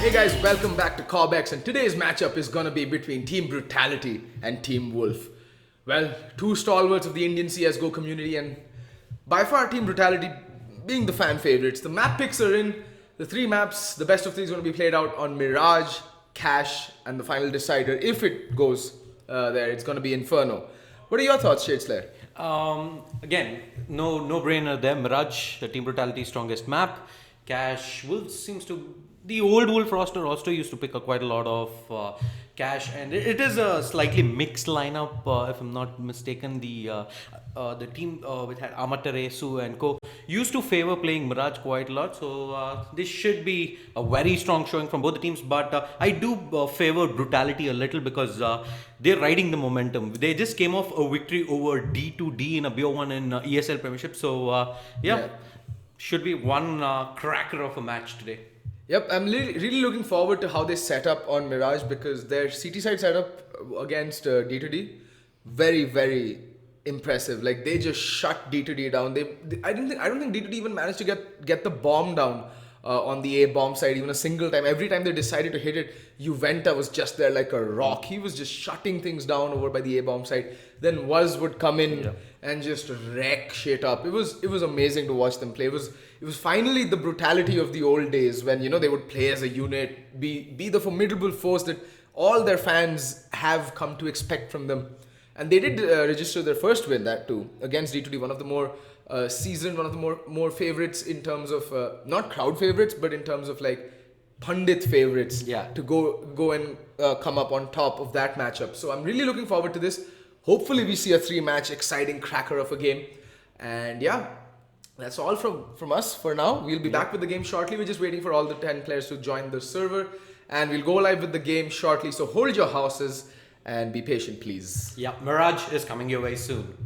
Hey guys, welcome back to Cobx, and today's matchup is gonna be between Team Brutality and Team Wolf. Well, two stalwarts of the Indian CSGO community, and by far Team Brutality being the fan favorites. The map picks are in. The three maps, the best of three is gonna be played out on Mirage, Cash, and the final decider, if it goes there, it's gonna be Inferno. What are your thoughts, Shadeslayer? Again, no brainer there. Mirage, the Team Brutality strongest map. Cash, Wolf seems to. The old Wolf roster used to pick up quite a lot of Cash, and it is a slightly mixed lineup, if I'm not mistaken. The team which had Amateresu and co used to favor playing Mirage quite a lot, so this should be a very strong showing from both the teams. But I do favor Brutality a little because they're riding the momentum. They just came off a victory over D2D in a BO1 in ESL Premiership, so yeah, should be one cracker of a match today. Yep, I'm really looking forward to how they set up on Mirage, because their CT side setup against D2D, very, very impressive. Like, they just shut D2D down. I don't think D2D even managed to get the bomb down on the A bomb side even a single time. Every time they decided to hit it, Juventa was just there like a rock. He was just shutting things down over by the A bomb side. Then Wuz would come in and just wreck shit up. It was amazing to watch them play. It was finally the brutality of the old days when, they would play as a unit, be the formidable force that all their fans have come to expect from them. And they did register their first win, that too, against D2D, one of the more seasoned, one of the more favorites in terms of, not crowd favorites, but in terms of like pundit favorites to go and come up on top of that matchup. So I'm really looking forward to this. Hopefully we see a 3-match exciting cracker of a game. And yeah, that's all from us for now. We'll be back with the game shortly. We're just waiting for all the 10 players to join the server, and we'll go live with the game shortly. So hold your horses and be patient, please. Yeah, Mirage is coming your way soon.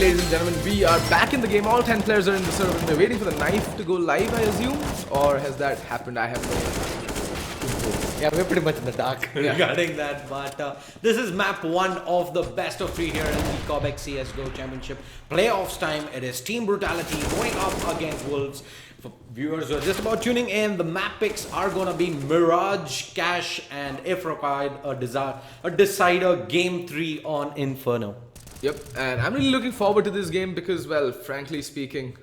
ladies and gentlemen, we are back in the game. All 10 players are in the server and we're waiting for the knife to go live, I assume? Or has that happened? I have no info. Yeah, we're pretty much in the dark regarding that. But this is map 1 of the best of 3 here in the Cobx CSGO Championship Playoffs time. It is Team Brutality going up against Wolves. For viewers who are just about tuning in, the map picks are going to be Mirage, Cash, and if required, a decider game 3 on Inferno. Yep, and I'm really looking forward to this game because, well, frankly speaking,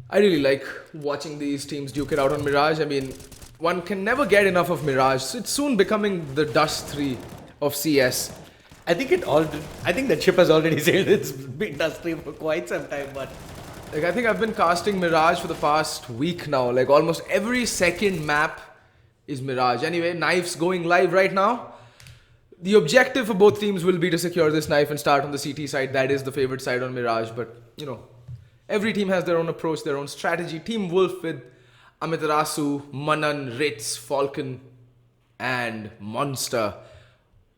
I really like watching these teams duke it out on Mirage. I mean, one can never get enough of Mirage. So it's soon becoming the Dust 3 of CS. I think the chip has already sailed its been Dust 3 for quite some time, but Like, I think I've been casting Mirage for the past week now. Like, almost every second map is Mirage. Anyway, Knife's going live right now. The objective for both teams will be to secure this knife and start on the CT side. That is the favorite side on Mirage. But, you know, every team has their own approach, their own strategy. Team Wolf with Amaterasu, Manan, Ritz, Falcon, and Monster.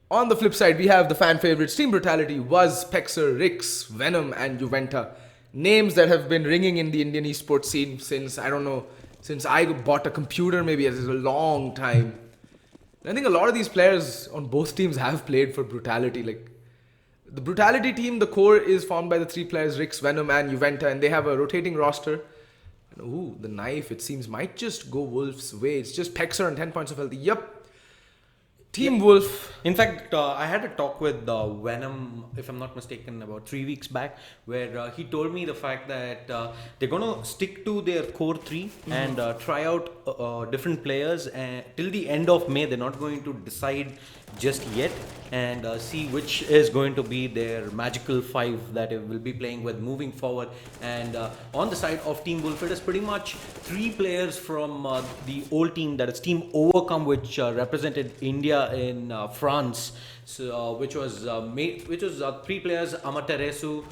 On the flip side, we have the fan favorites. Team Brutality, Wuz, Pexer, Rix, Venom, and Juventa. Names that have been ringing in the Indian esports scene since, I don't know, since I bought a computer, maybe it's a long time. And I think a lot of these players on both teams have played for Brutality. Like, the Brutality team, the core is formed by the 3 players, Rix, Venom, and Juventa, and they have a rotating roster. And, ooh, the knife, it seems, might just go Wolf's way. It's just Pexer and 10 points of health. Yep. Team Wolf. in fact, I had a talk with Venom, if I'm not mistaken, about 3 weeks back, where he told me the fact that they're going to stick to their core 3 and try out different players till the end of May. They're not going to decide just yet and see which is going to be their magical 5 that they will be playing with moving forward. And on the side of Team Wolf, it is pretty much 3 players from the old team, that is Team Overcome, which represented India in France. So, which was 3 players: Amaterasu,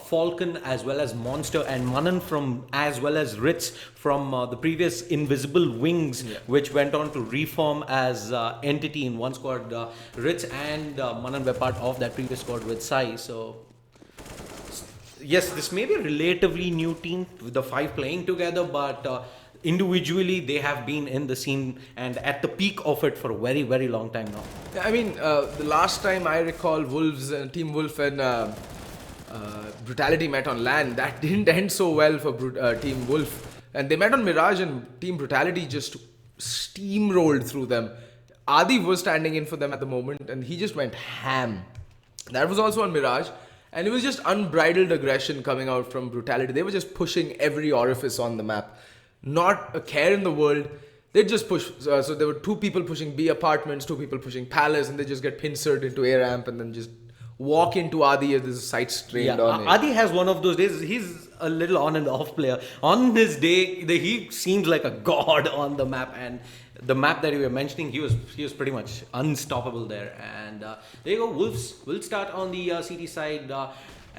Falcon, as well as Monster, and Manan from, as well as Ritz from the previous Invisible Wings, which went on to reform as entity in one squad. Ritz and Manan were part of that previous squad with Sai. So yes, this may be a relatively new team with the 5 playing together, but individually they have been in the scene and at the peak of it for a very, very long time now. I mean, the last time I recall Wolves, Team Wolf and Brutality met on LAN, that didn't end so well for Team Wolf. And they met on Mirage and Team Brutality just steamrolled through them. Adi was standing in for them at the moment and he just went ham. That was also on Mirage. And it was just unbridled aggression coming out from Brutality. They were just pushing every orifice on the map. Not a care in the world. They just push. So there were 2 people pushing B apartments, 2 people pushing Palace, and they just get pincered into A ramp and then just walk into Adi as there's a sight strained on it. Adi has one of those days. He's a little on and off player. On his day, he seems like a god on the map, and the map that you were mentioning, he was pretty much unstoppable there. And there you go. Wolves will start on the CT side.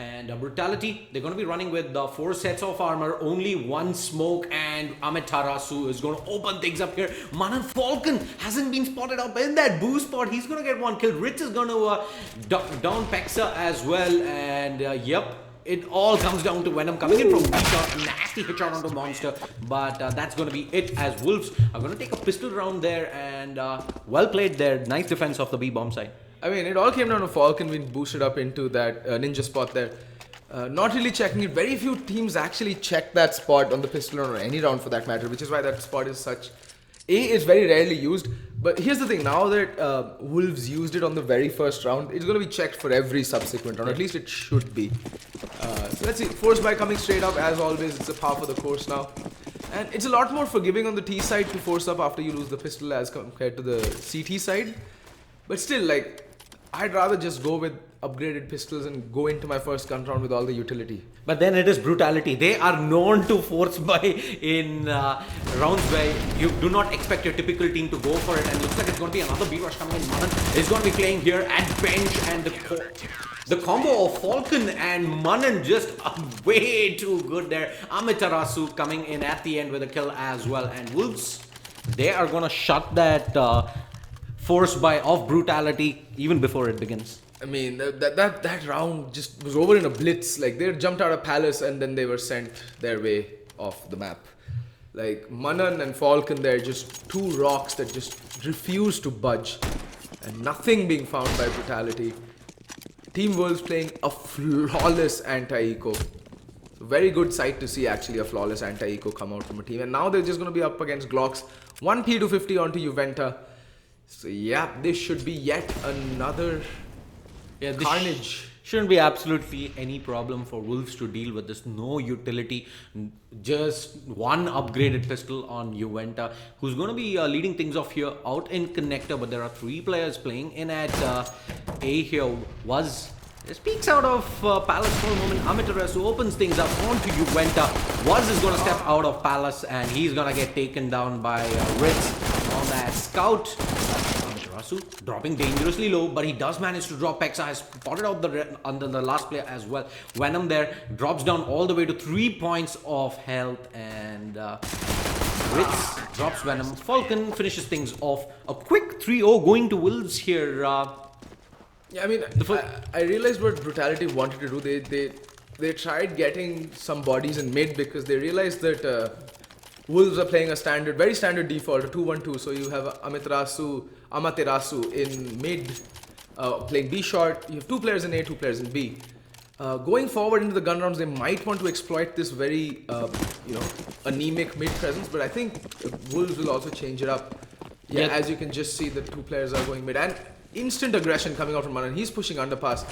And Brutality, they're going to be running with 4 sets of armor, only 1 smoke, and Amaterasu is going to open things up here. Manan Falcon hasn't been spotted up in that boost spot. He's going to get 1 kill. Rich is going to down Pexa as well, and yep. It all comes down to Venom coming in from B-shot, nasty hit shot onto Monster, but that's going to be it, as Wolves are going to take a pistol round there, and well played there. Nice defense of the B-bomb side. I mean, it all came down to Falcon being boosted up into that ninja spot there. Not really checking it. Very few teams actually check that spot on the pistol round or any round for that matter, which is why that spot is such... it's very rarely used. But here's the thing, now that Wolves used it on the very first round, it's going to be checked for every subsequent round. At least it should be. So let's see. Force by coming straight up, as always. It's a par for the course now. And it's a lot more forgiving on the T side to force up after you lose the pistol as compared to the CT side. But still, like, I'd rather just go with upgraded pistols and go into my first gun round with all the utility. But then it is Brutality. They are known to force buy in rounds where you do not expect your typical team to go for it. And it looks like it's going to be another B-rush coming in. Manan is going to be playing here at bench, and the combo of Falcon and Manan just way too good there. Amaterasu coming in at the end with a kill as well. And Wolves, they are going to shut that forced by of Brutality even before it begins. I mean, that round just was over in a blitz. Like, they jumped out of Palace and then they were sent their way off the map. Like, Manan and Falcon there, just two rocks that just refuse to budge. And nothing being found by Brutality. Team Wolves playing a flawless anti-eco. Very good sight to see, actually, a flawless anti-eco come out from a team. And now they're just going to be up against Glocks. 1 P250 onto Juventa. So, yeah, this should be yet another carnage. Shouldn't be absolutely any problem for Wolves to deal with this. No utility, just one upgraded pistol on Juventa, who's going to be leading things off here out in connector. But there are 3 players playing in at A here. Was speaks out of Palace for a moment. Amaterasu opens things up onto Juventa. Was is going to step out of Palace and he's going to get taken down by Ritz on that scout. Amaterasu dropping dangerously low, but he does manage to drop. Pexa has spotted out under the last player as well. Venom there drops down all the way to 3 points of health, and Ritz drops Venom. Falcon finishes things off. A quick 3-0 going to Wolves here. Yeah, I mean, I realized what Brutality wanted to do. They tried getting some bodies in mid because they realized that Wolves are playing a very standard default, a 2-1-2. So you have Amaterasu in mid, playing B short. You have 2 players in A, 2 players in B. Going forward into the gun rounds, they might want to exploit this very, anemic mid presence. But I think Wolves will also change it up. Yeah, as you can just see, the 2 players are going mid. And instant aggression coming out from Manan. He's pushing underpass.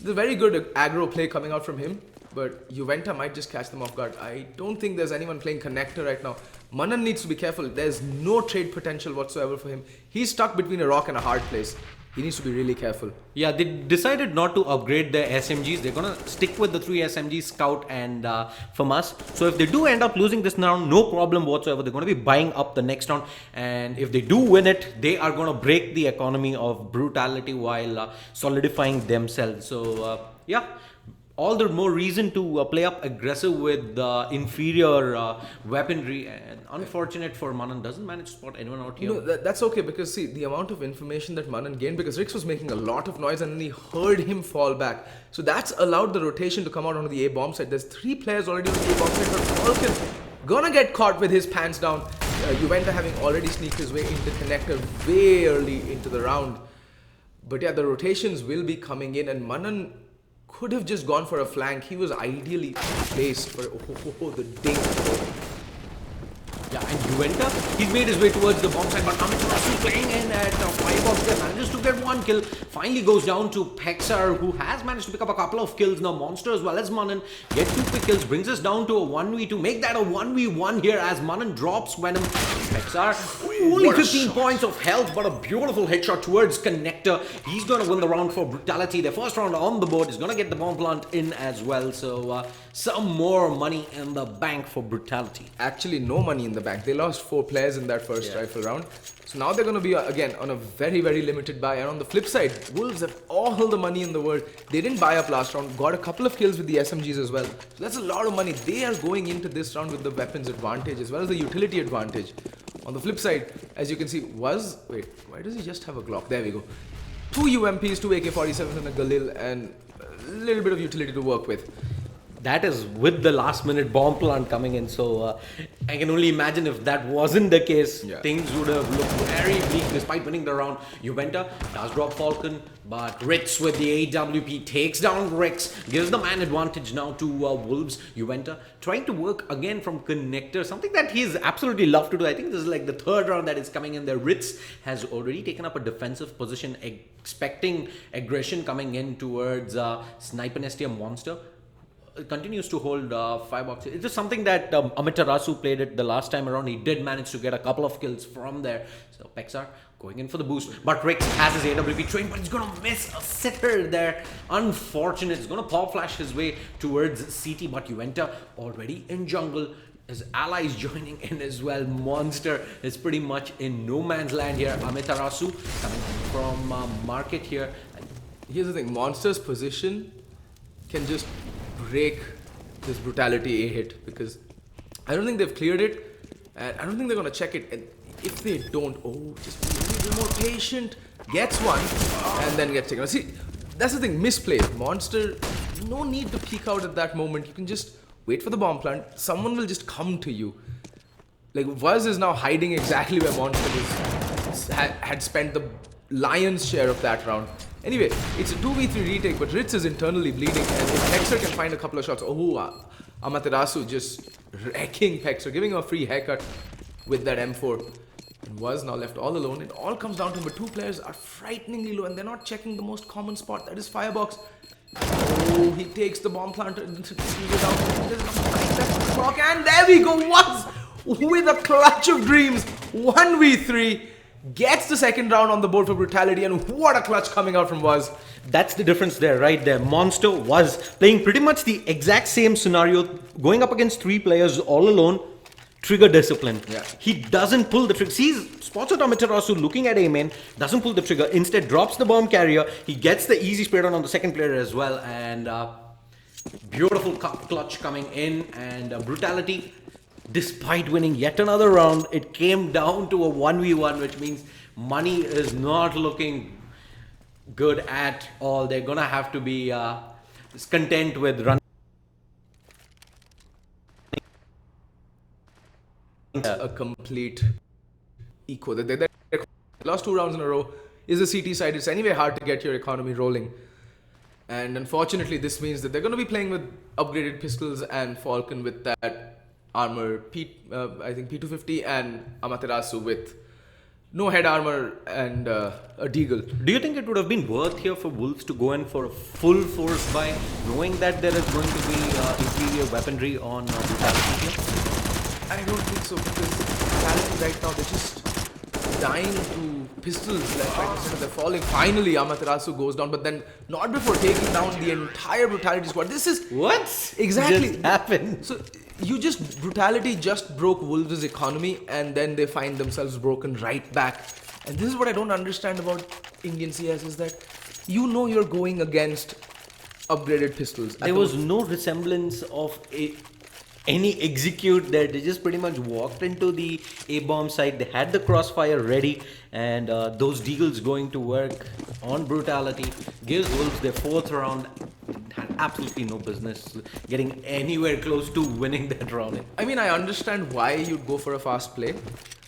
There's a very good aggro play coming out from him, but Juventa might just catch them off guard. I don't think there's anyone playing connector right now. Manan needs to be careful. There's no trade potential whatsoever for him. He's stuck between a rock and a hard place. He needs to be really careful. Yeah, they decided not to upgrade their SMGs. They're going to stick with the 3 SMGs, Scout and FAMAS. So if they do end up losing this round, no problem whatsoever. They're going to be buying up the next round. And if they do win it, they are going to break the economy of Brutality while solidifying themselves. So, yeah. All the more reason to play up aggressive with inferior weaponry, and unfortunate for Manan, doesn't manage to spot anyone out here. No, that's okay, because see, the amount of information that Manan gained, because Rix was making a lot of noise and then he heard him fall back. So that's allowed the rotation to come out onto the A bomb side. There's 3 players already on the A bomb side, but Falcon gonna get caught with his pants down. Juventa having already sneaked his way into connector way early into the round. But yeah, the rotations will be coming in, and Manan could have just gone for a flank. He was ideally placed for the ding. Yeah, and Juventa, he's made his way towards the bomb side, but Amaterasu playing in at 5 box there, manages to get 1 kill. Finally goes down to Pexar, who has managed to pick up a couple of kills. Now Monster as well as Manan get 2 quick kills, brings us down to a 1v2. Make that a 1v1 here as Manan drops Venom. Pexar, only 15 points of health, but a beautiful headshot towards Connector. He's going to win the round for Brutality. Their first round on the board is going to get the bomb plant in as well. So some more money in the bank for Brutality. Actually, no money in the bank. They lost 4 players in that first rifle round. So now they're going to be, again, on a very, very limited buy. And on the flip side, Wolves have all the money in the world. They didn't buy up last round. Got a couple of kills with the SMGs as well. So that's a lot of money. They are going into this round with the weapons advantage as well as the utility advantage. On the flip side, as you can see, wait, why does he just have a Glock? There we go. 2 UMPs, 2 AK-47s and a Galil, and a little bit of utility to work with. That is with the last minute bomb plant coming in, so I can only imagine if that wasn't the case, things would have looked very bleak despite winning the round. Juventa does drop Falcon, but Ritz with the AWP takes down Rex, gives the man advantage now to Wolves. Juventa trying to work again from connector, something that he's absolutely loved to do. I think this is like the 3rd round that is coming in there. Ritz has already taken up a defensive position, expecting aggression coming in towards Sniper Nestia Monster. Continues to hold 5 boxes. It is something that Amaterasu played it the last time around. He did manage to get a couple of kills from there. So Pexar going in for the boost. But Rex has his AWP train, but he's going to miss a sitter there. Unfortunate. He's going to pop flash his way towards CT, but Juventa already in jungle. His allies joining in as well. Monster is pretty much in no man's land here. Amaterasu coming from market here. Here's the thing. Monster's position can just break this Brutality A hit, because I don't think they've cleared it, and I don't think they're going to check it. And if they don't, just be a little more patient. Gets one and then gets taken. See, that's the thing, misplay. Monster, no need to peek out at that moment. You can just wait for the bomb plant. Someone will just come to you. Like, Vaz is now hiding exactly where Monster had spent the lion's share of that round. Anyway, it's a 2v3 retake, but Ritz is internally bleeding, and if Pexer can find a couple of shots, Amaterasu just wrecking Pexer, giving him a free haircut with that M4. And was now left all alone. It all comes down to him, but two players are frighteningly low, and they're not checking the most common spot, that is Firebox. He takes the bomb planter and down. That's the clock, and there we go. Was with a clutch of dreams, 1v3. Gets the second round on the board for Brutality, and what a clutch coming out from Was. That's the difference there, right there. Monster was playing pretty much the exact same scenario, going up against three players all alone. Trigger discipline. Yeah. He doesn't pull the trigger. Sees spots at Amaterasu looking at A-main, doesn't pull the trigger, instead drops the bomb carrier. He gets the easy spray down on the second player as well, and beautiful clutch coming in, and Brutality, despite winning yet another round, it came down to a 1v1, which means money is not looking good at all. They're gonna have to be content with running. A complete eco. They lost 2 rounds in a row. Is a CT side. It's anyway hard to get your economy rolling. And unfortunately, this means that they're going to be playing with upgraded pistols and Falcon with that armor, I think P250, and Amaterasu with no head armor and a deagle. Do you think it would have been worth here for Wolves to go in for a full force buy, knowing that there is going to be inferior weaponry on Brutality here? I don't think so, because Brutality right now, they're just dying to pistols left, right, and center. They're falling. Finally, Amaterasu goes down, but then not before taking down the entire Brutality squad. This is... What? Exactly. Just happened? So, Brutality just broke Wolves' economy, and then they find themselves broken right back. And this is what I don't understand about Indian CS, is that you're going against upgraded pistols. There was no resemblance of any execute there. They just pretty much walked into the A-bomb site. They had the crossfire ready, and those deagles going to work on Brutality gives Wolves their 4th round. Had absolutely no business getting anywhere close to winning that round. I mean, I understand why you'd go for a fast play,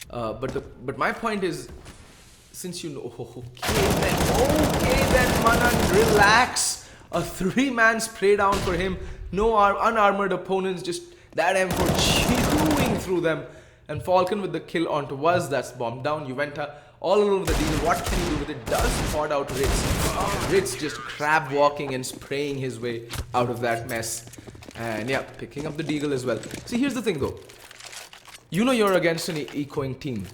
but my point is, since you know, okay then, Manan, relax. A 3-man spray down for him. No unarmored opponents, just that M4 chewing through them. And Falcon with the kill onto Was, that's bombed down. Juventa all alone with the deal. What can he do with it? Does spot out Ritz. Ritz just crab walking and spraying his way out of that mess. And yeah, picking up the deagle as well. See, here's the thing though. You're against an ecoing team.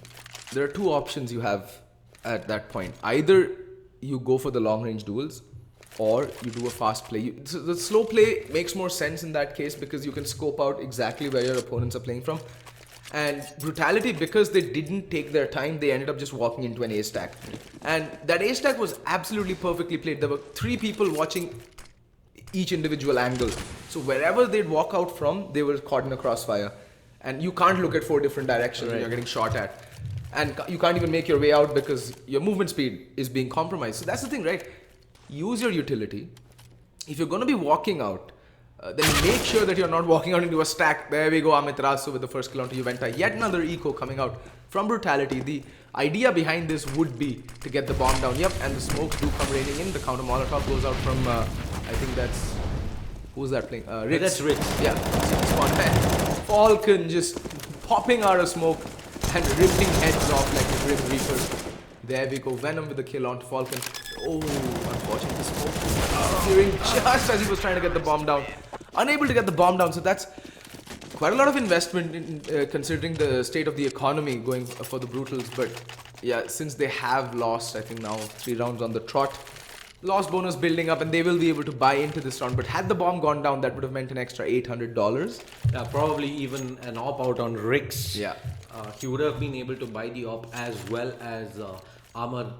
There are 2 options you have at that point. Either you go for the long range duels, or you do a fast play. The slow play makes more sense in that case, because you can scope out exactly where your opponents are playing from. And Brutality, because they didn't take their time, they ended up just walking into an A stack. And that A stack was absolutely perfectly played. There were 3 people watching each individual angle. So wherever they'd walk out from, they were caught in a crossfire. And you can't look at 4 different directions when you're getting shot at. And you can't even make your way out because your movement speed is being compromised. So that's the thing, right? Use your utility. If you're going to be walking out, then make sure that you're not walking out into a stack. There we go, Amaterasu with the first kill onto Juventa. Yet another eco coming out from Brutality. The idea behind this would be to get the bomb down. Yep, and the smokes do come raining in. The counter Molotov goes out from, I think that's... Who's that playing? Ritz. That's Ritz. Yeah, Falcon just popping out of smoke and ripping heads off like a Grim Reaper. There we go, Venom with the kill onto Falcon. Oh, unfortunately, the smoke was clearing just as he was trying to get the bomb down. Unable to get the bomb down, so that's quite a lot of investment in considering the state of the economy going for the Brutals. But yeah, since they have lost, I think now 3 rounds on the trot, loss bonus building up, and they will be able to buy into this round. But had the bomb gone down, that would have meant an extra $800. Yeah, probably even an op out on Rix. Yeah. He would have been able to buy the op as well as armor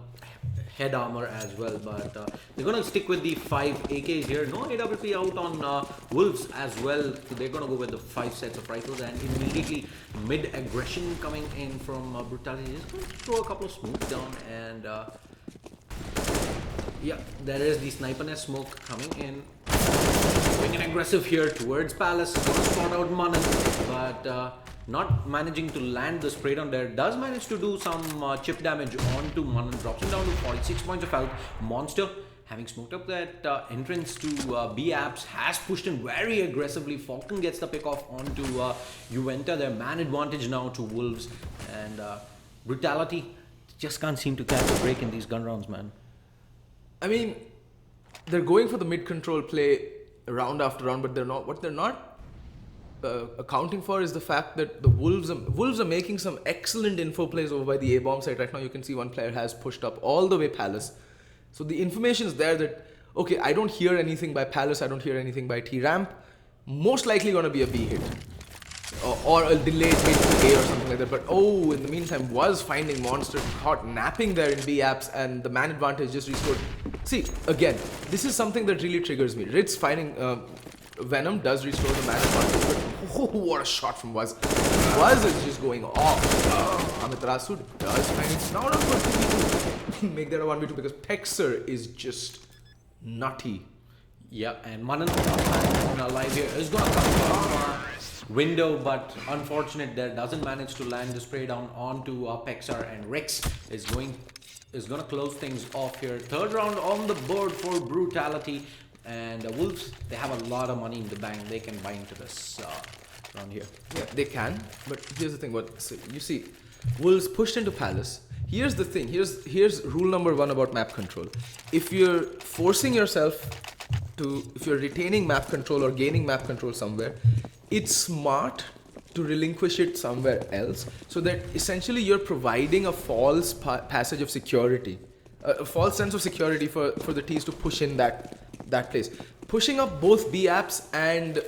head armor as well, but they're gonna stick with the 5 AKs here. No AWP out on Wolves as well. So they're gonna go with the 5 sets of rifles, and immediately mid aggression coming in from Brutality. Just gonna throw a couple of smokes down, and yeah, there is the sniper nest smoke coming in. Being aggressive here towards Palace, gonna spot out Manan, but not managing to land the spray down there. Does manage to do some chip damage onto Manan, drops him down to 46 points of health. Monster, having smoked up that entrance to B apps, has pushed in very aggressively. Falcon gets the pick off onto Juventa. Their man advantage now to Wolves, and Brutality just can't seem to catch a break in these gun rounds, man. I mean, they're going for the mid control play round after round, but they're not. What they're not accounting for is the fact that the Wolves are making some excellent info plays over by the A-bomb site. Right now you can see one player has pushed up all the way Palace. So the information is there that, okay, I don't hear anything by Palace, I don't hear anything by T-Ramp. Most likely going to be a B hit. Or a delayed hit to A or something like that. But in the meantime, was finding Monster caught napping there in B apps, and the man advantage just restored. See, again, this is something that really triggers me. Ritz finding Venom does restore the man advantage, but what a shot from Waz. Waz is just going off. Amaterasu does find it. Now not for 2v2. Make that a 1v2 because Pexer is just nutty. Yeah, and Manan alive here is gonna come from window, but unfortunate there, doesn't manage to land the spray down onto Pexar, and Rex is gonna close things off here. Third round on the board for Brutality, and Wolves, they have a lot of money in the bank. They can buy into this round here. Yeah, they can, but here's the thing. So you see, Wolves pushed into Palace. Here's the thing. Here's rule number 1 about map control. If you're forcing yourself if you're retaining map control or gaining map control somewhere, it's smart to relinquish it somewhere else, so that essentially you're providing a false passage of security, a false sense of security for the T's to push in that place. Pushing up both B apps and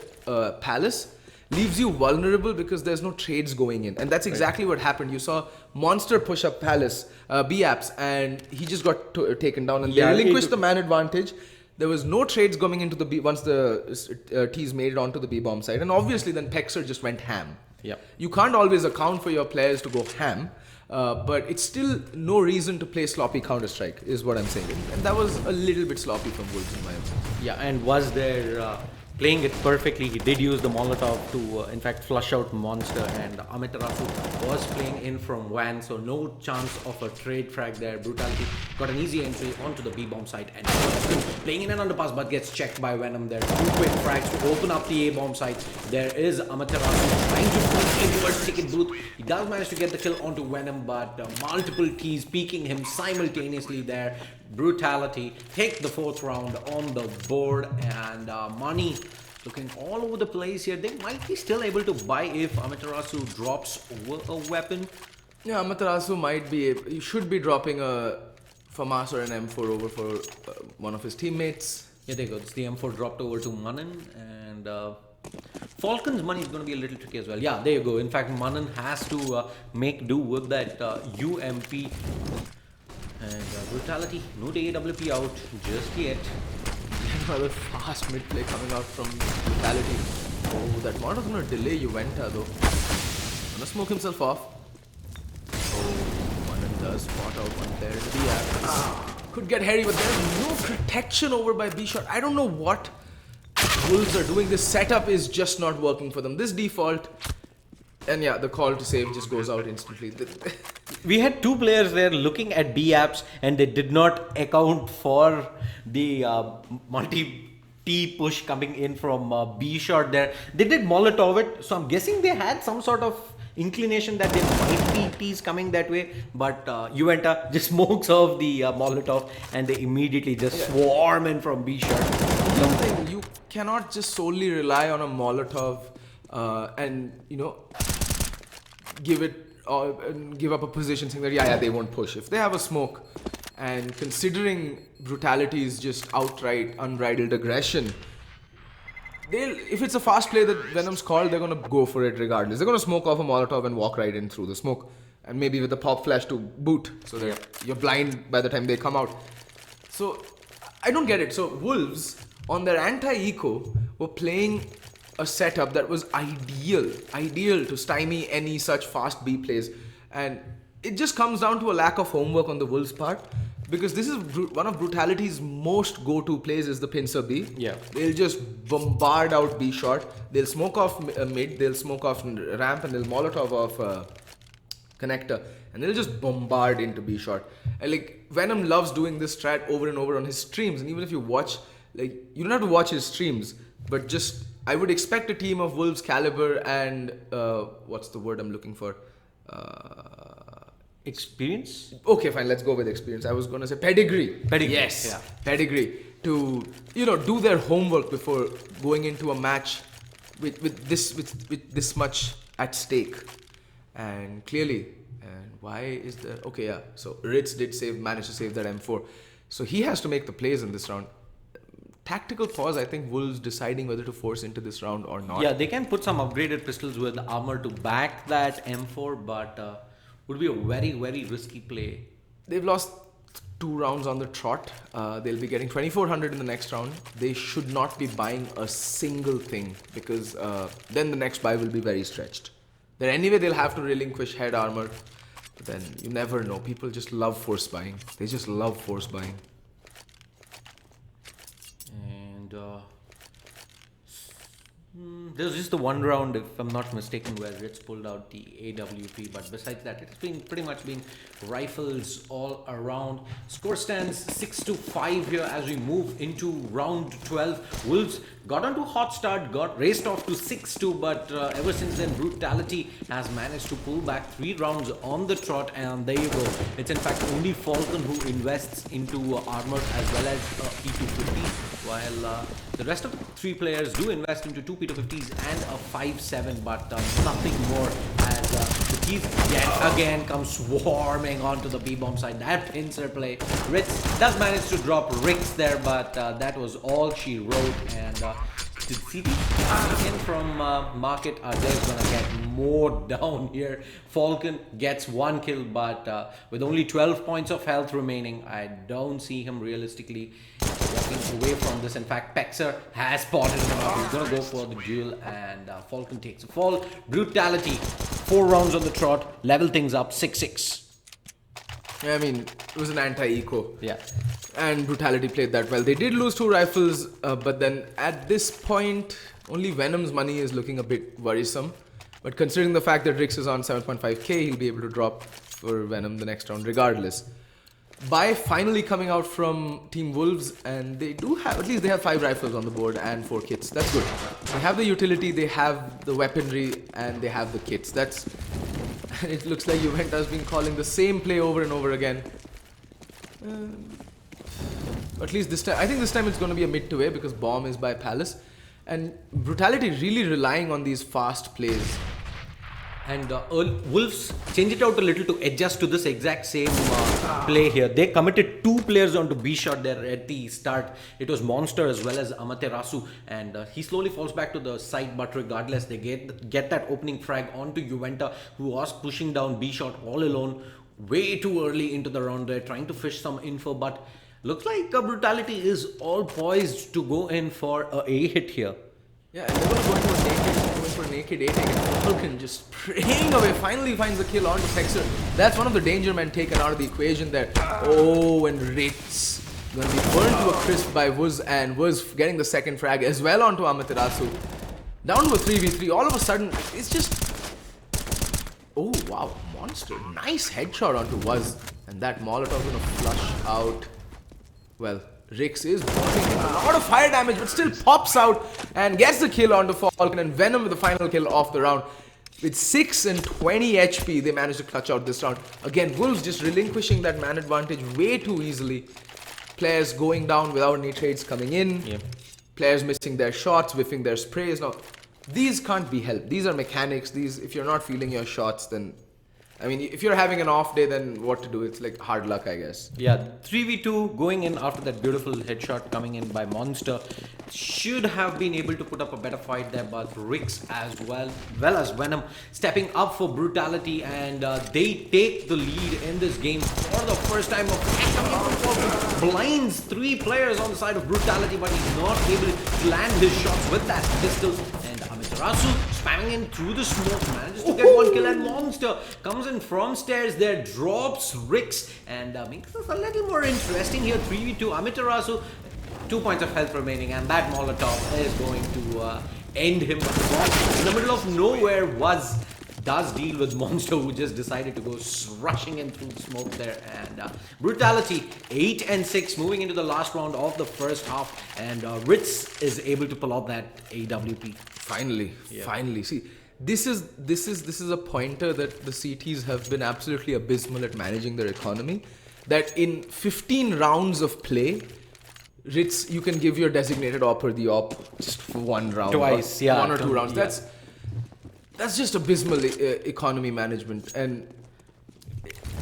Palace leaves you vulnerable because there's no trades going in, and that's exactly what happened. You saw Monster push up Palace B apps, and he just got taken down, and they relinquished the man advantage. There was no trades coming into the B once the T's made it onto the B bomb side, and obviously then Pexer just went ham. Yeah, you can't always account for your players to go ham, but it's still no reason to play sloppy Counter-Strike, is what I'm saying, and that was a little bit sloppy from Wolves in my opinion. Yeah, and was there playing it perfectly. He did use the Molotov to, in fact, flush out Monster, and Amaterasu was playing in from Van, so no chance of a trade frag there. Brutality got an easy entry onto the B-bomb site, and playing in an underpass, but gets checked by Venom there. 2 quick frags to open up the A-bomb site. There is Amaterasu trying to push in towards Ticket Booth. He does manage to get the kill onto Venom, but multiple T's peeking him simultaneously there. Brutality take the 4th round on the board, and money looking all over the place here. They might be still able to buy if Amaterasu drops a weapon. Yeah, Amaterasu he should be dropping a FAMAS or an M4 over for one of his teammates. Yeah, there you go. It's the M4 dropped over to Manan, and Falcon's money is going to be a little tricky as well. Yeah, there you go. In fact, Manan has to make do with that UMP. And Brutality, no AWP out just yet. Another fast mid play coming out from Brutality. Oh, that mod is going to delay Juventa though. Gonna smoke himself off. Oh, Manan does spot out one there in the app. Could get hairy, but there's no protection over by B-Shot. I don't know what Wolves are doing. This setup is just not working for them. This default, and yeah, the call to save just goes out instantly. We had 2 players there looking at B apps, and they did not account for the multi-T push coming in from B shot there. They did Molotov it, so I'm guessing they had some sort of inclination that there might be T's coming that way, but Juventa just smokes off the Molotov, and they immediately just swarm in from B shot. Something you cannot just solely rely on a Molotov and give up a position saying that they won't push. If they have a smoke, and considering Brutality is just outright unbridled aggression, if it's a fast play that Venom's called, they're gonna go for it regardless. They're gonna smoke off a Molotov and walk right in through the smoke. and maybe with a pop flash to boot, so that you're blind by the time they come out. So I don't get it. So Wolves on their anti-eco were playing a setup that was ideal to stymie any such fast B plays, and it just comes down to a lack of homework on the Wolves' part, because this is one of Brutality's most go-to plays is the pincer B. Yeah. They'll just bombard out B short. They'll smoke off mid. They'll smoke off ramp, and they'll Molotov off connector, and they'll just bombard into B short. And like Venom loves doing this strat over and over on his streams, and even if you watch, like, you don't have to watch his streams, but just I would expect a team of Wolves caliber and what's the word I'm looking for? Experience? Okay, fine. Let's go with experience. I was gonna say pedigree. Pedigree. Yes, Yeah. pedigree to do their homework before going into a match with this much at stake. And clearly, and why is there? Okay, yeah. So Ritz did manage to save that M4, so he has to make the plays in this round. Tactical pause. I think Wolves deciding whether to force into this round or not. Yeah, they can put some upgraded pistols with armor to back that M4, but would be a very, very risky play. They've lost 2 rounds on the trot. They'll be getting 2,400 in the next round. They should not be buying a single thing, because then the next buy will be very stretched. Then anyway they'll have to relinquish head armor. But then you never know. People just love force buying. They just love force buying. And there was just the one round, if I'm not mistaken, where Ritz pulled out the AWP, but besides that, it's been pretty much been rifles all around. Score stands 6-5 here as we move into round 12. Wolves got onto a hot start, got raced off to 6-2, but ever since then, Brutality has managed to pull back 3 rounds on the trot, and there you go. It's in fact only Falcon who invests into armor as well as P250, while the rest of the 3 players do invest into 2 P250s and a 5.7, but nothing more, as the Keys again come swarming onto the B-bomb side. That pincer play. Ritz does manage to drop Ricks there, but that was all she wrote. And did CT coming in from market? They're gonna get mowed down here. Falcon gets 1 kill, but with only 12 points of health remaining, I don't see him realistically walking away from this. In fact, Pexer has spotted him up. He's gonna go for the duel, and Falcon takes a fall. Brutality, 4 rounds on the trot, level things up, 6-6. I mean, it was an anti-eco. Yeah. And Brutality played that well. They did lose 2 rifles, but then at this point, only Venom's money is looking a bit worrisome. But considering the fact that Rix is on 7.5k, he'll be able to drop for Venom the next round regardless. By finally coming out from Team Wolves, and they do have, at least they have 5 rifles on the board and 4 kits. That's good. They have the utility, they have the weaponry, and they have the kits. That's... It looks like Juventus has been calling the same play over and over again. At least this time, I think this time it's going to be a mid to A, because bomb is by Palace. And Brutality really relying on these fast plays. And Wolves change it out a little to adjust to this exact same play here. They committed 2 players onto B shot there at the start. It was Monster as well as Amaterasu, and he slowly falls back to the side, but regardless, they get that opening frag onto Juventa, who was pushing down B shot all alone way too early into the round there, trying to fish some info, but looks like Brutality is all poised to go in for a hit here. Yeah, and they're going to go for a naked 8, and Falcon just praying away, finally finds the kill onto Pexer. That's one of the danger men taken out of the equation there. Oh, and Ritz going to be burned to a crisp by Wuz, and Wuz getting the second frag as well onto Amaterasu. Down to a 3v3, all of a sudden, it's just... Oh, wow, Monster. Nice headshot onto Wuz, and that Molotov going to flush out. Well, Rix is blocking a lot of fire damage, but still pops out and gets the kill onto Falcon, and Venom with the final kill off the round. With 6 and 20 HP, they managed to clutch out this round. Again, Wolves just relinquishing that man advantage way too easily. Players going down without any trades coming in. Yep. Players missing their shots, whiffing their sprays. Now, these can't be helped. These are mechanics. These, if you're not feeling your shots, then I mean, if you're having an off day, then what to do? It's like hard luck, I guess. Yeah, 3v2 going in after that beautiful headshot coming in by Monster. Should have been able to put up a better fight there, but Rix as well as Venom stepping up for Brutality, and they take the lead in this game for the first time. Blinds 3 players on the side of Brutality, but he's not able to land his shots with that pistol. And Amiterasu spamming in through the smoke, manages to get 1 kill, and Monster comes in from stairs there, drops Rix, and makes this a little more interesting here. 3v2 Amiterasu, 2 points of health remaining, and that Molotov is going to end him. In the middle of nowhere does deal with Monster, who just decided to go rushing in through the smoke there. And Brutality 8 and 6 moving into the last round of the first half, and Ritz is able to pull out that AWP. Finally. See, this is a pointer that the CTs have been absolutely abysmal at managing their economy. That in 15 rounds of play, Ritz, you can give your designated opper the op just for 1 round. Twice, or 1 or 2 rounds. Yeah. That's just abysmal economy management. And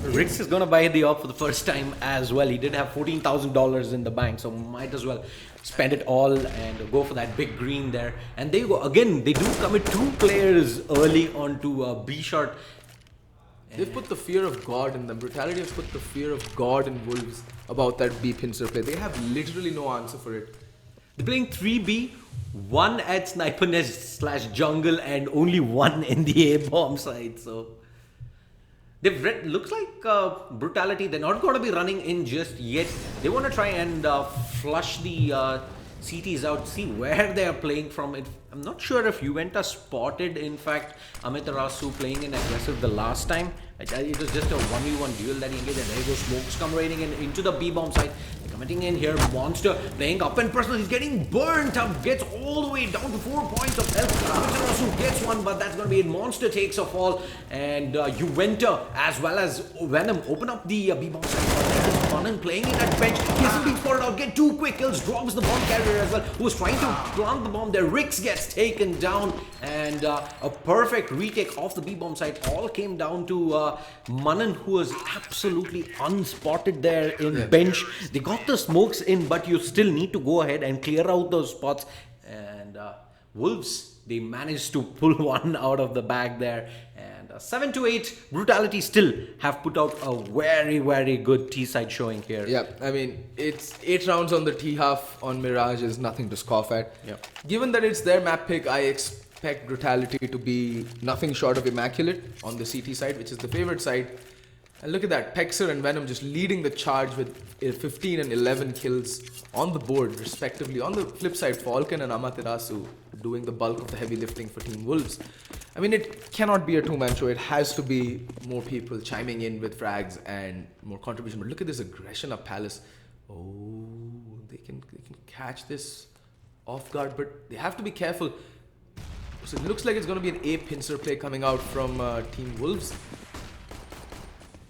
Rix is gonna buy the op for the first time as well. He did have $14,000 in the bank, so might as well spend it all and go for that big green there. And they go again. They do commit 2 players early onto B short. They've put the fear of God in them. Brutality has put the fear of God in Wolves about that B pincer play. They have literally no answer for it. They're playing 3B, 1 at Sniper Nest / jungle, and only 1 in the A-bomb side. So they've looks like Brutality. They're not going to be running in just yet. They want to try and flush the CTs out, see where they are playing from. I'm not sure if Juventa spotted, in fact, Amiterasu playing in aggressive the last time. It was just a 1v1 duel that he engaged, and there you go, smokes come raining in into the B-bomb side. Coming in here, Monster playing up and personal. He's getting burnt up, gets all the way down to 4 points of health. Amiterasu gets 1, but that's going to be it. Monster takes a fall, and Juventa as well as Venom open up the B-bomb side. Manan playing in that bench. He hasn't been spotted out. Get 2 quick kills. Drops the bomb carrier as well, who was trying to plant the bomb there. Rix gets taken down, and a perfect retake off the B-bomb side. All came down to Manan, who was absolutely unspotted there in bench. They got the smokes in, but you still need to go ahead and clear out those spots. And Wolves, they managed to pull 1 out of the bag there. And 7-8, Brutality still have put out a very, very good T-side showing here. Yeah, I mean, it's 8 rounds on the T half on Mirage is nothing to scoff at. Yeah. Given that it's their map pick, I expect Brutality to be nothing short of immaculate on the CT side, which is the favorite side. And look at that, Pexer and Venom just leading the charge with 15 and 11 kills on the board, respectively. On the flip side, Falcon and Amaterasu doing the bulk of the heavy lifting for Team Wolves. I mean, it cannot be a 2-man show. It has to be more people chiming in with frags and more contribution. But look at this aggression of Palace. Oh, they can catch this off guard, but they have to be careful. So it looks like it's going to be an A pincer play coming out from Team Wolves.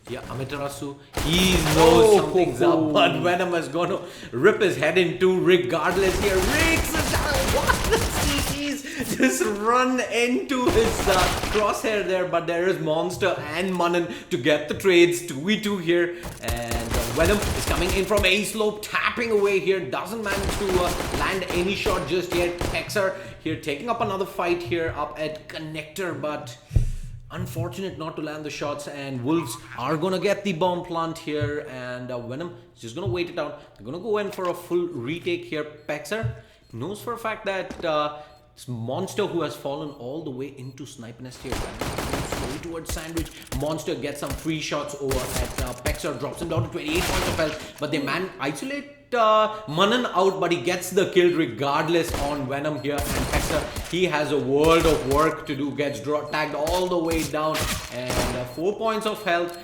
Yeah, Amiterasu, he knows something's up, but Venom is going to rip his head into regardless here. Rix is down. What the CTs just run into his crosshair there, but there is Monster and Manan to get the trades. 2v2 here, and Venom is coming in from A slope, tapping away here, doesn't manage to land any shot just yet. Pexer here taking up another fight here up at Connector, but unfortunate not to land the shots, and Wolves are gonna get the bomb plant here, and Venom is just gonna wait it out. They're gonna go in for a full retake here. Pexer knows for a fact that it's Monster who has fallen all the way into Sniper Nest here. Slowly towards Sandwich. Monster gets some free shots over at Pexer, drops him down to 28 points of health, but they isolate Manan out, but he gets the kill regardless on Venom here. And Pexer, he has a world of work to do, gets tagged all the way down, and 4 points of health.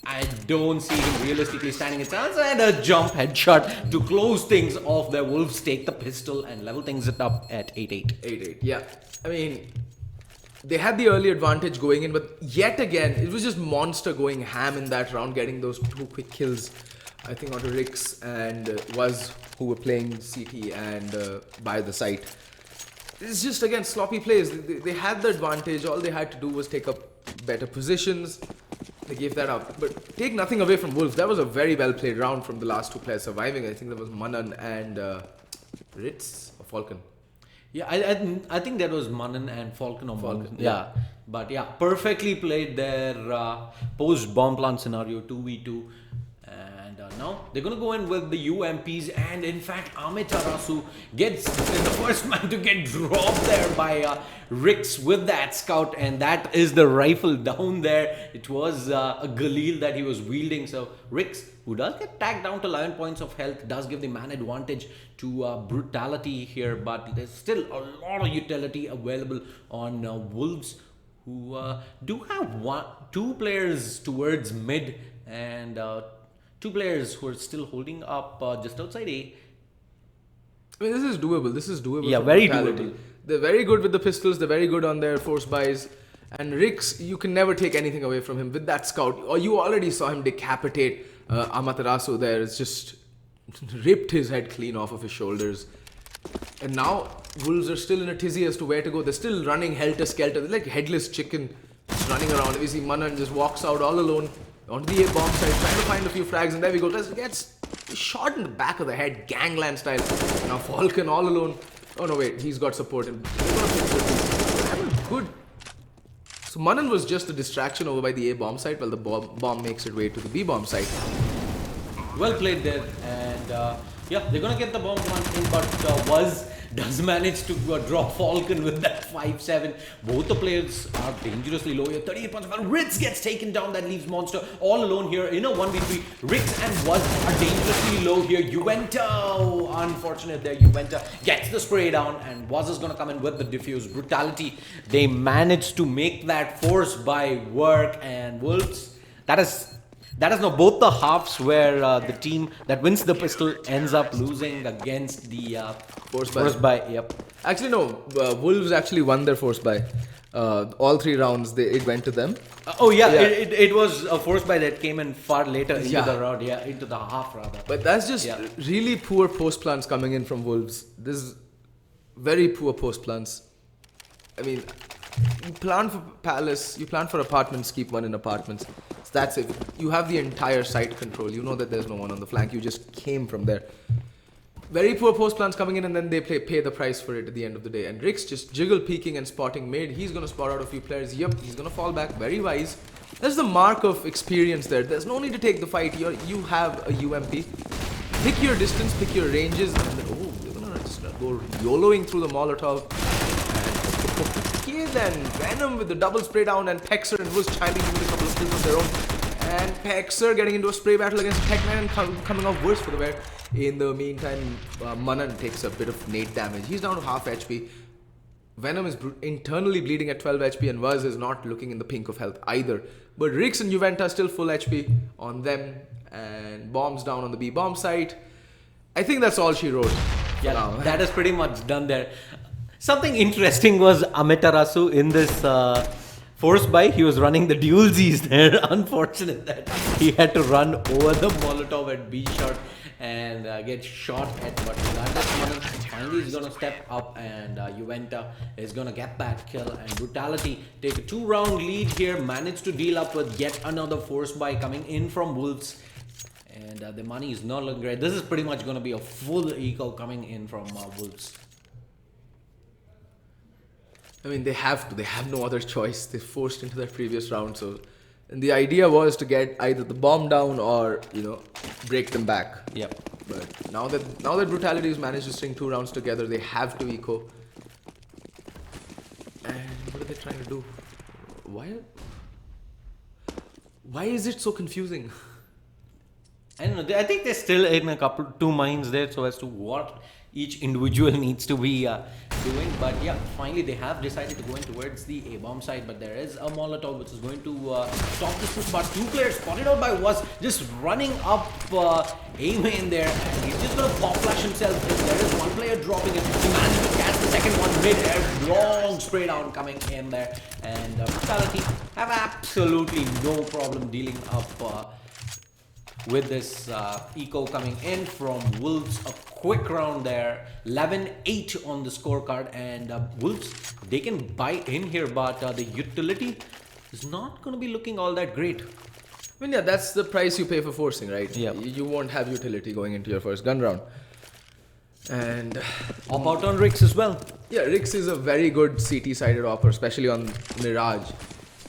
I don't see him realistically standing a chance, and a jump headshot to close things off. The Wolves take the pistol and level things up at 8-8. 8-8, yeah. I mean, they had the early advantage going in, but yet again, it was just Monster going ham in that round, getting those 2 quick kills. I think onto Rix and Was, who were playing CT and by the site. It's just, again, sloppy plays. They had the advantage. All they had to do was take up better positions, They gave that up. But take nothing away from Wolves. That was a very well played round from the last two players surviving. I think that was Manan and Ritz or Falcon. Yeah, I think that was Manan and Falcon or Falcon, Manan. Yeah. But yeah, perfectly played their post bomb plant scenario 2v2. And now they're going to go in with the UMPs. And in fact, Amitarasu gets the first man to get dropped there by Rix with that scout. And that is the rifle down there. It was a Galil that he was wielding. So Rix, who does get tagged down to 11 points of health, does give the man advantage to Brutality here. But there's still a lot of utility available on Wolves, who do have two players towards mid and two players who are still holding up just outside A. I mean, this is doable. Yeah, for very Brutality. doable. They're very good with the pistols. They're very good on their force buys. And Rix, you can never take anything away from him with that scout. Or you already saw him decapitate Amaterasu there. It's just ripped his head clean off of his shoulders. And now Wolves are still in a tizzy as to where to go. They're still running helter-skelter. They're like headless chicken just running around. We see Manan just walks out all alone onto the A bomb side, trying to find a few frags, and there we go. Just gets shot in the back of the head, gangland style. Now Falcon all alone. Oh no, wait, he's got support. And good. So Manan was just a distraction over by the A bomb site while the bomb makes its way to the B bomb site. Well played there, and yeah, they're gonna get the bomb plant in, but does manage to drop Falcon with that 5-7. Both the players are dangerously low here. 38 points. Well, Ritz gets taken down. That leaves Monster all alone here in a 1v3. Ritz and Waz are dangerously low here. Juventa, unfortunate there. Juventa gets the spray down, and Waz is gonna come in with the diffuse. Brutality, they managed to make that force by work, and Wolves, that is now both the halves where the team that wins the pistol ends up losing against the force buy. Yep. Actually, no. Wolves actually won their force buy. All 3 rounds, it went to them. It was a force buy that came in far later into the round. Yeah, into the half rather. But that's just really poor post plans coming in from Wolves. This is very poor post plans. I mean, you plan for palace, you plan for apartments, keep one in apartments. So that's it. You have the entire site control. You know that there's no one on the flank. You just came from there. Very poor post plans coming in, and then they pay the price for it at the end of the day. And Rix just jiggle peeking and spotting mid. He's going to spot out a few players. Yep, he's going to fall back. Very wise. That's the mark of experience there. There's no need to take the fight. You have a UMP. Pick your distance, pick your ranges. And then, they're going to just go YOLOing through the Molotov. Then Venom with the double spray down, and Pexer and Wuz chiming in with a couple of kills of their own. And Pexer getting into a spray battle against Techman and coming off worse for the wear. In the meantime, Manan takes a bit of nade damage. He's down to half HP. Venom is internally bleeding at 12 HP, and Wuz is not looking in the pink of health either. But Rix and Juventa still full HP on them, and bombs down on the B bomb site. I think that's all she wrote. Yeah, now. That is pretty much done there. Something interesting was Amitarasu in this force buy. He was running the dualsies there. Unfortunate that he had to run over the Molotov at B shot and get shot at. But finally he's going to step up, and Juventa is going to get that kill. And Brutality take a 2-round lead here. Managed to deal up with yet another force buy coming in from Wolves. And the money is not looking great. This is pretty much going to be a full eco coming in from Wolves. I mean, they have to. They have no other choice. They forced into that previous round. So, and the idea was to get either the bomb down or break them back. Yep. But now that Brutality has managed to string 2 rounds together, they have to eco. And what are they trying to do? Why is it so confusing? I don't know. I think they're still in 2 minds there, so as to what each individual needs to be doing. But yeah, finally they have decided to go in towards the A-bomb side, but there is a Molotov which is going to stop this push. But 2 players spotted out by Waz just running up A-main there, and he's just going to pop flash himself. There is 1 player dropping it. He managed to catch the second one mid-air. Long spray down coming in there, and Brutality have absolutely no problem dealing up with this eco coming in from Wolves. A quick round there, 11-8 on the scorecard, and Wolves, they can buy in here, but the utility is not going to be looking all that great. I mean, yeah, that's the price you pay for forcing, right? Yeah. You won't have utility going into your first gun round. And Op out on Rix as well. yeah, Rix is a very good CT-sided opper, especially on Mirage.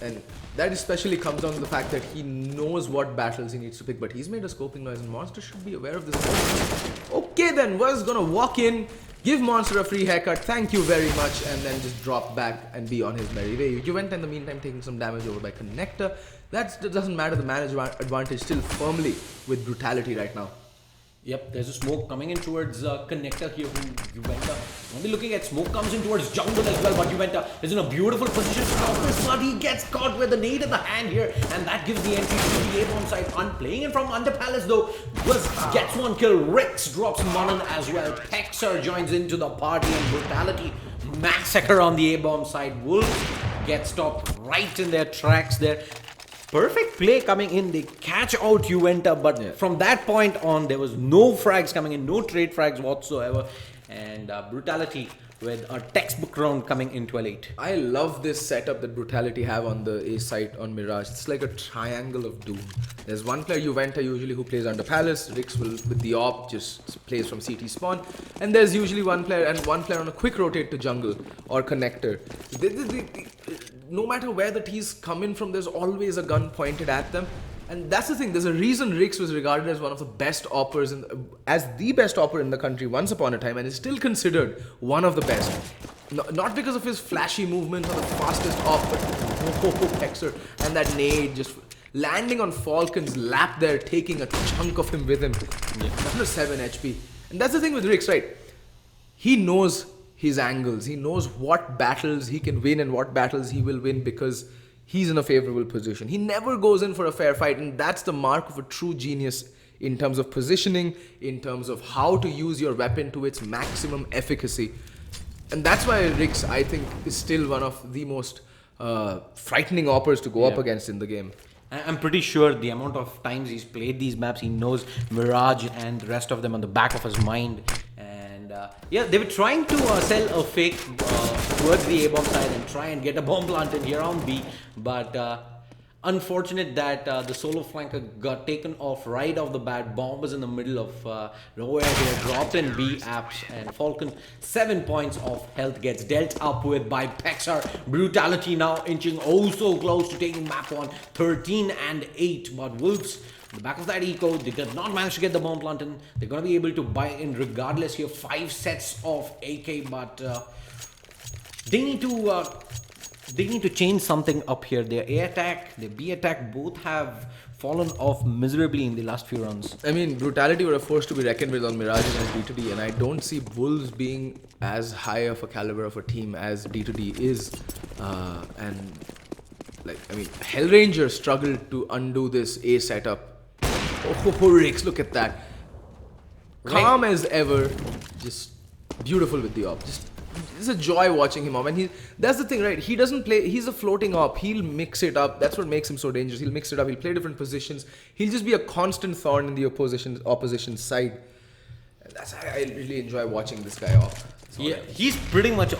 And that especially comes down to the fact that he knows what battles he needs to pick, but he's made a scoping noise and Monster should be aware of this. Okay then, was gonna walk in, give Monster a free haircut, thank you very much, and then just drop back and be on his merry way. Juventa in the meantime taking some damage over by Connector. That doesn't matter, the manage advantage still firmly with Brutality right now. Yep, there's a smoke coming in towards Connector here who Juventa. Only looking at smoke comes in towards jungle as well, but Juventa is in a beautiful position to stop this, but he gets caught with the nade in the hand here, and that gives the entry to the A-bomb side. Playing in from Under Palace though, gets one kill. Rix drops Manan as well. Pexer joins into the party and Brutality. Massacre on the A-bomb side. Wolves get stopped right in their tracks there. Perfect play coming in. They catch out Juventa, but from that point on, there was no frags coming in, no trade frags whatsoever. And Brutality with a textbook round coming in 12-8. I love this setup that Brutality have on the A site on Mirage. It's like a triangle of doom. There's one player, Juventa, usually who plays under Palace. Rix will, with the op, just plays from CT spawn. And there's usually one player on a quick rotate to jungle or connector. No matter where the T's come in from, there's always a gun pointed at them. And that's the thing, there's a reason Rix was regarded as one of the best oppers, as the best opper in the country once upon a time, and is still considered one of the best. Not because of his flashy movements or the fastest op, but Pexer and that nade just landing on Falcon's lap there, taking a chunk of him with him. That's a 7 HP. And that's the thing with Rix, right? He knows his angles. He knows what battles he can win and what battles he will win because he's in a favorable position. He never goes in for a fair fight, and that's the mark of a true genius in terms of positioning, in terms of how to use your weapon to its maximum efficacy. And that's why Rix, I think, is still one of the most frightening oppers to go up against in the game. I'm pretty sure the amount of times he's played these maps, he knows Mirage and the rest of them on the back of his mind. And yeah, they were trying to sell a fake towards the A-bomb side and try and get a bomb planted here on B. But unfortunate that the solo flanker got taken off right off the bat. Bomb was in the middle of nowhere. They dropped in B apps, and Falcon 7 points of health gets dealt up with by Pexar. Brutality now inching oh so close to taking map on 13 and 8. But Wolves, on the back of that eco, they did not manage to get the bomb planted. They're going to be able to buy in regardless here. 5 sets of AK, but they need to change something up here. Their A attack, their B attack both have fallen off miserably in the last few runs. I mean, Brutality were a force to be reckoned with on Mirage against D2D, and I don't see Wolves being as high of a caliber of a team as D2D is. And, like, I mean, Hellranger struggled to undo this A setup. Oh, Rix, look at that. Calm as ever, just beautiful with the op. Just it's a joy watching him op, and that's the thing, right? He doesn't play, he's a floating op. He'll mix it up. That's what makes him so dangerous. He'll mix it up, he'll play different positions. He'll just be a constant thorn in the opposition side. And that's why I really enjoy watching this guy off. Yeah, he's pretty much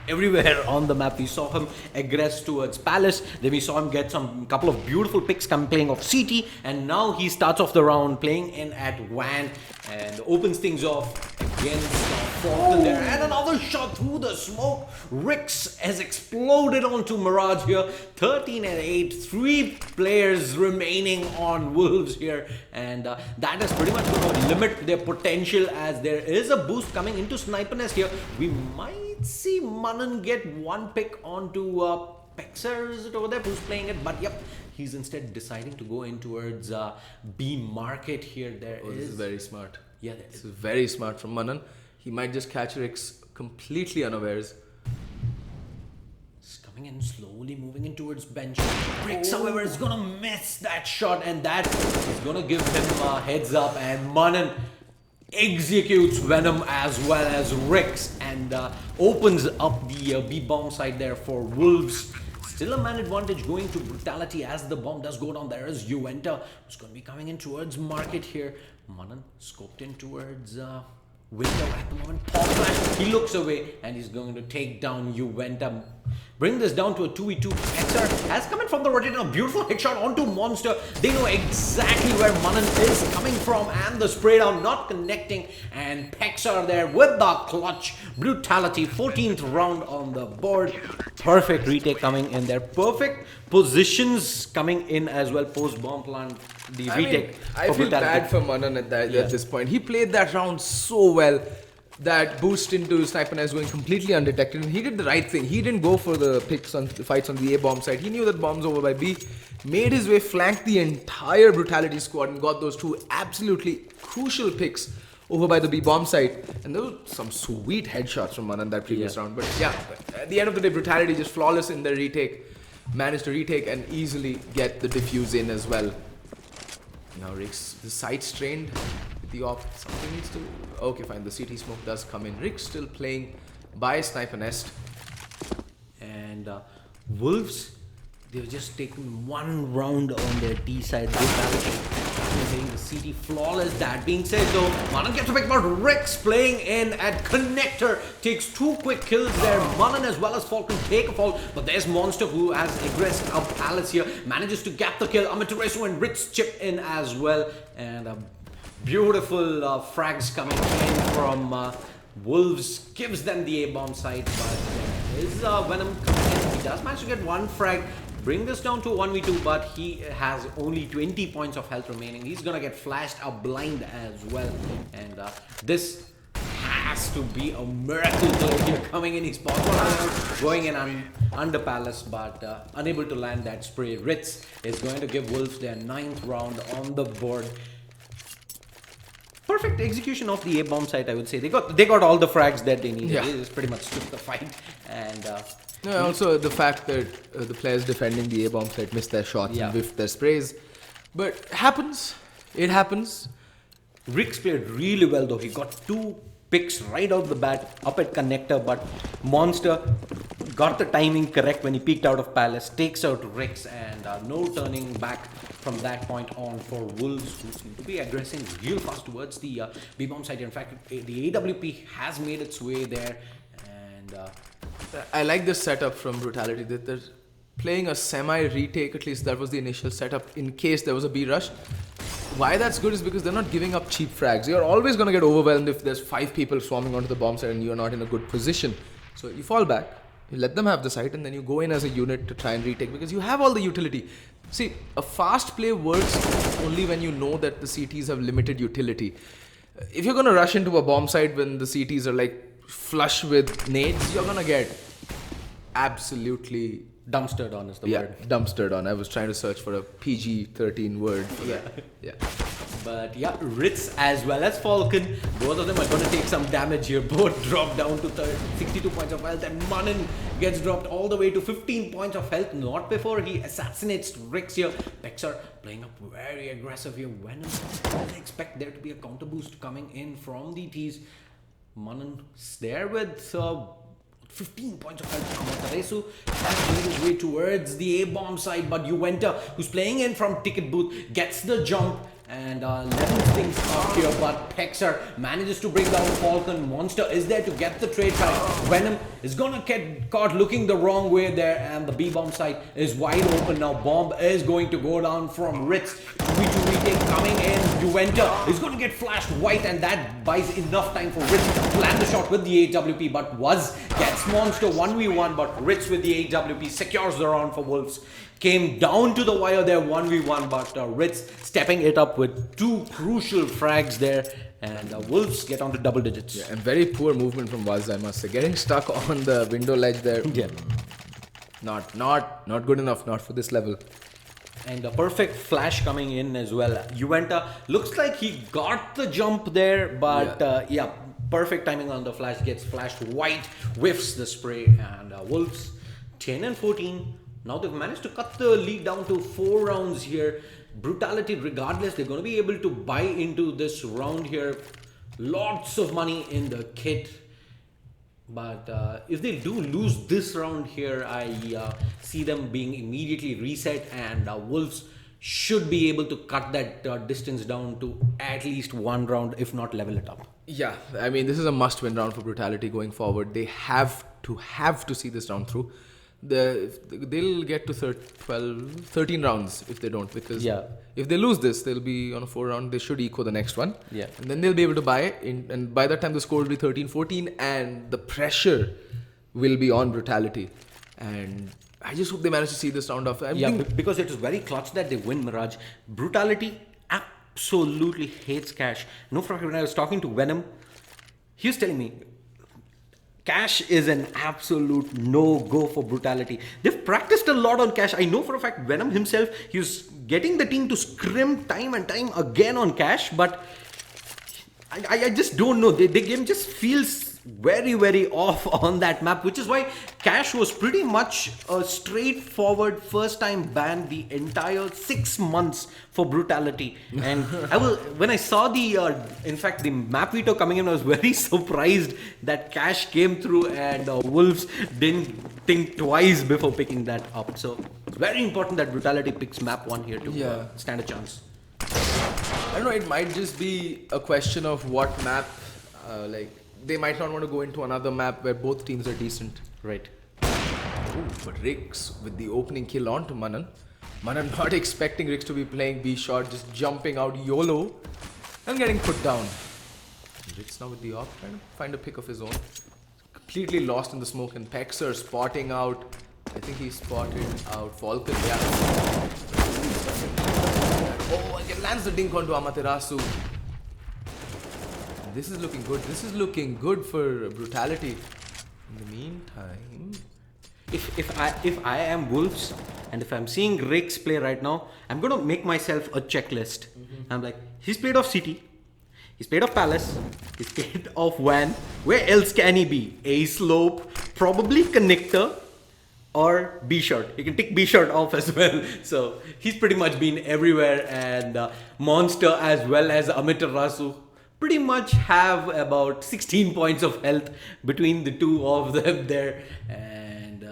everywhere on the map. We saw him aggress towards Palace, then we saw him get some couple of beautiful picks playing off CT, and now he starts off the round playing in at WAN and opens things off against Falcon there, and another shot through the smoke. Rix has exploded onto Mirage here. 13 and 8, 3 players remaining on Wolves here, and that is pretty much going to limit their potential as there is a boost coming into Sniper Nest here. We might see Manan get one pick onto Pexer, is it over there, who's playing it, but yep, he's instead deciding to go in towards B market here. This is very smart. Yeah, this is very smart from Manan. He might just catch Rix completely unawares. He's coming in slowly, moving in towards bench. Rix, however, is gonna miss that shot, and that is gonna give him a heads up, and Manan executes Venom as well as Rix and opens up the B bomb side there for Wolves. Still a man advantage going to Brutality as the bomb does go down. There is Juventa who's going to be coming in towards market here. Manan scoped in towards window at the moment. Pop flash. He looks away and he's going to take down Juventa. Bring this down to a 2v2. Hexer has come in from the rotator. A beautiful headshot onto Monster. They know exactly where Manan is coming from, and the spray down not connecting. And Hexer there with the clutch. Brutality, 14th round on the board. Perfect retake coming in there. Perfect positions coming in as well. Post bomb plant. The retake. I feel bad for Manan at this point. He played that round so well. That boost into Sniper Nest going completely undetected, and he did the right thing. He didn't go for the picks on the fights on the A bomb side. He knew that bomb's over by B, made his way, flanked the entire Brutality squad, and got those two absolutely crucial picks over by the B bomb side. And there were some sweet headshots from Manan that previous round. But yeah, at the end of the day, Brutality just flawless in their retake, managed to retake and easily get the defuse in as well. Now Rick's the side strained. The off something needs to. Okay, fine. The CT smoke does come in. Rick's still playing by Sniper Nest. And Wolves, they've just taken one round on their T side. Getting the CT flawless. That being said, though, Manan gets a pick, but Rick's playing in at Connector. Takes 2 quick kills there. Manan as well as Falcon take a fall, but there's Monster who has aggressed up Palace here. Manages to get the kill. Amaterasu and Rick's chip in as well. And beautiful frags coming in from Wolves. Gives them the A-bomb side, but there is Venom coming in. He does manage to get 1 frag. Bring this down to 1v2, but he has only 20 points of health remaining. He's gonna get flashed up blind as well. And this has to be a miracle though here coming in. He's going in under Palace, but unable to land that spray. Ritz is going to give Wolves their 9th round on the board. Perfect execution of the A-bomb site, I would say. They got all the frags that they needed. Yeah. They just pretty much took the fight. And also the fact that the players defending the A-bomb site missed their shots and whiffed their sprays. But it happens. Rick's played really well though. He got 2 picks right out the bat up at Connector, but Monster got the timing correct when he peeked out of Palace, takes out Rick's, and no turning back from that point on for Wolves, who seem to be aggressing real fast towards the B-bomb site. In fact, the AWP has made its way there, and I like this setup from Brutality, that they're playing a semi-retake. At least that was the initial setup in case there was a B rush. Why that's good is because they're not giving up cheap frags. You're always going to get overwhelmed if there's 5 people swarming onto the bomb site and you're not in a good position. So you fall back, you let them have the site, and then you go in as a unit to try and retake because you have all the utility. See, a fast play works only when you know that the CTs have limited utility. If you're going to rush into a bomb site when the CTs are like flush with nades, you're going to get absolutely dumpstered on is the word. Dumpstered on. I was trying to search for a PG-13 word for that. Yeah. But yeah, Ritz as well as Falcon, both of them are going to take some damage here. Both drop down to 62 points of health, and Manan gets dropped all the way to 15 points of health. Not before he assassinates Rix here. Pexer playing up very aggressive here. Venom, I expect there to be a counter boost coming in from the T's. Manan's there with 15 points of health. Amaterasu has made his way towards the A-bomb side, but Uenta, who's playing in from ticket booth, gets the jump and levels things up here, but Pexer manages to bring down Falcon. Monster is there to get the trade try. Venom is gonna get caught looking the wrong way there, and the B-bomb site is wide open now. Bomb is going to go down from Ritz. 2v2 retake coming in. Uenta is gonna get flashed white, and that buys enough time for Ritz to land the shot with the AWP, but gets Monster 1v1, but Ritz with the AWP secures the round for Wolves. Came down to the wire there 1v1, but Ritz stepping it up with 2 crucial frags there, and Wolves get on to double digits. Yeah, and very poor movement from Waz, I must say. Getting stuck on the window ledge there. Yeah. Not good enough, not for this level. And a perfect flash coming in as well. Uenta looks like he got the jump there, but perfect timing on the flash. Gets flashed white, whiffs the spray, and Wolves 10 and 14. Now they've managed to cut the lead down to 4 rounds here. Brutality, regardless, they're going to be able to buy into this round here. Lots of money in the kit. But if they do lose this round here, I see them being immediately reset, and Wolves should be able to cut that distance down to at least 1 round, if not level it up. Yeah, I mean, this is a must-win round for Brutality going forward. They have to see this round through. They'll get to 13 rounds if they don't, because Yeah. if they lose this, they'll be on a 4 round. They should eco the next one. Yeah. And then they'll be able to buy it. And by that time, the score will be 13-14, and the pressure will be on Brutality. And I just hope they manage to see this round off. Because it was very clutch that they win Mirage. Brutality absolutely hates Cash. No, for when I was talking to Venom, he was telling me Cash is an absolute no-go for Brutality. They've practiced a lot on Cash. I know for a fact Venom himself, he was getting the team to scrim time and time again on Cash, but I just don't know. The game just feels very, very off on that map, which is why Cash was pretty much a straightforward first-time ban the entire 6 months for Brutality. And when I saw in fact, the map veto coming in, I was very surprised that Cash came through and Wolves didn't think twice before picking that up. So it's very important that Brutality picks map 1 here to stand a chance. I don't know, it might just be a question of what map, they might not want to go into another map where both teams are decent. Right. Ooh, but Rix with the opening kill onto Manan. Manan not expecting Rix to be playing B shot, just jumping out YOLO and getting put down. Rix now with the op, trying to find a pick of his own. Completely lost in the smoke, and Pexer spotting out. I think he spotted out Falcon, yeah. Oh, and lands the dink onto Amaterasu. This is looking good. This is looking good for Brutality. In the meantime, if I am Wolves and if I'm seeing Rix play right now, I'm gonna make myself a checklist. I'm like, he's played off City, he's played off Palace, he's played off Van. Where else can he be? A slope, probably connector, or B short. You can tick B short off as well. So he's pretty much been everywhere, and Monster as well as Amaterasu pretty much have about 16 points of health between the two of them there, and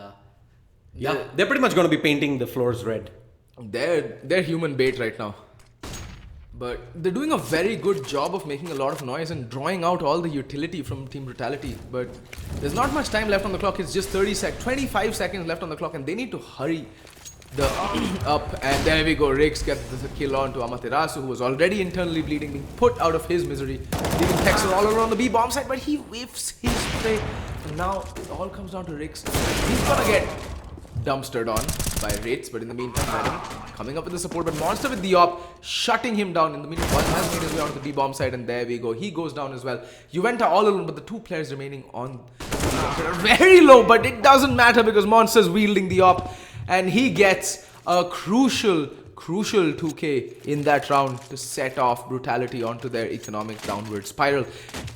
they're pretty much going to be painting the floors red. They're human bait right now, but they're doing a very good job of making a lot of noise and drawing out all the utility from Team Brutality. But there's not much time left on the clock. It's just 25 seconds left on the clock, and they need to hurry the up. And there we go. Rix gets the kill on to Amaterasu, who was already internally bleeding, being put out of his misery, leaving Pexer all around the B bomb side, but he whiffs his prey. And now it all comes down to Rix. He's gonna get dumpstered on by Wraiths, but in the meantime, Venom coming up with the support, but Monster with the op, shutting him down. In the meantime, one has made his way onto the B bomb side, and there we go. He goes down as well. Juventa all alone, but the two players remaining on are very low, but it doesn't matter because Monster's wielding the op, and he gets a crucial 2k in that round to set off Brutality onto their economic downward spiral.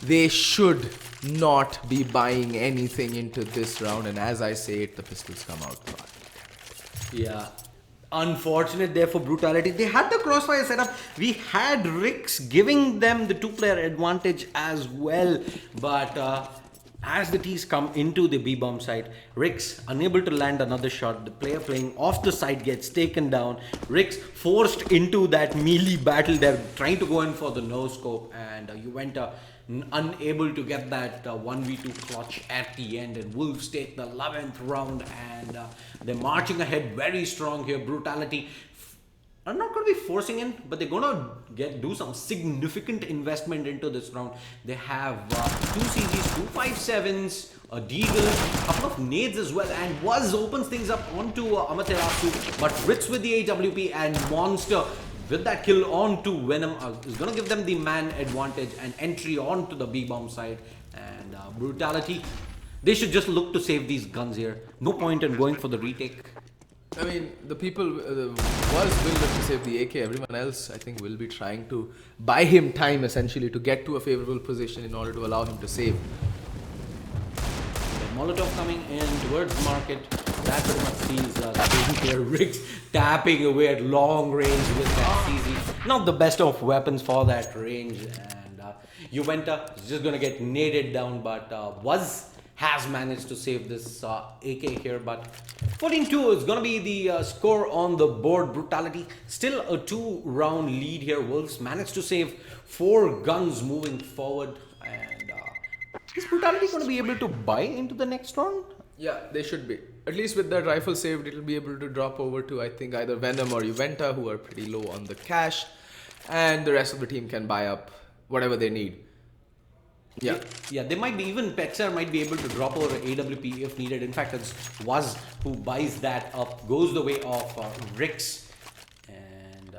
They should not be buying anything into this round, and as I say it, the pistols come out. Yeah. Unfortunate there for Brutality. They had the crossfire set up. We had Rix giving them the two-player advantage as well, but as the T's come into the B-bomb side, Rix unable to land another shot. The player playing off the side gets taken down. Rix forced into that melee battle. They're trying to go in for the no-scope, and Juventa unable to get that 1v2 clutch at the end, and Wolves take the 11th round, and they're marching ahead very strong here. Brutality are not going to be forcing in, but they're going to do some significant investment into this round. They have 2 CZs, 2 5.7s, a Deagle, a couple of nades as well, and Waz opens things up onto Amaterasu, but Ritz with the AWP and Monster with that kill on to Venom is going to give them the man advantage and entry onto the B-bomb side. And Brutality, they should just look to save these guns here. No point in going for the retake. I mean, the people was will look to save the AK. Everyone else, I think, will be trying to buy him time essentially to get to a favorable position in order to allow him to save. Molotov coming in towards market. That pretty much sees the Rix tapping away at long range with that CZ. Not the best of weapons for that range. And Juventa is just going to get naded down, but Waz has managed to save this AK here. But 14-2 is going to be the score on the board. Brutality still a 2-round lead here. Wolves managed to save 4 guns moving forward. And is Brutality going to be able to buy into the next round? Yeah, they should be. at least with that rifle saved, it'll be able to drop over to, I think, either Venom or Juventa, who are pretty low on the cash, and the rest of the team can buy up whatever they need. Yeah. Yeah, they might be, even Pexar might be able to drop over AWP if needed. In fact, it's Waz who buys that up, goes the way of Rix. And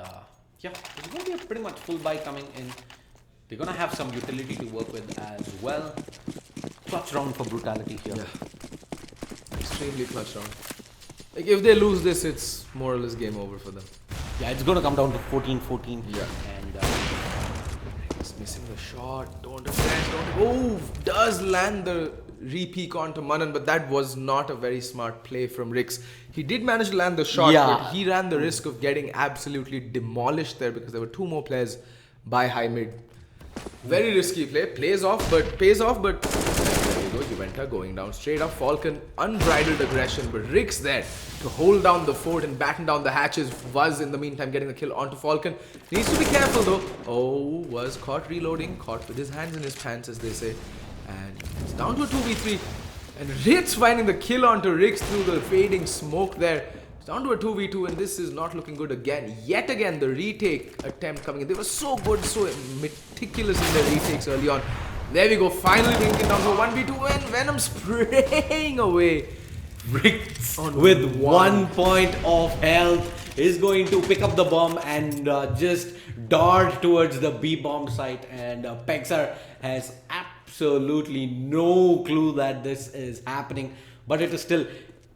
yeah, it's going to be a pretty much full buy coming in. They're going to have some utility to work with as well. Clutch round for Brutality here. Yeah. Extremely clutch round. Like, if they lose this, it's more or less game over for them. Yeah, it's going to come down to 14-14. Yeah. And he's missing the shot. Don't defend. Oh, does land the re-peek onto Manan, but that was not a very smart play from Rix. He did manage to land the shot, but he ran the risk of getting absolutely demolished there because there were two more players by high mid. Very risky play. Pays off, but there you go. Juventa going down straight up. Falcon, unbridled aggression, but Rix there to hold down the fort and batten down the hatches. Was in the meantime getting the kill onto Falcon. Needs to be careful though. Oh, was caught reloading, caught with his hands in his pants, as they say. And it's down to a 2v3. And Ritz finding the kill onto Rix through the fading smoke there. It's down to a 2v2, and this is not looking good again. Yet again, the retake attempt coming in. They were so good, so meticulous in their retakes early on. There we go, finally bringing it down to 1v2, and Venom spraying away. Rix with 1 point of health is going to pick up the bomb and just dart towards the B bomb site. And Pexar has absolutely no clue that this is happening, but it is still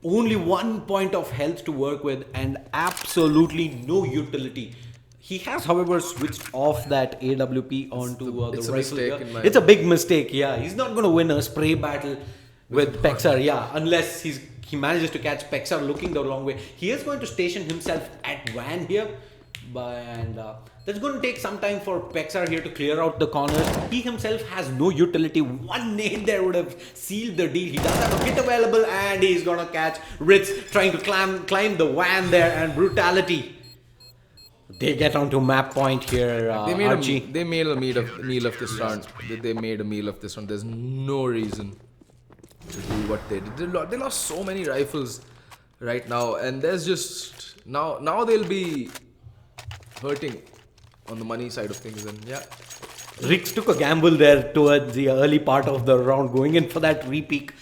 only 1 point of health to work with and absolutely no utility. He has, however, switched off that AWP onto the rifle. It's a big mistake. Yeah, he's not going to win a spray battle with Pexar. Yeah, unless he manages to catch Pexar looking the wrong way. He is going to station himself at Van here, and that's going to take some time for Pexar here to clear out the corners. He himself has no utility. One nade there would have sealed the deal. He does have a hit available, and he's going to catch Ritz trying to climb the Van there, and Brutality. They get onto map point here, Archie. They made a meal of this round. They made a meal of this round. There's no reason to do what they did. They lost so many rifles right now, and there's just now they'll be hurting on the money side of things. And yeah, Rix took a gamble there towards the early part of the round, going in for that re-peek.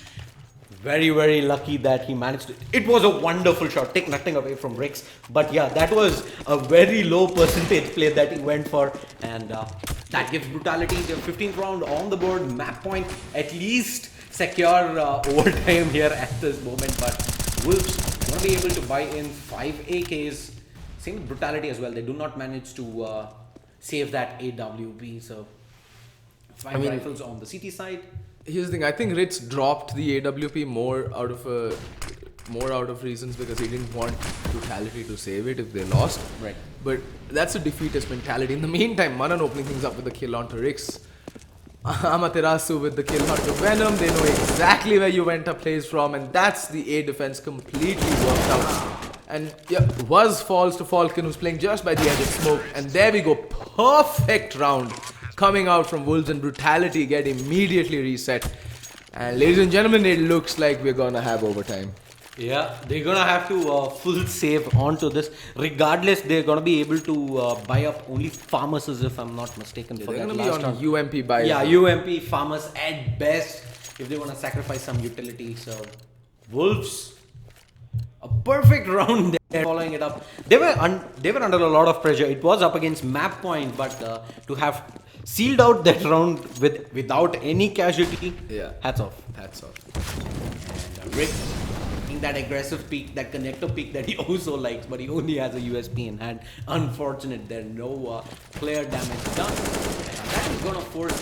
Very, very lucky that he managed to. It was a wonderful shot. Take nothing away from Rix. But yeah, that was a very low percentage play that he went for. And that gives Brutality the 15th round on the board. Map point at least secure overtime here at this moment. But Wolves going to be able to buy in 5 AKs. Same with Brutality as well. They do not manage to save that AWP. So 5 rifles on the CT side. Here's the thing. I think Ritz dropped the AWP more out of reasons because he didn't want Brutality to save it if they lost. Right. But that's a defeatist mentality. In the meantime, Manan opening things up with the kill onto Rix. Amaterasu with the kill onto Venom. They know exactly where Juventa plays from, and that's the A defense completely worked out. And yeah, Was falls to Falcon, who's playing just by the edge of smoke. And there we go. Perfect round coming out from Wolves, and Brutality get immediately reset. And ladies and gentlemen, it looks like we're gonna have overtime. Yeah, they're gonna have to full save onto this. Regardless, they're gonna be able to buy up only Farmers, if I'm not mistaken. Yeah, for they're that gonna last be on round. UMP buy. Yeah, UMP Farmers at best if they wanna sacrifice some utility. So Wolves, a perfect round there. Following it up, they were under a lot of pressure. It was up against map point, but to have sealed out that round without any casualty, yeah, hats off. And Rick taking that aggressive peak, that connector peak that he also likes, but he only has a USP in hand. Unfortunate there, no player damage done. And that is gonna force.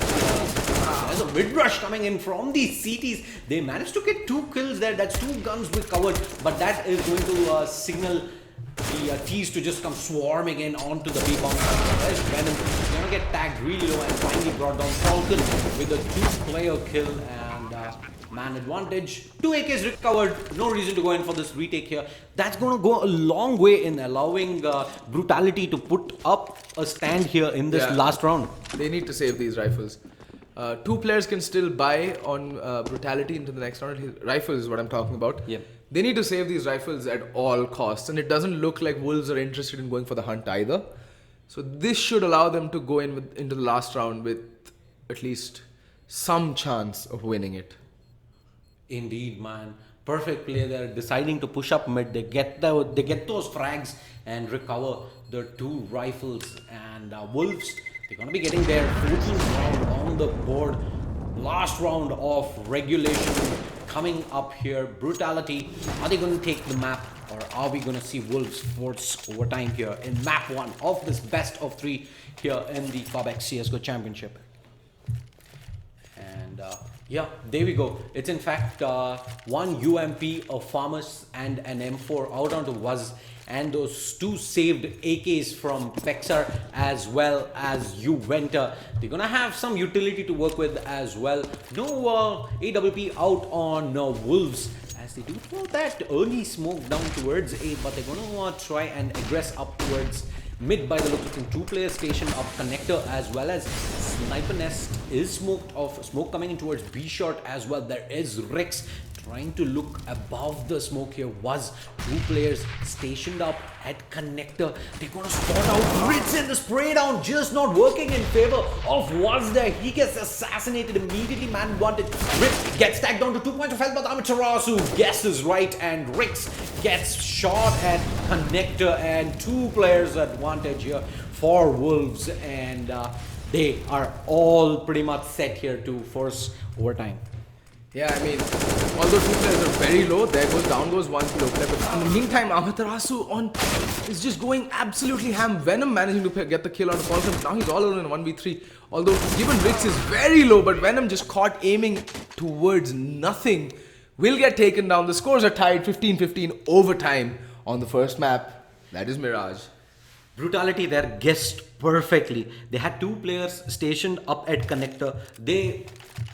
There's a mid rush coming in from these CTs. They managed to get 2 kills there. That's 2 guns with covered, but that is going to signal the T's to just come swarming in onto the B bomb. There's Venom. He's gonna get tagged really low and finally brought down Falcon with a 2-player kill and man advantage. 2 AKs recovered. No reason to go in for this retake here. That's gonna go a long way in allowing Brutality to put up a stand here in this last round. They need to save these rifles. 2 players can still buy on Brutality into the next round. His rifle is what I'm talking about. Yep. They need to save these rifles at all costs, and it doesn't look like Wolves are interested in going for the hunt either. So this should allow them to go into the last round with at least some chance of winning it. Indeed, man. Perfect play there. Deciding to push up mid. They get those frags and recover the two rifles. And Wolves, they're gonna be getting their 14th round on the board. Last round of regulation coming up here. Brutality. Are they going to take the map, or are we going to see Wolves force overtime here in map 1 of this best of 3 here in the Cobx CSGO Championship? And yeah, there we go. It's in fact one UMP, a Farmers, and an M4 out onto Waz, and those two saved AKs from Pexar as well as Juventa. They're gonna have some utility to work with as well. No AWP out on Wolves, as they do throw that early smoke down towards A, but they're gonna try and aggress up towards mid by the look of things. Two players stationed up connector, as well as Sniper Nest is smoked off. Smoke coming in towards B short as well. There is Rix trying to look above the smoke here. Was two players stationed up at connector. They're gonna spot out Ritz, and the spray down just not working in favor of Was there. He gets assassinated immediately. Man advantage. Ritz gets tagged down to 2 points of health, but Amaterasu guesses right, and Rix gets shot at connector, and two players advantage here for Wolves, and they are all pretty much set here to force overtime. Yeah, I mean, although two players are very low, down goes one low player. But in the meantime, Amaterasu is just going absolutely ham. Venom managing to get the kill on Falcon. Now he's all alone in 1v3. Although given Rix is very low, but Venom just caught aiming towards nothing. Will get taken down. The scores are tied 15-15 overtime on the first map. That is Mirage. Brutality there guessed perfectly. They had two players stationed up at connector. They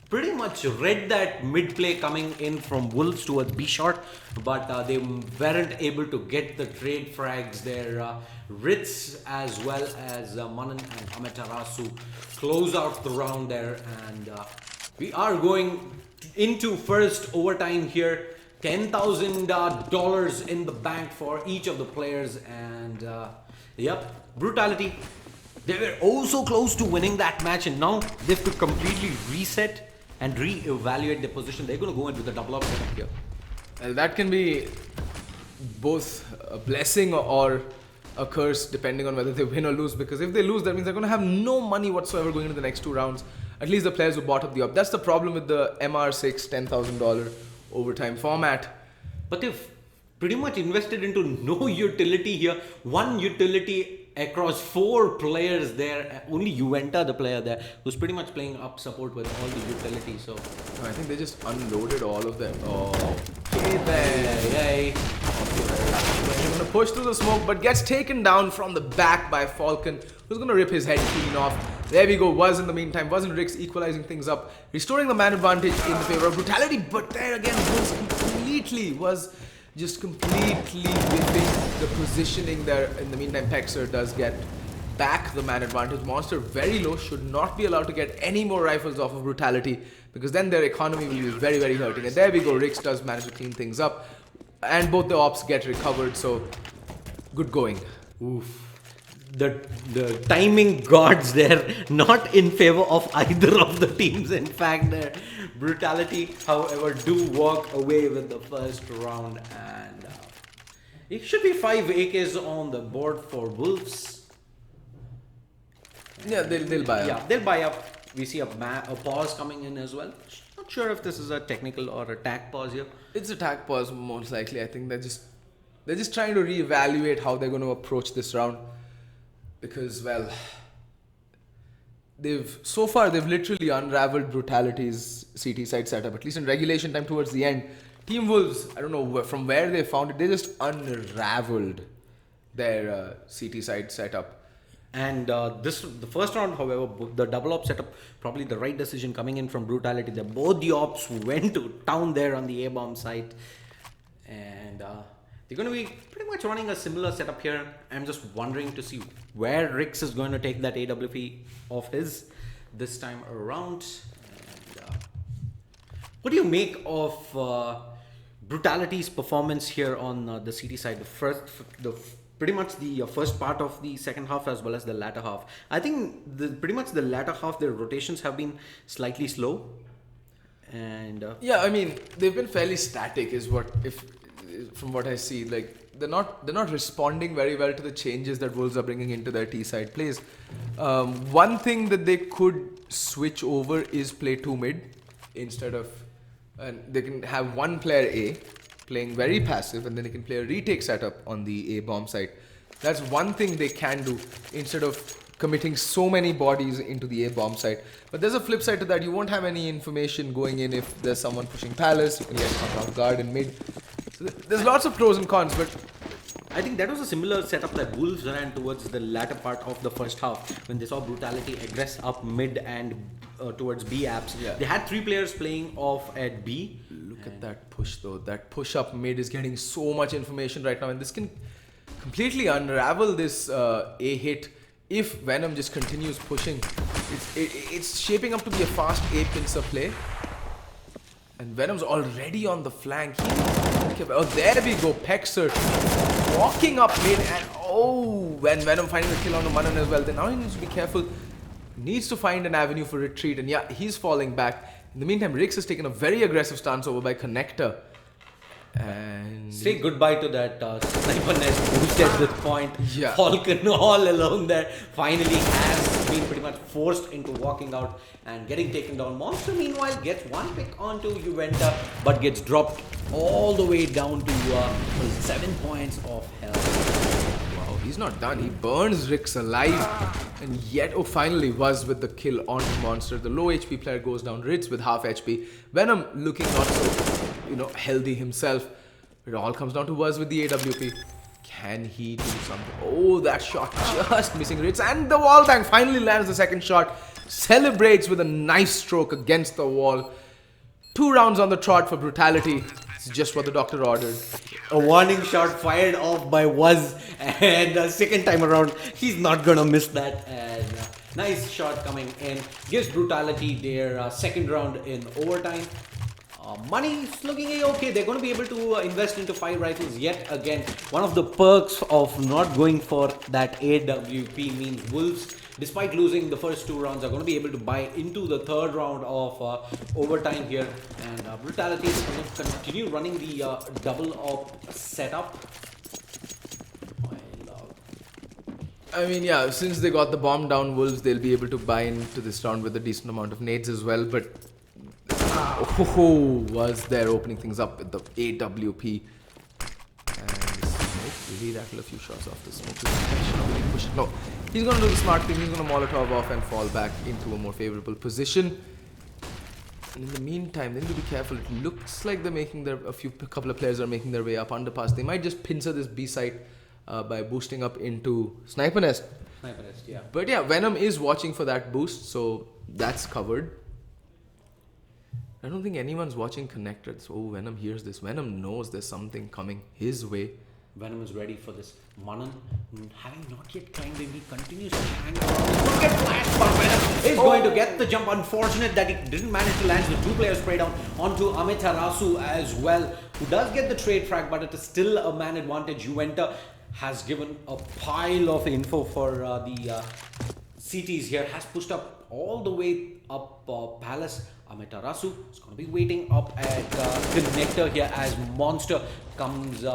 pretty much read that mid play coming in from Wolves towards B short, but they weren't able to get the trade frags there. Ritz as well as Manan and Amaterasu close out the round there, and we are going into first overtime here. $10,000 in the bank for each of the players, and yep, Brutality, they were also close to winning that match, and now they have to completely reset and re-evaluate their position. They're going to go in with a double up setup here. That can be both a blessing or a curse, depending on whether they win or lose, because if they lose, that means they're going to have no money whatsoever going into the next two rounds. At least the players who bought up the up. That's the problem with the MR6 $10,000 overtime format. But they've pretty much invested into no utility here. One utility across four players there. Only Juventa, the player there, who's pretty much playing up support with all the utility. So I think they just unloaded all of them. Okay then. Yay. He's gonna push through the smoke, but gets taken down from the back by Falcon, who's gonna rip his head clean off. There we go. Was in the meantime, wasn't Rix equalizing things up, restoring the man advantage in the favor of Brutality, but there again was just completely whipping the positioning there. In the meantime, Pexer does get back the man advantage. Monster very low, should not be allowed to get any more rifles off of Brutality, because then their economy will be very, very hurting. And there we go, Rix does manage to clean things up, and both the ops get recovered, so good going. Oof. The timing gods there, not in favor of either of the teams. In fact, their Brutality, however, do walk away with the first round, and it should be 5 AKs on the board for Wolves. Yeah, they'll buy up. Yeah, they'll buy up. We see a pause coming in as well. Not sure if this is a technical or attack pause here. It's attack pause most likely. I think they're just trying to reevaluate how they're going to approach this round, because well, they've literally unraveled Brutality's CT side setup, at least in regulation time towards the end. Team Wolves, I don't know from where they found it, they just unraveled their CT side setup. And the first round, however, the double op setup, probably the right decision coming in from Brutality. Both the ops went to town there on the A-bomb site, and they're going to be pretty much running a similar setup here. I'm just wondering to see where Rix is going to take that AWP of his this time around. And what do you make of Brutality's performance here on the CT side, pretty much the first part of the second half as well as the latter half. I think pretty much the latter half, their rotations have been slightly slow, and Yeah, I mean they've been fairly static, is what if from what I see. Like they're not responding very well to the changes that Wolves are bringing into their T side plays. One thing that they could switch over is play two mid instead of, and they can have one player A playing very passive, and then they can play a retake setup on the A bomb side. That's one thing they can do instead of committing so many bodies into the A bomb side. But there's a flip side to that. You won't have any information going in if there's someone pushing Palace. You can get caught off guard in mid. So there's lots of pros and cons, but I think that was a similar setup that Wolves ran towards the latter part of the first half when they saw Brutality aggress up mid and towards B apps. Yeah. They had three players playing off at B. look at that push though. That push up mid is getting so much information right now, and this can completely unravel this A hit if Venom just continues pushing. It's shaping up to be a fast A pincer play. And Venom's already on the flank. Oh, there we go. Pexer walking up mid, and when Venom finding the kill on the Manan as well, then now he needs to be careful. Needs to find an avenue for retreat, and yeah, he's falling back. In the meantime, Rix has taken a very aggressive stance over by Connector. And Say goodbye to that sniper nest boost at this point. Yeah. Falcon all alone there finally has been pretty much forced into walking out and getting taken down. Monster meanwhile gets one pick onto Juventa but gets dropped all the way down to 7 points of health. wow, he's not done. He burns Rix alive, and yet finally was with the kill on Monster. The low HP player goes down. Ritz with half HP. Venom looking not so healthy himself. It all comes down to Wuz with the AWP. Can he do something? Oh, that shot just missing Ritz, and the wall bang finally lands the second shot. Celebrates with a nice stroke against the wall. 2 rounds on the trot for Brutality. It's just what the doctor ordered. A warning shot fired off by Wuz, and second time around he's not gonna miss that. And nice shot coming in gives Brutality their second round in overtime. Money's looking okay. They're going to be able to invest into 5 rifles yet again. One of the perks of not going for that AWP means Wolves, despite losing the first 2 rounds, are going to be able to buy into the third round of overtime here. And Brutality is going to continue running the double up setup. I mean, yeah, since they got the bomb down, Wolves, they'll be able to buy into this round with a decent amount of nades as well. But was there opening things up with the AWP. And the smoke, really rattle a few shots off the smoke. No, he's going to do the smart thing. He's going to Molotov off and fall back into a more favorable position. And in the meantime, they need to be careful. It looks like they're making a couple of players are making their way up underpass. They might just pincer this B site by boosting up into Sniper Nest. Sniper Nest, yeah. But yeah, Venom is watching for that boost, so that's covered. I don't think anyone's watching Connected. So Venom hears this. Venom knows there's something coming his way. Venom is ready for this. Manan, having not yet climbed in, he continues to hang around. Look at flash, but Venom is going to get the jump. Unfortunate that he didn't manage to land. The 2 players spray down onto Amitarasu as well, who does get the trade frag, but it is still a man advantage. Juventa has given a pile of info for the CTs here. Has pushed up all the way up Palace. Amitarasu is going to be waiting up at Connector here as Monster comes.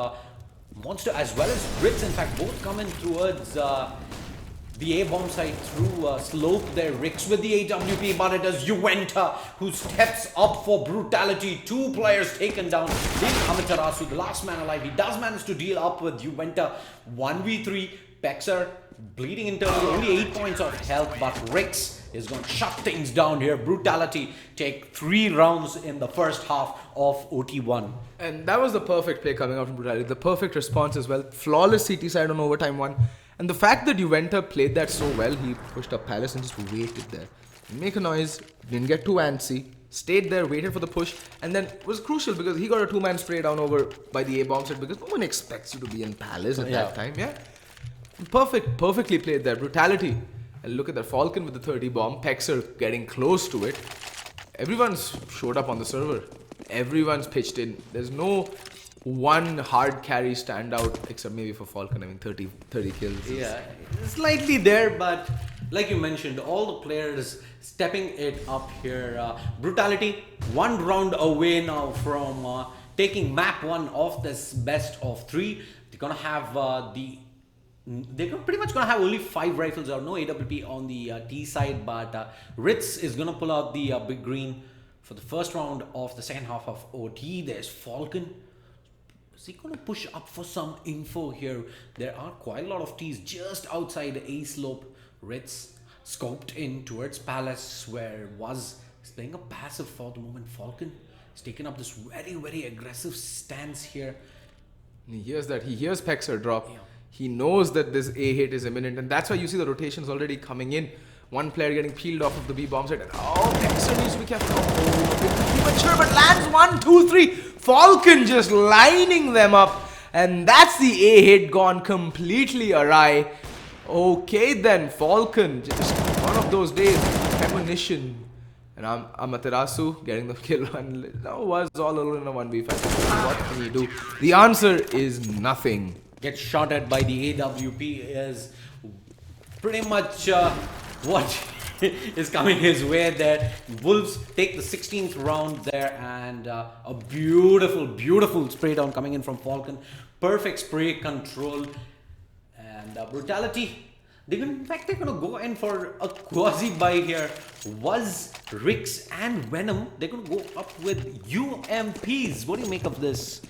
Monster as well as Ritz, in fact, both coming towards the A-bomb side through slope there. Rix with the AWP, but it is Juventa who steps up for Brutality. 2 players taken down. Then Amitarasu, the last man alive, he does manage to deal up with Juventa. 1v3, Pexer bleeding internally, only 8 points of health, but Rix is going to shut things down here. Brutality take 3 rounds in the first half of OT1. And that was the perfect play coming out from Brutality. The perfect response as well. Flawless CT side on overtime 1. And the fact that Juventa played that so well, he pushed up Palace and just waited there. Didn't make a noise, didn't get too antsy, stayed there, waited for the push, and then was crucial because he got a 2-man spray down over by the A-bomb set because no one expects you to be in Palace at that time, yeah? Perfectly played there. Brutality. And look at that Falcon with the 30 bomb. Pexer getting close to it. Everyone's showed up on the server. everyone's pitched in. There's no one hard carry standout except maybe for Falcon. I mean, 30 kills. Yeah, slightly there, but like you mentioned, all the players stepping it up here. Brutality, 1 round away now from taking map 1 of this best of 3. They're gonna have pretty much gonna have only 5 rifles or no AWP on the T side, but Ritz is gonna pull out the big green for the first round of the second half of OT. There's Falcon. Is he going to push up for some info here? There are quite a lot of T's just outside A slope. Ritz scoped in towards Palace, where Was is playing a passive for the moment. Falcon has taken up this very, very aggressive stance here. He hears that. He hears Pexer drop. Yeah. He knows that this A hit is imminent, and that's why you see the rotations already coming in. One player getting peeled off of the B bomb site. And Pexer needs to be careful. Oh, a bit premature, but lands 1, 2, 3. Falcon just lining them up. And that's the A hit gone completely awry. Okay then, Falcon. Just one of those days. Premonition. And Amaterasu getting the kill. And now Was all alone in a 1v5. What can he do? The answer is nothing. Gets shot at by the AWP is pretty much what is coming his way there. Wolves take the 16th round there, and a beautiful spray down coming in from Falcon. Perfect spray control, and Brutality. They're gonna go in for a quasi buy here. Was Rix and Venom, they're gonna go up with UMPs. What do you make of this?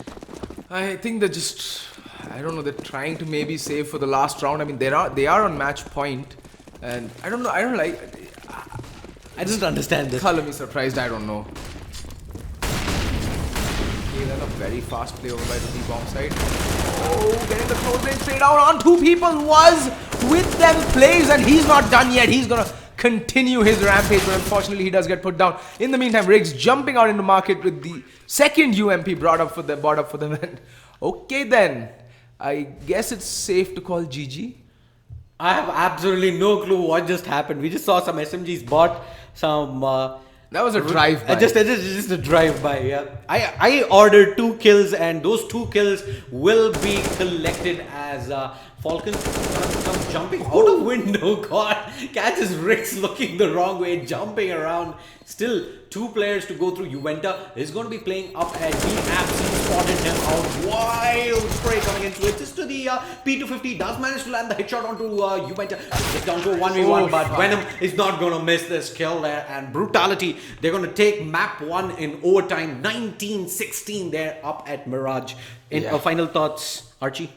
I think they're just, I don't know, they're trying to maybe save for the last round. I mean, they are on match point, and I don't know, I didn't understand this. Color me surprised, I don't know. Okay, then a very fast play over by the B-bomb side. Oh, getting the close range straight out on 2 people. Was with them plays, and he's not done yet. He's gonna continue his rampage, but unfortunately he does get put down. In the meantime, Riggs jumping out into market with the second UMP brought up for them. And okay then, I guess it's safe to call GG. I have absolutely no clue what just happened. We just saw some SMGs bought some. That was a drive-by. Just a drive-by. Yeah. I ordered 2 kills, and those 2 kills will be collected as Falcon comes jumping out of window. God, catches Rix looking the wrong way, jumping around. Still 2 players to go through. Juventa is going to be playing up at B. Absolutely spotted him out. Wild spray coming into it. Just to the P250. Does manage to land the headshot onto Juventa. Gets down to a 1v1, but Venom is not going to miss this kill there. And Brutality, they're going to take map 1 in overtime. 19-16 there up at Mirage. Final thoughts, Archie?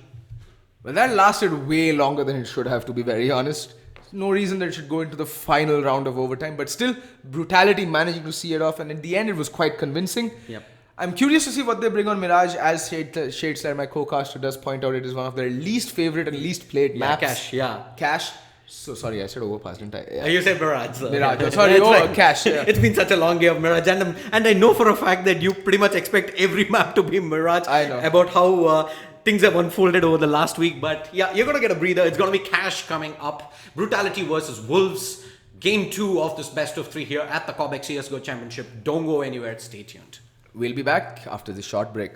Well, that lasted way longer than it should have, to be very honest. No reason that it should go into the final round of overtime, but still, Brutality managing to see it off, and in the end, it was quite convincing. Yep. I'm curious to see what they bring on Mirage, as Shadestar, my co-caster, does point out. It is one of their least favorite and least played maps. Cash. So sorry, I said Overpass, didn't I? Yeah. You said Mirage. So. Mirage. Sorry, Cash. Yeah. It's been such a long day of Mirage, and I know for a fact that you pretty much expect every map to be Mirage. I know. About how things have unfolded over the last week, but yeah, you're gonna get a breather. It's gonna be Cash coming up. Brutality versus Wolves. Game 2 of this best of 3 here at the Cobx CSGO Championship. Don't go anywhere. Stay tuned. We'll be back after this short break.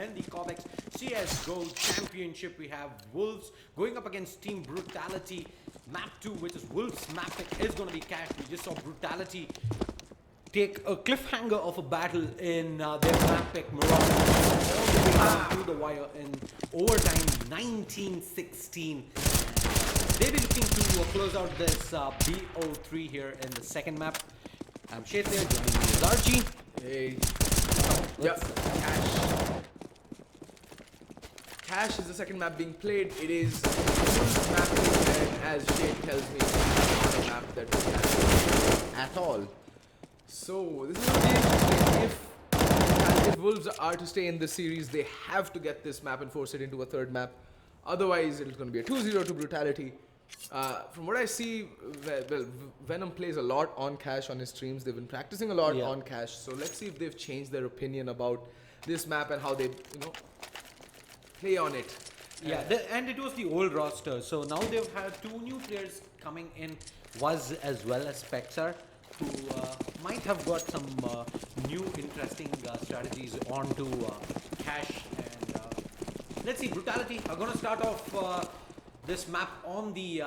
and the Cobx CSGO Championship. We have Wolves going up against Team Brutality. Map 2, which is Wolves map pick, is going to be Cash. We just saw Brutality take a cliffhanger of a battle in their map pick Mirage, all the way down to the wire in overtime 1916. They'll be looking to close out this Bo3 here in the second map. I'm Shet there, joining me is Archie. Hey. Yeah. Cash is the second map being played. It is Wolves mapping, and as Shane tells me, it's not a map that we have at all. So this is going to be interesting. If Wolves are to stay in this series, they have to get this map and force it into a third map. Otherwise, it's going to be a 2-0 to Brutality. From what I see, well, Venom plays a lot on Cash on his streams. They've been practicing a lot on Cash. So let's see if they've changed their opinion about this map and how they, play on it. Yeah, and it was the old roster. So now they've had two new players coming in, Waz as well as Spexar, who might have got some new interesting strategies onto Cash. And let's see, Brutality are going to start off this map on the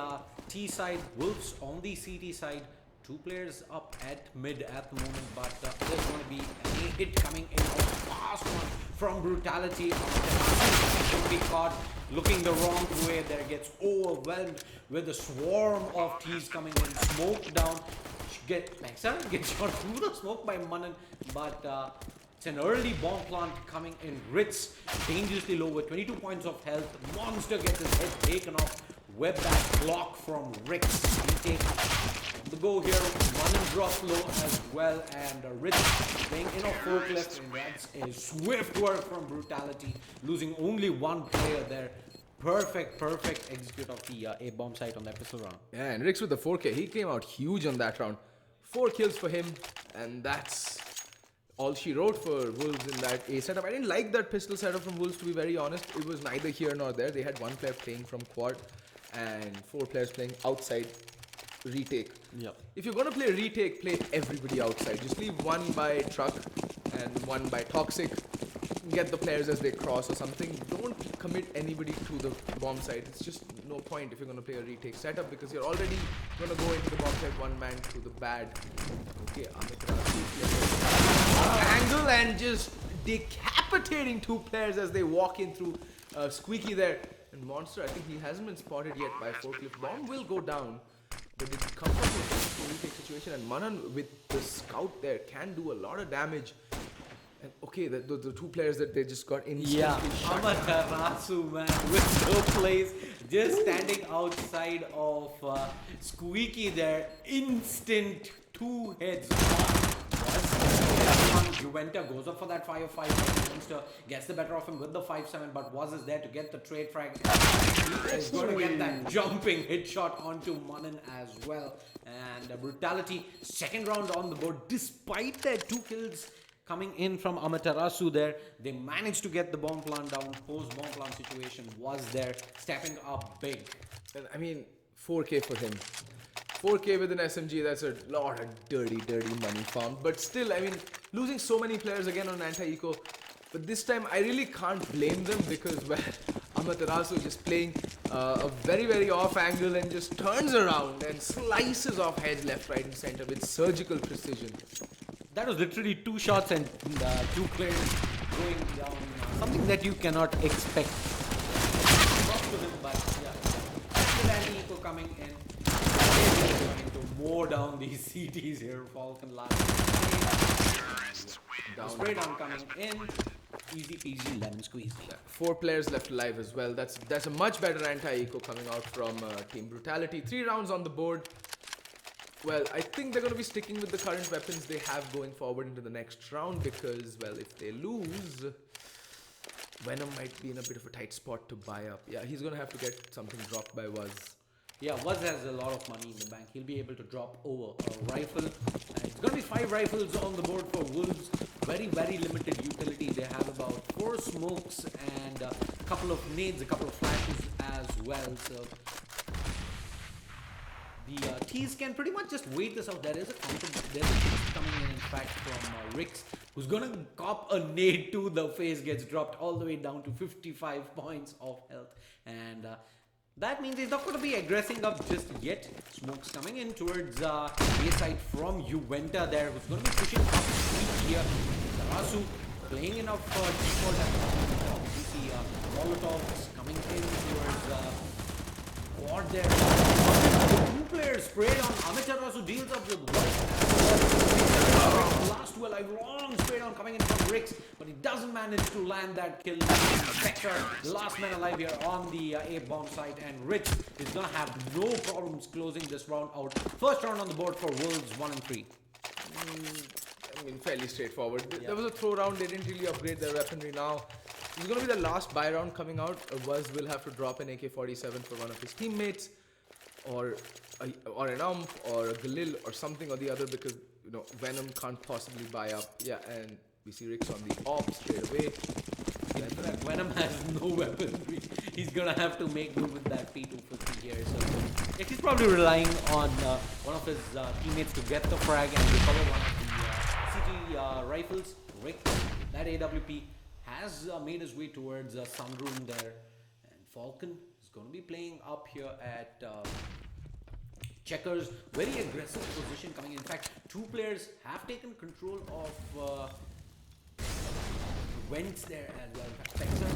T side, Wolves on the CT side. Two players up at mid at the moment, but there's going to be a hit coming in, a fast one from Brutality. Should be caught looking the wrong way there, gets overwhelmed with a swarm of T's coming in, smoke down. Gets shot through the smoke by Manan, but it's an early bomb plant coming in. Ritz dangerously low with 22 points of health. Monster gets his head taken off. Web back block from Rix. Retake the go here. Manan drops low as well, and Ritz playing in a forklift, and that's a swift work from Brutality, losing only one player there. Perfect execute of the A-bomb site on that pistol round. Yeah, and Rix with the 4K, he came out huge on that round. 4 kills for him, and that's all she wrote for Wolves in that A setup. I didn't like that pistol setup from Wolves, to be very honest. It was neither here nor there. They had one player playing from quad and 4 players playing outside retake. Yep. If you're going to play retake, play everybody outside. Just leave one by truck and one by toxic. Get the players as they cross or something. Don't commit anybody to the bomb site. It's just no point if you're going to play a retake setup, because you're already going to go into the bomb site one man to the bad. Okay, angle and just decapitating 2 players as they walk in through Squeaky there. And Monster, I think he hasn't been spotted yet by Forklift. Bomb will go down, but it comes up with a retake situation, and Manan with the scout there can do a lot of damage. And okay, the 2 players that they just got instantly shot. Amaterasu, man, with no place, just standing outside of Squeaky there, instant 2 heads. Juventa goes up for that 5-5. Monster gets the better of him with the 5-7, but Waz is there to get the trade frag. He is going to get that jumping hit shot onto Manan as well. And Brutality, second round on the board, despite their 2 kills coming in from Amaterasu there, they managed to get the bomb plant down. Post bomb plant situation was there, stepping up big. I mean, 4K for him. 4K with an SMG, that's a lot of dirty money found. But still, I mean, losing so many players again on anti-eco. But this time, I really can't blame them, because, well, Amaterasu just playing a very off angle and just turns around and slices off heads left, right and center with surgical precision. That was literally 2 shots and 2 players going down. Something that you cannot expect. Props to him, but yeah. Still anti-eco coming in. Going to mow down these CTs here. Falcon last. Spray down coming in. Easy peasy lemon squeeze. 4 players left alive as well. That's a much better anti-eco coming out from Team Brutality. 3 rounds on the board. Well, I think they're going to be sticking with the current weapons they have going forward into the next round, because, well, if they lose, Venom might be in a bit of a tight spot to buy up. Yeah, he's going to have to get something dropped by Waz. Yeah, Waz has a lot of money in the bank. He'll be able to drop over a rifle. It's going to be 5 rifles on the board for Wolves. Very limited utility. They have about 4 smokes and a couple of nades, a couple of flashes as well. So the T's can pretty much just wait this out. There is a counter. There's a chase coming in fact, from Rix, who's going to cop a nade to the face, gets dropped all the way down to 55 points of health. And that means he's not going to be aggressing up just yet. Smoke's coming in towards A side from Juventa there, who's going to be pushing up here. Tarasu playing enough default at you see Molotovs coming in towards quad there. The 2 players sprayed on. Amaterasu deals up with one. Last well, alive, long spray down coming in from Rix, but he doesn't manage to land that kill. Vector, last man alive here on the A-bomb site, and Rix is gonna have no problems closing this round out. First round on the board for Wolves, 1 and 3. mean, fairly straightforward. There was a throw round. They didn't really upgrade their weaponry. Now, it's going to be the last buy round coming out. Wuz will have to drop an AK-47 for one of his teammates, or an Ump, or a Galil, or something or the other, because Venom can't possibly buy up. Yeah, and we see Rix on the op straight away. Venom has no weaponry. He's gonna have to make do with that P250 here. So he's probably relying on one of his teammates to get the frag and recover one of the CT rifles. Rick, that AWP, has made his way towards Sunroom there, and Falcon is going to be playing up here at Checkers. Very aggressive position coming in. In fact, two players have taken control of Wentz there as well. Spexer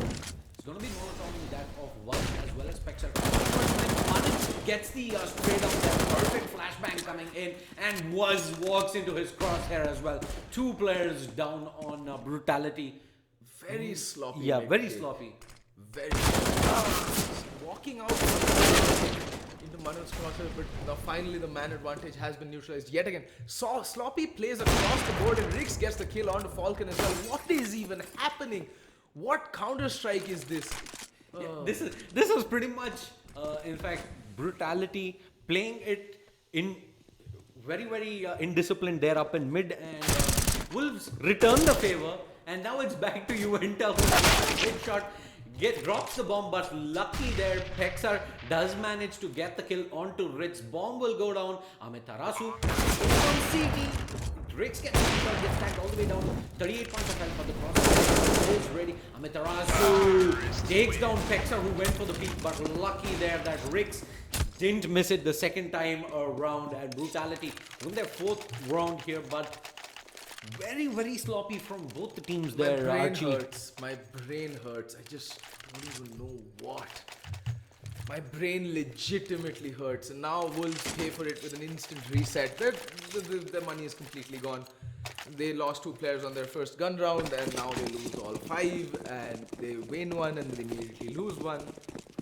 is going to be monitoring that of one as well as Spexer. Manik gets the straight up there. Perfect flashbang coming in, and walks into his crosshair as well. Two players down on Brutality. Very sloppy. Yeah, very sloppy. Very walking out into Manoj's crosshair, but now finally the man advantage has been neutralized yet again. Sloppy plays across the board, and Rix gets the kill onto Falcon as well. What is even happening? What Counter-Strike is this? Yeah, this was pretty much, in fact, Brutality playing it in very indisciplined there up in mid, and Wolves return the favor, and now it's back to Juventus. Big shot. Drops the bomb, but lucky there, Pexar does manage to get the kill onto Ritz. Bomb will go down. Amitarasu on CT. Rix gets tagged all the way down to 38 points of health for the cross. Is ready. Amitarasu takes down Pexar, who went for the peak, but lucky there that Rix didn't miss it the second time around. And Brutality win their fourth round here, but very sloppy from both the teams there. My brain hurts. My brain hurts. I just don't even know what. My brain legitimately hurts. And now Wolves pay for it with an instant reset. Their money is completely gone. They lost two players on their first gun round, and now they lose all five, and they win one and they immediately lose one.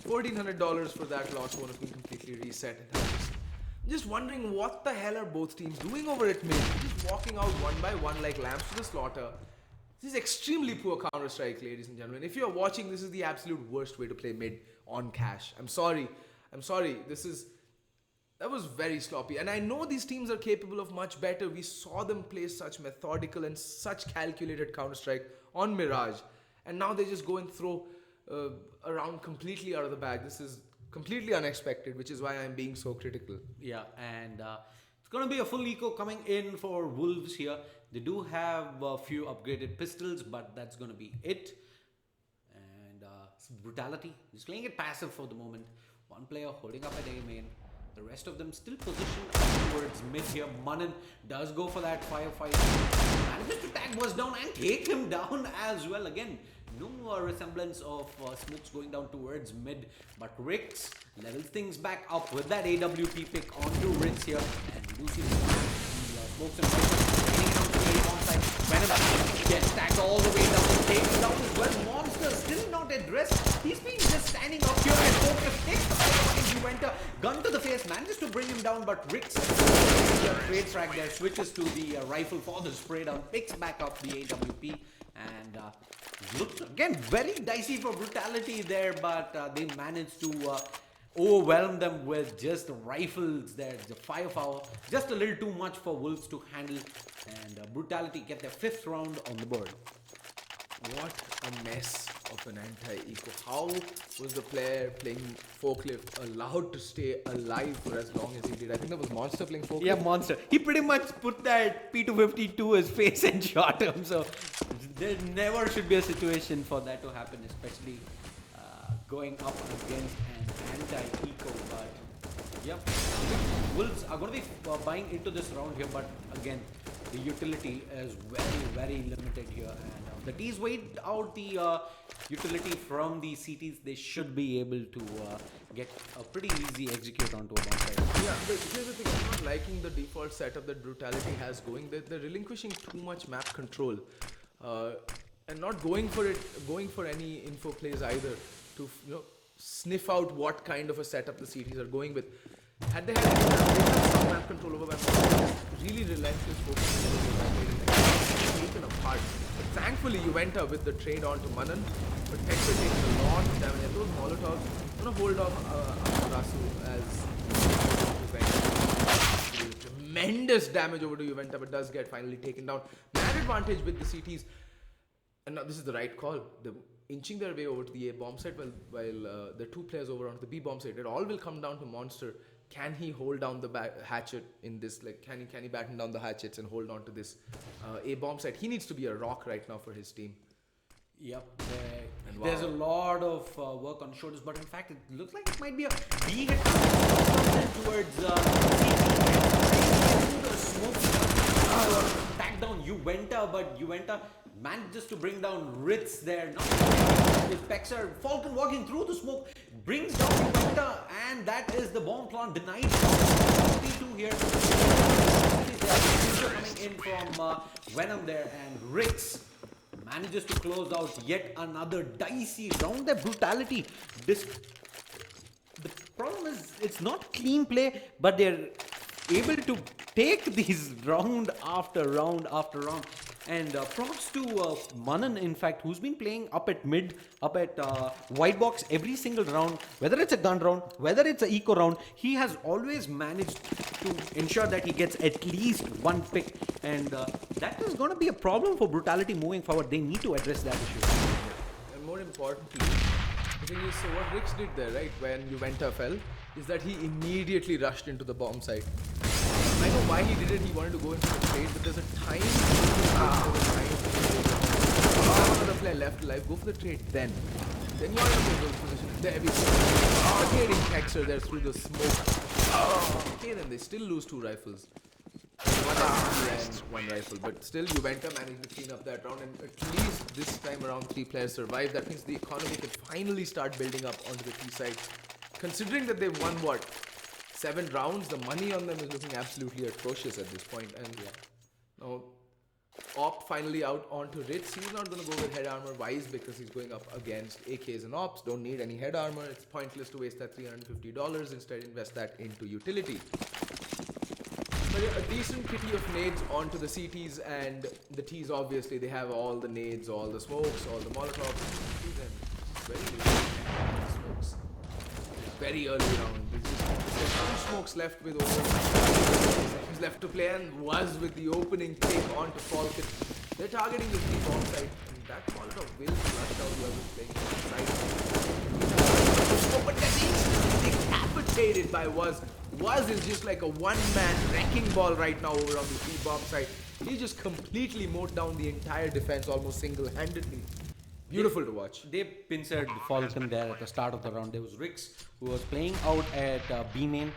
$1,400 for that loss would have been completely reset. Just wondering what the hell are both teams doing over at mid? Just walking out one by one like lambs to the slaughter. This is extremely poor Counter-Strike, ladies and gentlemen. If you're watching, this is the absolute worst way to play mid on cash. I'm sorry. That was very sloppy. And I know these teams are capable of much better. We saw them play such methodical and such calculated Counter-Strike on Mirage. And now they just go and throw around completely out of the bag. This is completely unexpected, which is why I'm being so critical. Yeah, and it's going to be a full eco coming in for Wolves here. They do have a few upgraded pistols, but that's going to be it. And Brutality is playing it passive for the moment. One player holding up at A main. The rest of them still positioned towards mid here. Manan does go for that firefight. Manages to tag was down and take him down as well. Again, no resemblance of smokes going down towards mid, but Rix levels things back up with that AWP pick onto Ritz here, and we do see the smokes and onside. Venom gets tagged all the way down, takes down as well. Monster still not addressed. He's been just standing up here and focus takes the fight. He went a gun to the face, manages to bring him down, but Rix trade track there, switches to the rifle for the spray down, picks back up the AWP, and looks again very dicey for Brutality there, but they managed to overwhelm them with just the rifles there, the firepower, just a little too much for Wolves to handle, and Brutality get their fifth round on the board. What a mess of an anti-eco. How was the player playing Forklift allowed to stay alive for as long as he did? I think that was Monster playing Forklift. Yeah, Monster. He pretty much put that P250 to his face and shot him, so there never should be a situation for that to happen, especially going up against an anti-eco. But yep, Wolves are going to be buying into this round here, but again, the utility is very limited here, and the T's wait out the utility from the CTs. They should be able to get a pretty easy execute onto a one side. Yeah, but here's the thing, I'm not liking the default setup that Brutality has going. They're relinquishing too much map control, and not going for any info plays either to sniff out what kind of a setup the CTs are going with. Had they had some map control over really relentless focus broken apart. But thankfully, Juventa with the trade on to Manan. But Hector takes a lot of damage. And those Molotovs going to hold off Rasu as Juventa. Tremendous damage over to Juventa, but does get finally taken down. Man advantage with the CTs. And now this is the right call. They're inching their way over to the A bomb site while the two players over onto the B bomb site. It all will come down to Monster. Can he hold down the hatchet in this? Like, can he batten down the hatchets and hold on to this A bomb site? He needs to be a rock right now for his team. Yep, there's a lot of work on shoulders, but in fact, it looks like it might be a B hit towards the smoke. Back down Juventa, but Juventa manages to bring down Ritz there. Now with Pexer, Falcon walking through the smoke, brings down Juventa, and that is the bomb plant denied. 3-2 here. Coming in from Venom there, and Ritz manages to close out yet another dicey round. Their Brutality. The problem is it's not clean play, but they're able to take these round after round after round. And props to Manan, in fact, who's been playing up at mid, up at white box every single round, whether it's a gun round, whether it's an eco round, he has always managed to ensure that he gets at least one pick. And that is going to be a problem for Brutality moving forward. They need to address that issue. And more importantly, the thing is, so what Rix did there, right, when Juventa fell, is that he immediately rushed into the bomb site. I know why he did it. He wanted to go into the trade, but there's a time. Another player left alive. Go for the trade then. Then you're in a good position. There we go. Trading Hexer there through the smoke. Okay, then they still lose 2 rifles. One SMG and 1 rifle, but still Juventa managed to clean up that round, and at least this time around 3 players survived. That means the economy can finally start building up onto the T side. Considering that they've won what? 7 rounds, the money on them is looking absolutely atrocious at this point. And now, Op finally out onto Ritz. He's not going to go with head armor wise because he's going up against AKs and Ops. Don't need any head armor. It's pointless to waste that $350. Instead, invest that into utility. But yeah, a decent kitty of nades onto the CTs and the Ts. Obviously, they have all the nades, all the smokes, all the molotovs. Very smokes. Very early round. There's 2 smokes left with over seconds left to play, and was with the opening take on to Falcon. They're targeting the 3 bomb site, and that Molotov will flush out whoever's playing inside. But that's instantly decapitated by Was. Was is just like a one-man wrecking ball right now over on the 3 bomb site. He just completely mowed down the entire defense almost single-handedly. Beautiful to watch. They pincered Falcon there at the start of the round. There was Rix who was playing out at B main.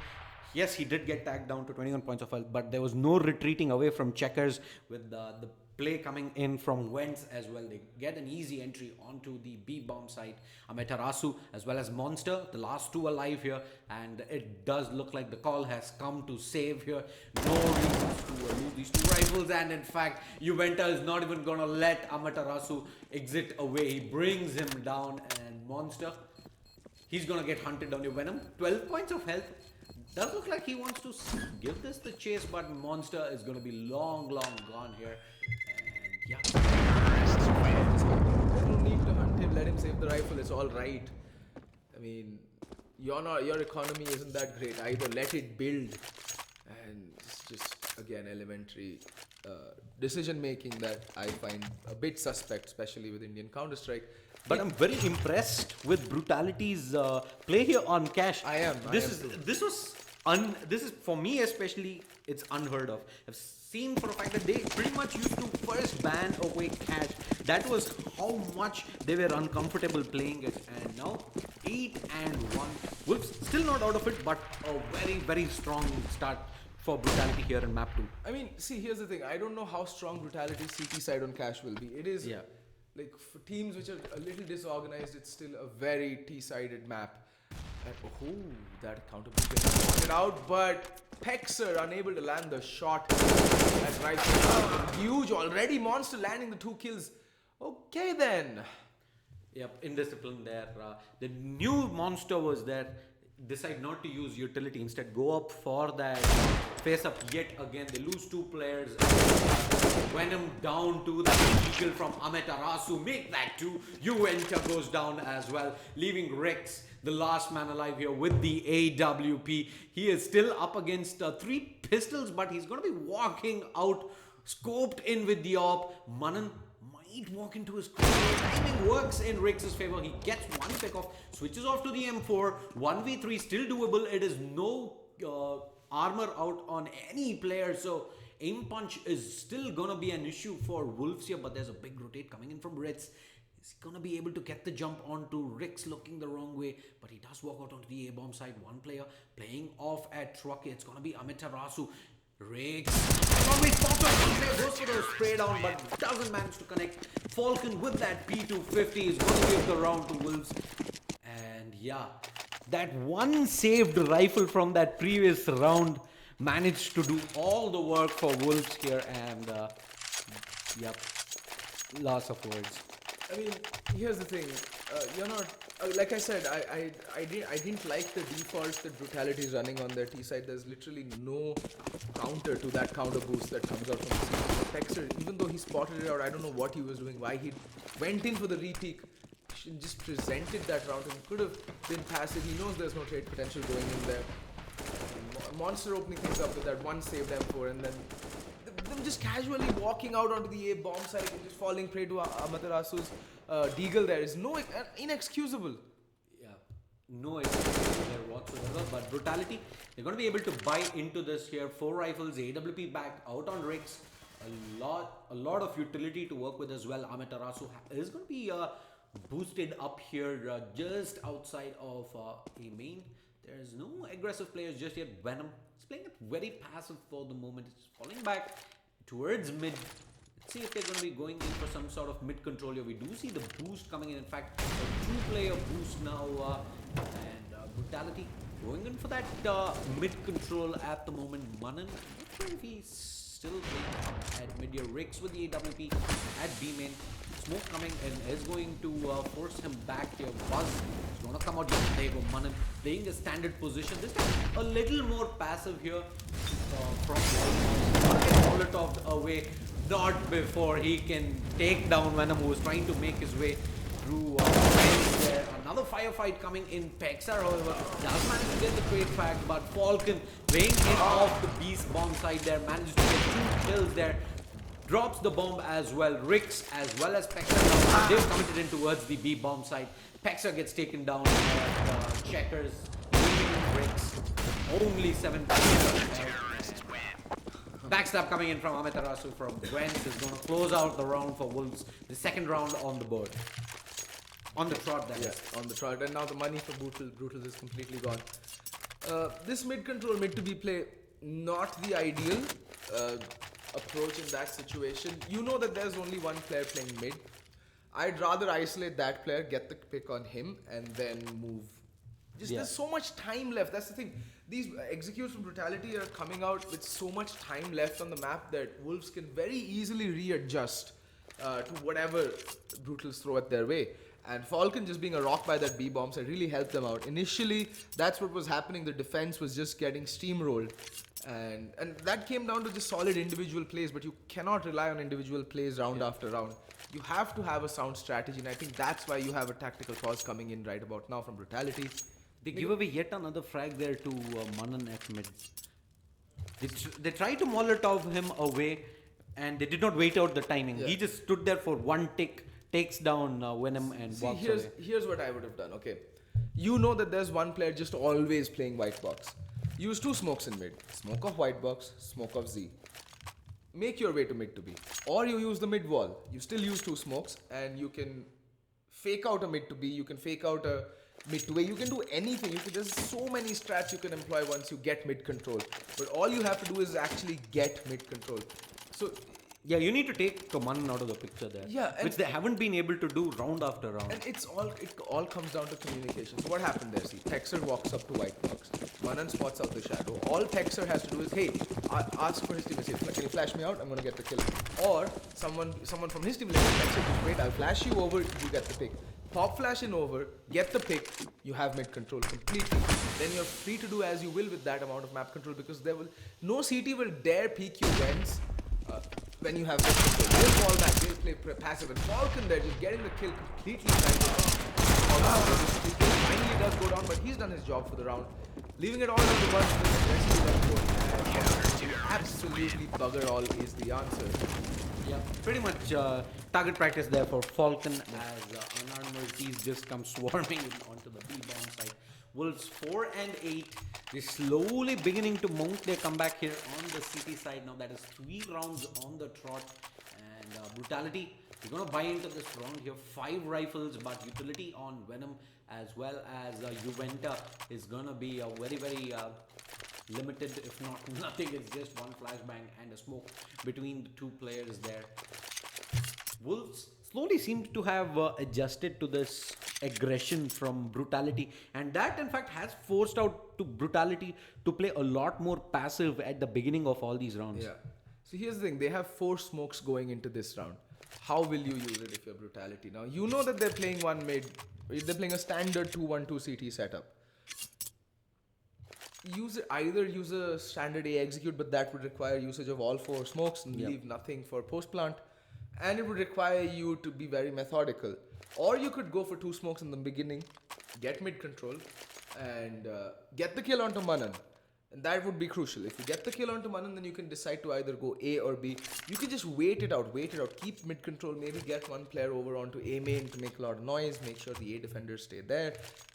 Yes, he did get tagged down to 21 points of health, but there was no retreating away from Checkers with the play coming in from Wentz as well. They get an easy entry onto the B bomb site. Amaterasu as well as Monster, the last 2 alive here, and it does look like the call has come to save here. No reasons to lose these 2 rifles, and in fact, Juventa is not even gonna let Amaterasu exit away. He brings him down, and Monster, he's gonna get hunted down. Your Venom, 12 points of health. Does look like he wants to give this the chase, but Monster is going to be long gone here. And yeah. There's no need to hunt him, let him save the rifle, it's alright. I mean, your economy isn't that great either, let it build. And it's just, again, elementary decision making that I find a bit suspect, especially with Indian Counter-Strike. But I'm very impressed with Brutality's play here on Cash. I am. This is for me especially, it's unheard of. I've seen for a fact that they pretty much used to first ban away Cash. That was how much they were uncomfortable playing it, and now 8-1. Wolves still not out of it, but a very strong start for Brutality here in map 2. I mean, see, here's the thing. I don't know how strong Brutality CT side on Cash will be. It is, like, for teams which are a little disorganized, it's still a very T-sided map. And, that counter pointed out, but Pexer unable to land the shot. That's right. Huge already. Monster landing the 2 kills. Okay then. Yep, indiscipline there. The new Monster was there. Decide not to use utility, instead go up for that face up yet again. They lose 2 players. Venom down to the eagle from Amaterasu. Make that two. Enter goes down as well, leaving Rex the last man alive here with the AWP. He is still up against 3 pistols, but he's going to be walking out, scoped in with the AWP. Manan might walk into his corner. Timing works in Rex's favor. He gets one pick off, switches off to the M4. 1v3 still doable. It is no armor out on any player, so aim punch is still gonna be an issue for Wolves here. But there's a big rotate coming in from Ritz. Is he gonna be able to get the jump onto Rix looking the wrong way? But he does walk out onto the A-bomb side. One player playing off at Truck. It's gonna be Amaterasu. Rix. One player goes for the spray down, but doesn't manage to connect. Falcon with that P250 is gonna give the round to Wolves. And yeah, that one saved rifle from that previous round managed to do all the work for Wolves here. And yep, loss of words. I mean, here's the thing. You're not like I said. I didn't like the defaults that Brutality is running on their T side. There's literally no counter to that counter boost that comes out from the C. Texer, even though he spotted it out, I don't know what he was doing. Why he went in for the repeak. Just presented that round and could have been passive. He knows there's no trade potential going in there. Monster opening things up with that one saved M4, and then them just casually walking out onto the A bomb side and just falling prey to Amaterasu's deagle there is inexcusable. Yeah, no excuse there whatsoever. But Brutality, they're going to be able to buy into this here. 4 rifles, AWP back out on Rix. A lot of utility to work with as well. Amaterasu is going to be boosted up here just outside of a main. There's no aggressive players just yet. Venom is playing it very passive for the moment. It's falling back towards mid. Let's see if they're going to be going in for some sort of mid control here. We do see the boost coming in. In fact, a 2-player boost now. And Brutality going in for that mid control at the moment. Manan, not sure if he's still playing up at mid here. Rix with the AWP at B main. Smoke coming in is going to force him back here. Buzz is going to come out. There you go, Manan playing a standard position. This time a little more passive here from Molotov away. Not before he can take down Venom, who is trying to make his way through there. Another firefight coming in. Pexar, however, does manage to get the trade fact, but Falcon weighing in off the beast bomb side there, manages to get 2 kills there. Drops the bomb as well. Rix as well as Pexar. They've committed in towards the B bomb side. Pexar gets taken down at Checkers, leaving Rix only 7 Backstab coming in from Amaterasu from Gwent is going to close out the round for Wolves. The second round on the board. On the trot, that is. On the trot. And now the money for Brutal is completely gone. This mid control, mid to B play, not the ideal approach in that situation. You know that there's only one player playing mid. I'd rather isolate that player, get the pick on him, and then move. There's so much time left. That's the thing. These executes from Brutality are coming out with so much time left on the map that Wolves can very easily readjust to whatever Brutals throw at their way. And Falcon just being a rock by that B bombs had really helped them out. Initially, that's what was happening. The defense was just getting steamrolled. And that came down to just solid individual plays, but you cannot rely on individual plays round after round. You have to have a sound strategy, and I think that's why you have a tactical pause coming in right about now from Brutality. They give away yet another frag there to Manan at mid. They tried to Molotov him away, and they did not wait out the timing. He just stood there for one tick, takes down Venom and walks away. Here's what I would have done, okay. You know that there's one player just always playing white box. Use 2 smokes in mid. Smoke of white box, smoke of Z. Make your way to mid to B. Or you use the mid wall. You still use 2 smokes, and you can fake out a mid to B. You can fake out a mid to A. You can do anything. There's so many strats you can employ once you get mid control. But all you have to do is actually get mid control. So yeah, you need to take Manan out of the picture there. Yeah, which they haven't been able to do round after round. And it all comes down to communication. So what happened there? See, Texer walks up to white box. Manan spots out the shadow. All Texer has to do is, hey, ask for his team. Say, can you flash me out? I'm gonna get the kill. Or someone from his team will say, Texer, just wait. I'll flash you over. You get the pick. Pop flash in over, get the pick, you have mid control completely. Then you're free to do as you will with that amount of map control, because no CT will dare peek you once. when you have mid control. They'll fall back, they'll play passive, and Falcon there just getting the kill completely finally does go down, but he's done his job for the round. Leaving it all to the one absolutely bugger all is the answer. Yeah, pretty much target practice there for Falcon as Unarmored Seas just come swarming onto the B-bomb side. Wolves 4 and 8. They're slowly beginning to mount their comeback here on the CT side. Now that is 3 rounds on the trot. And Brutality, you're going to buy into this round here. 5 rifles, but utility on Venom as well as Juventa is going to be very, very limited, if not nothing. It's just one flashbang and a smoke between the two players there. Wolves slowly seem to have adjusted to this aggression from Brutality, and that in fact has forced out to Brutality to play a lot more passive at the beginning of all these rounds. Yeah. So here's the thing, they have 4 smokes going into this round. How will you use it if you're Brutality? Now you know that they're playing one mid, they're playing a standard 2-1-2 CT setup. Either use a standard A execute, but that would require usage of all 4 smokes and leave nothing for post plant, and it would require you to be very methodical. Or you could go for 2 smokes in the beginning, get mid control, and get the kill onto Manan. And that would be crucial. If you get the kill onto Manan, then you can decide to either go A or B. You can just wait it out, keep mid control, maybe get one player over onto A main to make a lot of noise, make sure the A defenders stay there,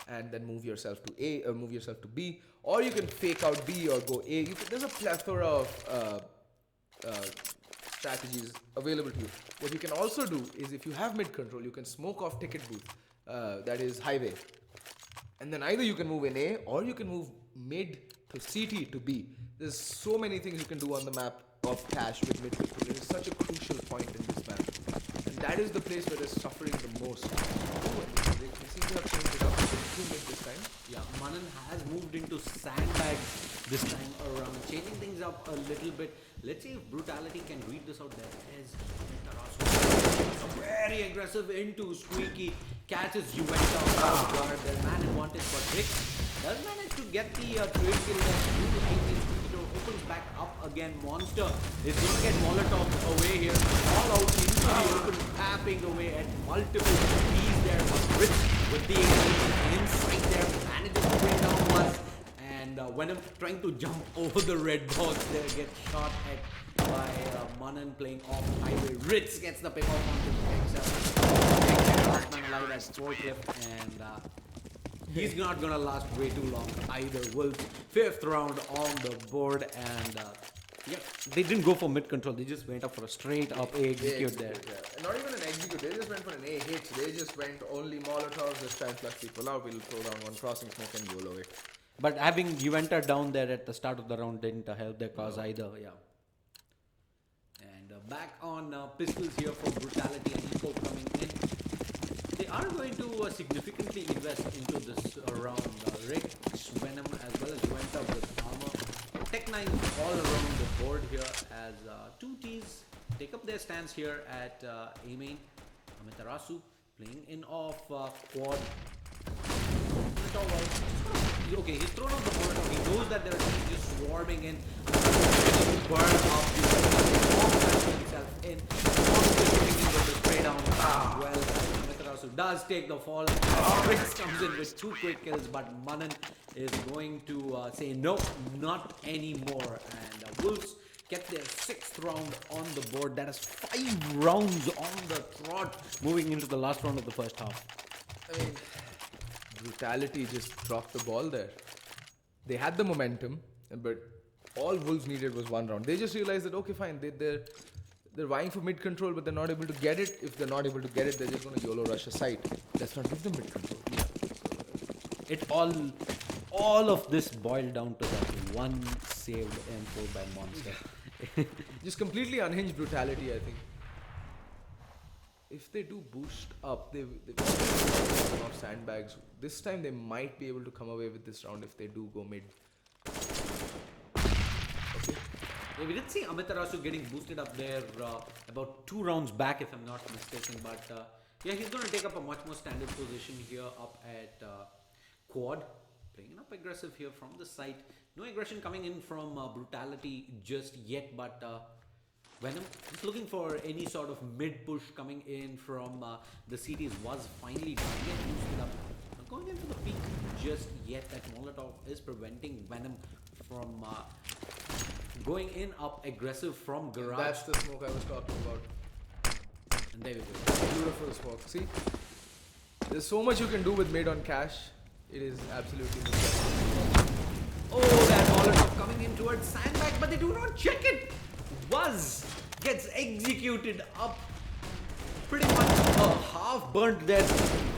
and then move yourself to A or move yourself to B. Or you can fake out B or go A. There's a plethora of strategies available to you. What you can also do is, if you have mid control, you can smoke off ticket booth, that is highway. And then either you can move in A or you can move mid to CT to B. There's so many things you can do on the map of Cash with mid control. It is such a crucial point in this map. And that is the place where they're suffering the most. They seem to have changed it up to mid this time. Yeah, Manan has moved into sandbags this time around, changing things up a little bit. Let's see if Brutality can read this out. There is Tarasu, very aggressive into Squeaky, catches Juventa off guard. Their man advantage, but Rick does manage to get the trade kill there. Opens back up again. Monster is going to get Molotov away here. All out into the open, tapping away at multiple P's there. But Rick with the inside there manages to bring down one. And Venom trying to jump over the red box there, gets shot at by Manan playing off highway. Ritz gets the pick off onto the last man alive as Thorcliffe, and he's not gonna last way too long either. Wolves 5th round on the board, and yeah, they didn't go for mid control. They just went up for a straight up A execute there. Yeah. Not even an execute. They just went for an A hit. They just went only Molotovs. Just try and flush people out. We'll throw down one crossing smoke and YOLO it. But having Juventa down there at the start of the round didn't help their cause either. Yeah. And back on pistols here for Brutality and Eco coming in. They are going to significantly invest into this round. Rick, Venom as well as Juventa with armor. Tech 9 all around the board here as 2 Ts take up their stance here at A main. Amaterasu playing in off quad. Okay, he's thrown out the Molotov. He knows that there are teams just swarming in. Burn up himself in. With the spray down as well. Amaterasu does take the fall. Riggs comes in with 2 quick kills, but Manan is going to say no, not anymore. And Wolves get their 6th round on the board. That is 5 rounds on the trot, moving into the last round of the first half. I mean, Brutality just dropped the ball there. They had the momentum, but all Wolves needed was 1 round. They just realized that, okay, fine, they're vying for mid control, but they're not able to get it. If they're not able to get it, they're just going to YOLO rush a site. Let's not give them mid control. Yeah. It all of this boiled down to that one saved M4 by Monster. Just completely unhinged Brutality, I think. If they do boost up, they've got enough sandbags. This time they might be able to come away with this round if they do go mid. Okay. Yeah, we did see Amaterasu getting boosted up there about 2 rounds back, if I'm not mistaken. But yeah, he's going to take up a much more standard position here up at quad. Playing up aggressive here from the site. No aggression coming in from Brutality just yet, but Venom is looking for any sort of mid push coming in from the cities. Was finally trying to boost it up. Not going into the peak just yet. That Molotov is preventing Venom from going in up aggressive from Garage. That's the smoke I was talking about. And there we go. Beautiful smoke. See, there's so much you can do with mid on cash. It is absolutely incredible. Oh, that Molotov coming in towards Sandbag, but they do not check it. Was gets executed up. Pretty much a half burnt there.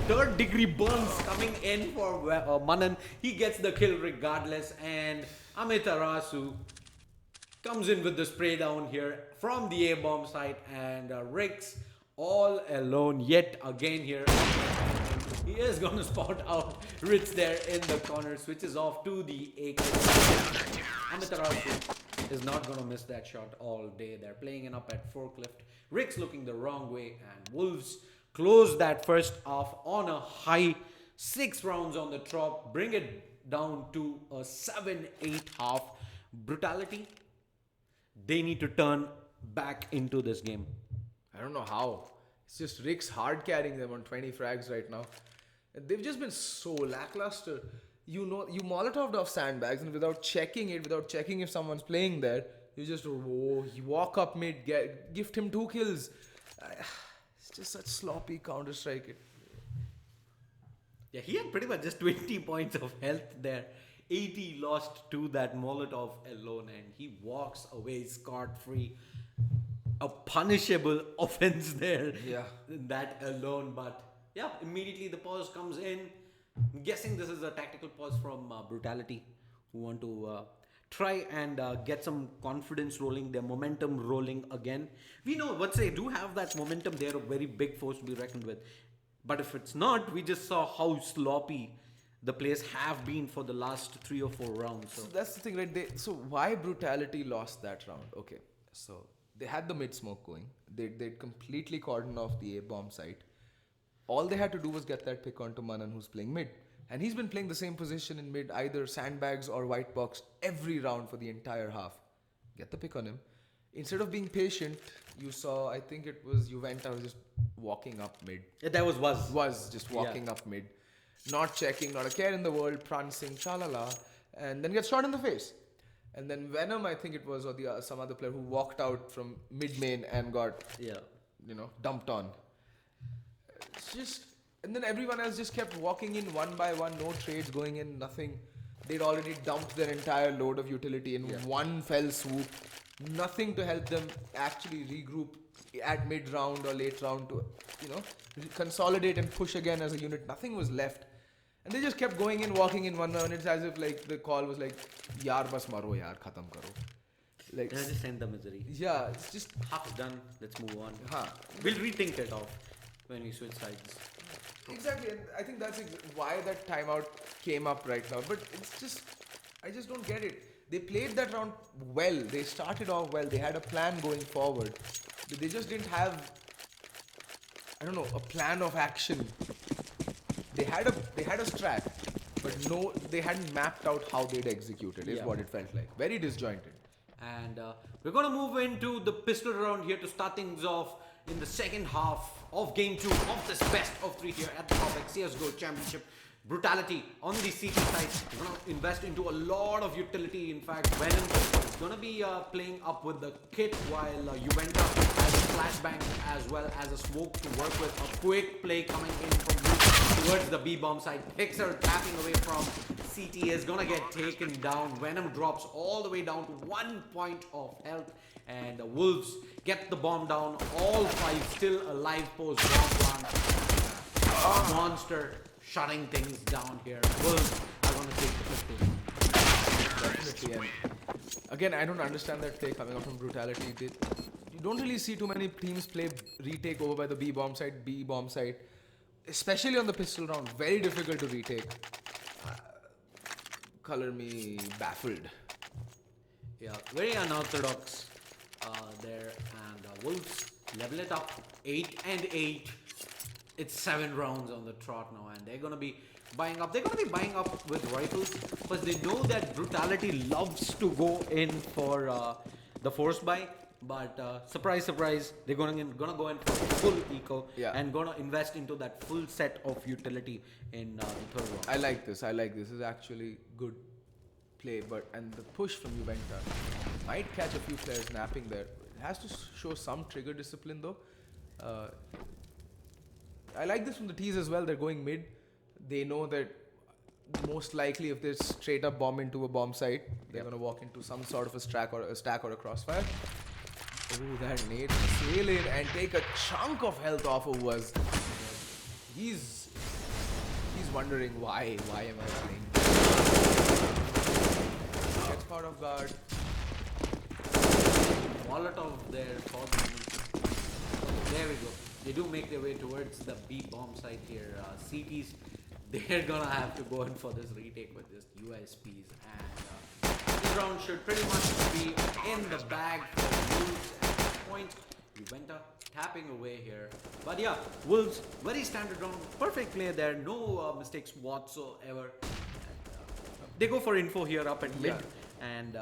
Third degree burns coming in for Manan. He gets the kill regardless. And Amitarasu comes in with the spray down here from the A-bomb site. And Rix all alone yet again here. He is going to spot out Ritz there in the corner. Switches off to the AK. Amitarasu is not going to miss that shot all day. They're playing it up at Forklift. Rick's looking the wrong way. And Wolves close that first half on a high. 6 rounds on the top. Bring it down to a 7-8 half. Brutality. They need to turn back into this game. I don't know how. It's just Rick's hard carrying them on 20 frags right now. And they've just been so lackluster. You know, you Molotoved off Sandbags, and without checking if someone's playing there, you just you walk up mid, gift him 2 kills. It's just such sloppy Counter Strike. Yeah, he had pretty much just 20 points of health there. 80 lost to that Molotov alone, and he walks away scot-free. A punishable offense there. Yeah. That alone, but yeah, immediately the pause comes in. I'm guessing this is a tactical pause from Brutality, who want to try and get some confidence rolling, their momentum rolling again. We know once they do have that momentum, they're a very big force to be reckoned with. But if it's not, we just saw how sloppy the players have been for the last 3 or 4 rounds. So that's the thing, right? So why Brutality lost that round? Okay, so they had the mid smoke going. They'd completely cordoned off the A-bomb site. All they had to do was get that pick onto Manan, who's playing mid. And he's been playing the same position in mid, either Sandbags or White Box, every round for the entire half. Get the pick on him. Instead of being patient, you saw, I think it was Juventa was just walking up mid. Yeah, that was Was just walking up mid. Not checking, not a care in the world, prancing, shalala. And then gets shot in the face. And then Venom, I think it was, or some other player who walked out from mid main and got, dumped on. It's just, and then everyone else just kept walking in one by one, no trades going in, nothing. They'd already dumped their entire load of utility in one fell swoop. Nothing to help them actually regroup at mid round or late round to, consolidate and push again as a unit. Nothing was left. And they just kept going in, walking in one round. It's as if like the call was like, "Yaar bas maro, yaar khatam karo." Like, just end the misery. Yeah, it's just Half's done. Let's move on. Huh. We'll rethink it off when we switch sides. Exactly, and I think that's why that timeout came up right now. But it's just, I just don't get it. They played that round well. They started off well. They had a plan going forward. They just didn't have, a plan of action. They had a strat, but they hadn't mapped out how they'd execute it. Is what it felt like. Very disjointed. And we're going to move into the pistol round here to start things off in the second half of game 2 of this best of 3 here at the Cobx CSGO Championship. Brutality on the CT side. We're going to invest into a lot of utility. In fact, Venom is going to be playing up with the kit, while Juventa has a flashbang as well as a smoke to work with. A quick play coming in from Luke towards the B-bomb side. Pixar tapping away from CT is going to get taken down. Venom drops all the way down to 1 point of health. And the Wolves get the bomb down. All 5 still alive post bomb plant. Monster shutting things down here. Wolves are going to take the 15. Definitely. And again, I don't understand that play coming up from Brutality. You don't really see too many teams play retake over by the B-bomb side, especially on the pistol round. Very difficult to retake. Color me baffled. Yeah, very unorthodox there. And Wolves level it up 8-8. It's 7 rounds on the trot now, and they're going to be buying up. They're going to be buying up with rifles, but they know that Brutality loves to go in for the force buy. But surprise, surprise, they're gonna go in for full eco and gonna invest into that full set of utility in the third round. I like this. This is actually good play, and the push from Juventa might catch a few players napping there. It has to show some trigger discipline though. I like this from the T's as well. They're going mid. They know that most likely if they straight up bomb into a bomb site, they're gonna walk into some sort of a stack or a crossfire. Oh, that nade sail in and take a chunk of health off of was. He's wondering why am I playing? Gets caught off guard. Molotov there for the moment. There we go. They do make their way towards the B bomb site here. CTs, they're gonna have to go in for this retake with just USPs, and this round should pretty much be in the bag for Wolves at this point. Juventa tapping away here, but yeah, Wolves very standard round, perfect play there, no mistakes whatsoever. And, they go for info here up at mid, and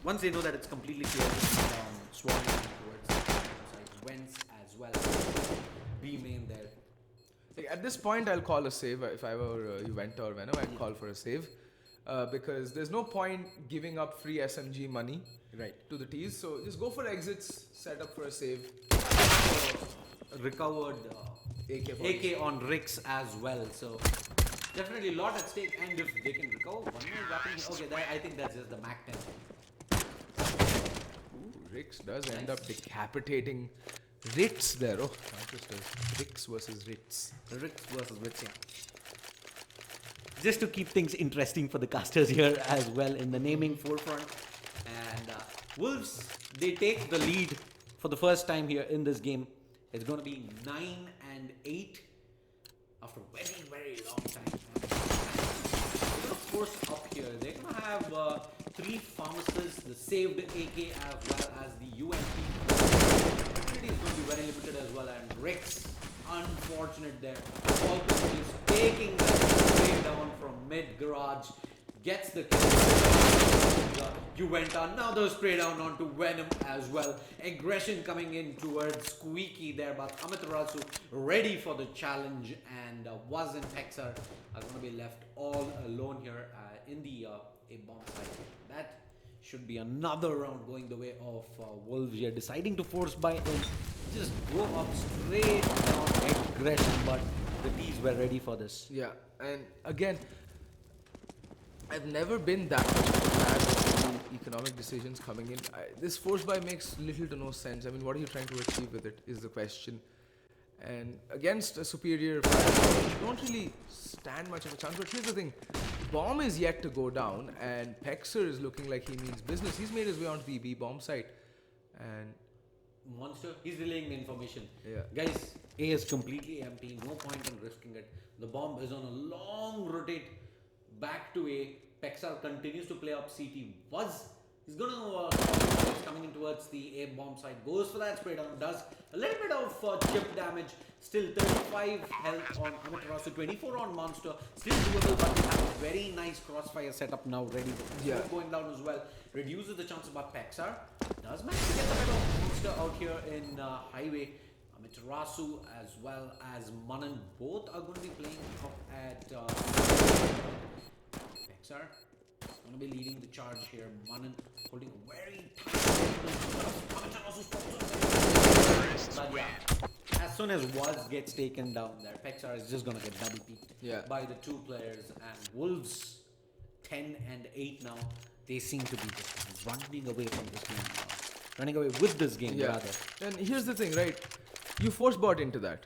once they know that it's completely clear, swarming towards the side, Wentz as well. B main there. At this point, I'll call a save. If I were Juventa or Venom, I'd call for a save. Because there's no point giving up free SMG money to the T's. So just go for exits, set up for a save. Recovered AK on Rix as well. So definitely a lot at stake. And if they can recover one more weapon, okay, I think that's just the Mac 10. Ooh, Rix does end up decapitating Ritz there. Oh, not just Rix versus Ritz. Rix versus Ritz, yeah. Just to keep things interesting for the casters here as well in the naming forefront. And Wolves, they take the lead for the first time here in this game. It's going to be 9-8 after a very, very long time. They're going to force up here. They're going to have 3 pharmacists, the saved AK as well as the UMP. Utility is going to be very limited as well, and Rix, unfortunate there. Falcon is taking the spray down from mid garage, gets the kill. Juventa, another spray down onto Venom as well. Aggression coming in towards Squeaky there, but Amaterasu ready for the challenge, and Waz and Hexer are going to be left all alone here in the A bomb site. That should be another round going the way of Wolves here, deciding to force buy in, just go up straight down aggression, but the T's were ready for this. Yeah, and again, I've never been that much of a fan of economic decisions coming in. This force buy makes little to no sense. I mean, what are you trying to achieve with it is the question. And against a superior firepower, you don't really stand much of a chance. But here's the thing. Bomb is yet to go down, and Pexer is looking like he means business. He's made his way onto the B bomb site. And Monster, he's relaying the information. Yeah. Guys, A is completely empty. No point in risking it. The bomb is on a long rotate back to A. Pexer continues to play up CT. He's gonna coming in towards the A bomb side. Goes for that spray down. Does a little bit of chip damage. Still 35 health on Amaterasu, 24 on Monster. Still doable, but they have a very nice crossfire setup now ready. Going down as well. Reduces the chances, but Pexer does manage to get a bit of Monster out here in Highway. Amaterasu as well as Manan, both are going to be playing up at Pexer. Going to be leading the charge here. Manan holding a very tight. But yeah, as soon as Waz gets taken down there, Pexer is just going to get double peaked by the 2 players. And Wolves 10-8 now. They seem to be just running away from this game. Running away with this game rather. And here's the thing, right? You force bought into that.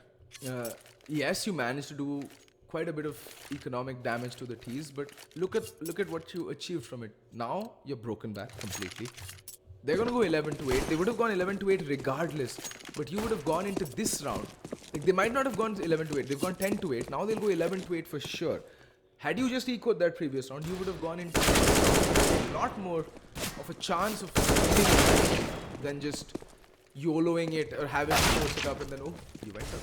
Yes, you managed to do quite a bit of economic damage to the T's, but look at what you achieved from it. Now you're broken back completely. They're gonna go 11-8. They would have gone 11-8 regardless, but you would have gone into this round. Like, they might not have gone 11-8. They've gone 10-8. Now they'll go 11-8 for sure. Had you just echoed that previous round, you would have gone into a lot more of a chance of winning than just YOLOing it or having to force it up and then you went up.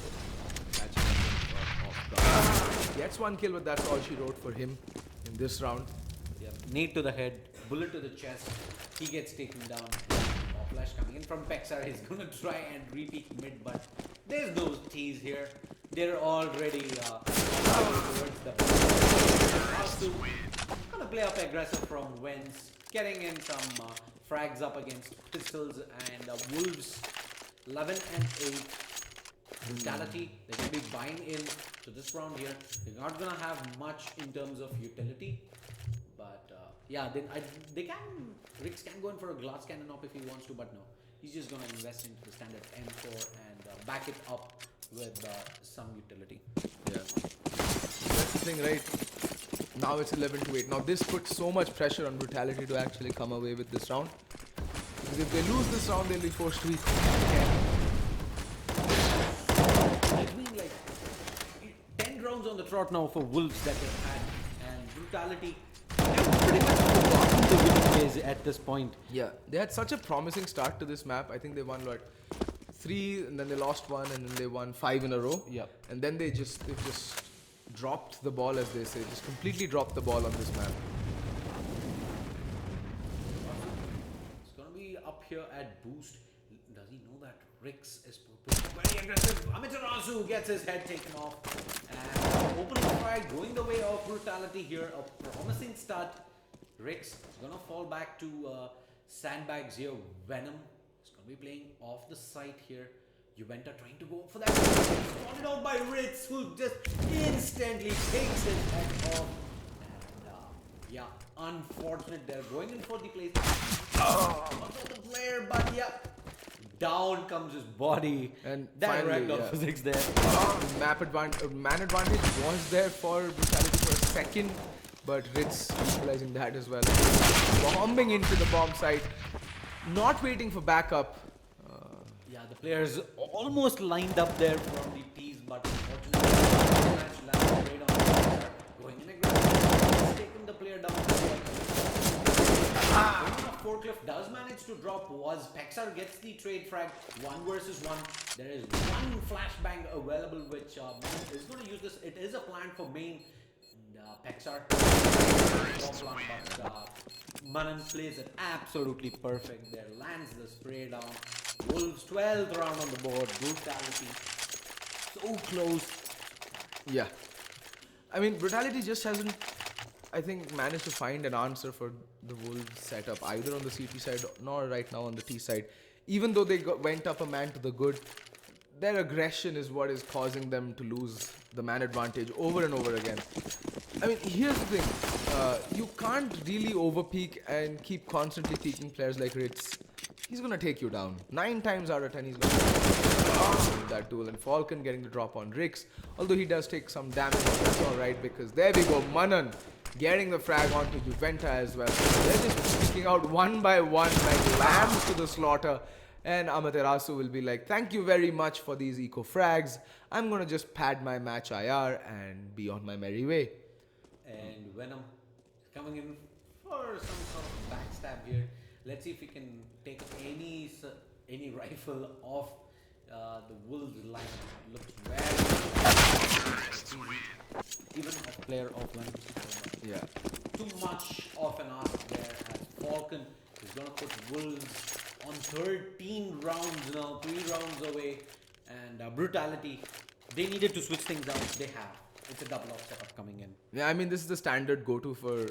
Gets 1 kill, but that's all she wrote for him in this round. Yeah. Nade to the head, bullet to the chest. He gets taken down. flash coming in from Pexar. He's gonna try and repeat mid, but there's no tease here. They're already towards the Asu. Gonna play up aggressive from Wens, getting in some frags up against Pistols and Wolves. 11 and 8. Brutality. They're gonna be buying in to this round here. They're not gonna have much in terms of utility. But yeah, they can. Rix can go in for a glass cannon up if he wants to, but no. He's just gonna invest into the standard M4 and back it up with some utility. Yeah. That's the thing, right? Now it's 11 to 8. Now this puts so much pressure on Brutality to actually come away with this round. Because if they lose this round, they'll be forced to eat again. It's been like 10 rounds on the trot now for Wolves that they've had, and Brutality have pretty much forgotten the winning ways at this point. Yeah, they had such a promising start to this map. I think they won what, 3, and then they lost 1, and then they won 5 in a row. Yeah. And then they just dropped the ball, as they say, just completely dropped the ball on this map. It's gonna be up here at boost. Does he know that Rix is very aggressive? Amaterasu gets his head taken off, and opening fire going the way of Brutality here. A promising start. Rix is gonna fall back to sandbags here. Venom is gonna be playing off the site here. Juventa trying to go for that. Spotted out by Ritz, who just instantly takes his head off. And yeah, unfortunate. They're going in for the place. For the player, but yeah, down comes his body. And that finally, ragdoll physics there. Man advantage was there for Brutality for a second, but Ritz utilizing that as well. Bombing into the bomb site, not waiting for backup. Yeah, the players almost lined up there from the tees, but unfortunately, the match landed right on the player. Going in aggressive, he's taken the player down. A forklift does manage to drop was Pexar gets the trade frag 1 versus 1. There is one flashbang available, which Manan is going to use this. It is a plan for main. And Pexar, but Manan plays it absolutely perfect there. Lands the spray down. Wolves 12th round on the board. Brutality so close. Yeah. I mean, Brutality just hasn't, I think, managed to find an answer for the Wolves setup, either on the CT side nor right now on the T side. Even though they went up a man to the good, their aggression is what is causing them to lose the man advantage over and over again. I mean, here's the thing. You can't really overpeak and keep constantly peaking players like Ritz. He's going to take you down. 9 times out of 10, he's going to take that duel. And Falcon getting the drop on Rix. Although he does take some damage, that's alright, because there we go. Manan getting the frag onto Juventa as well. They're just picking out one by one like lambs to the slaughter. And Amaterasu will be like, thank you very much for these eco frags. I'm going to just pad my match IR and be on my merry way. And Venom coming in for some sort of backstab here. Let's see if we can take any rifle off the Wolves line. Looks very even a player of Venom. Yeah. Too much of an ask there as Falcon is going to put Wolves on 13 rounds now, 3 rounds away. And Brutality, they needed to switch things out. They have. It's a double off setup coming in. Yeah, I mean, this is the standard go-to for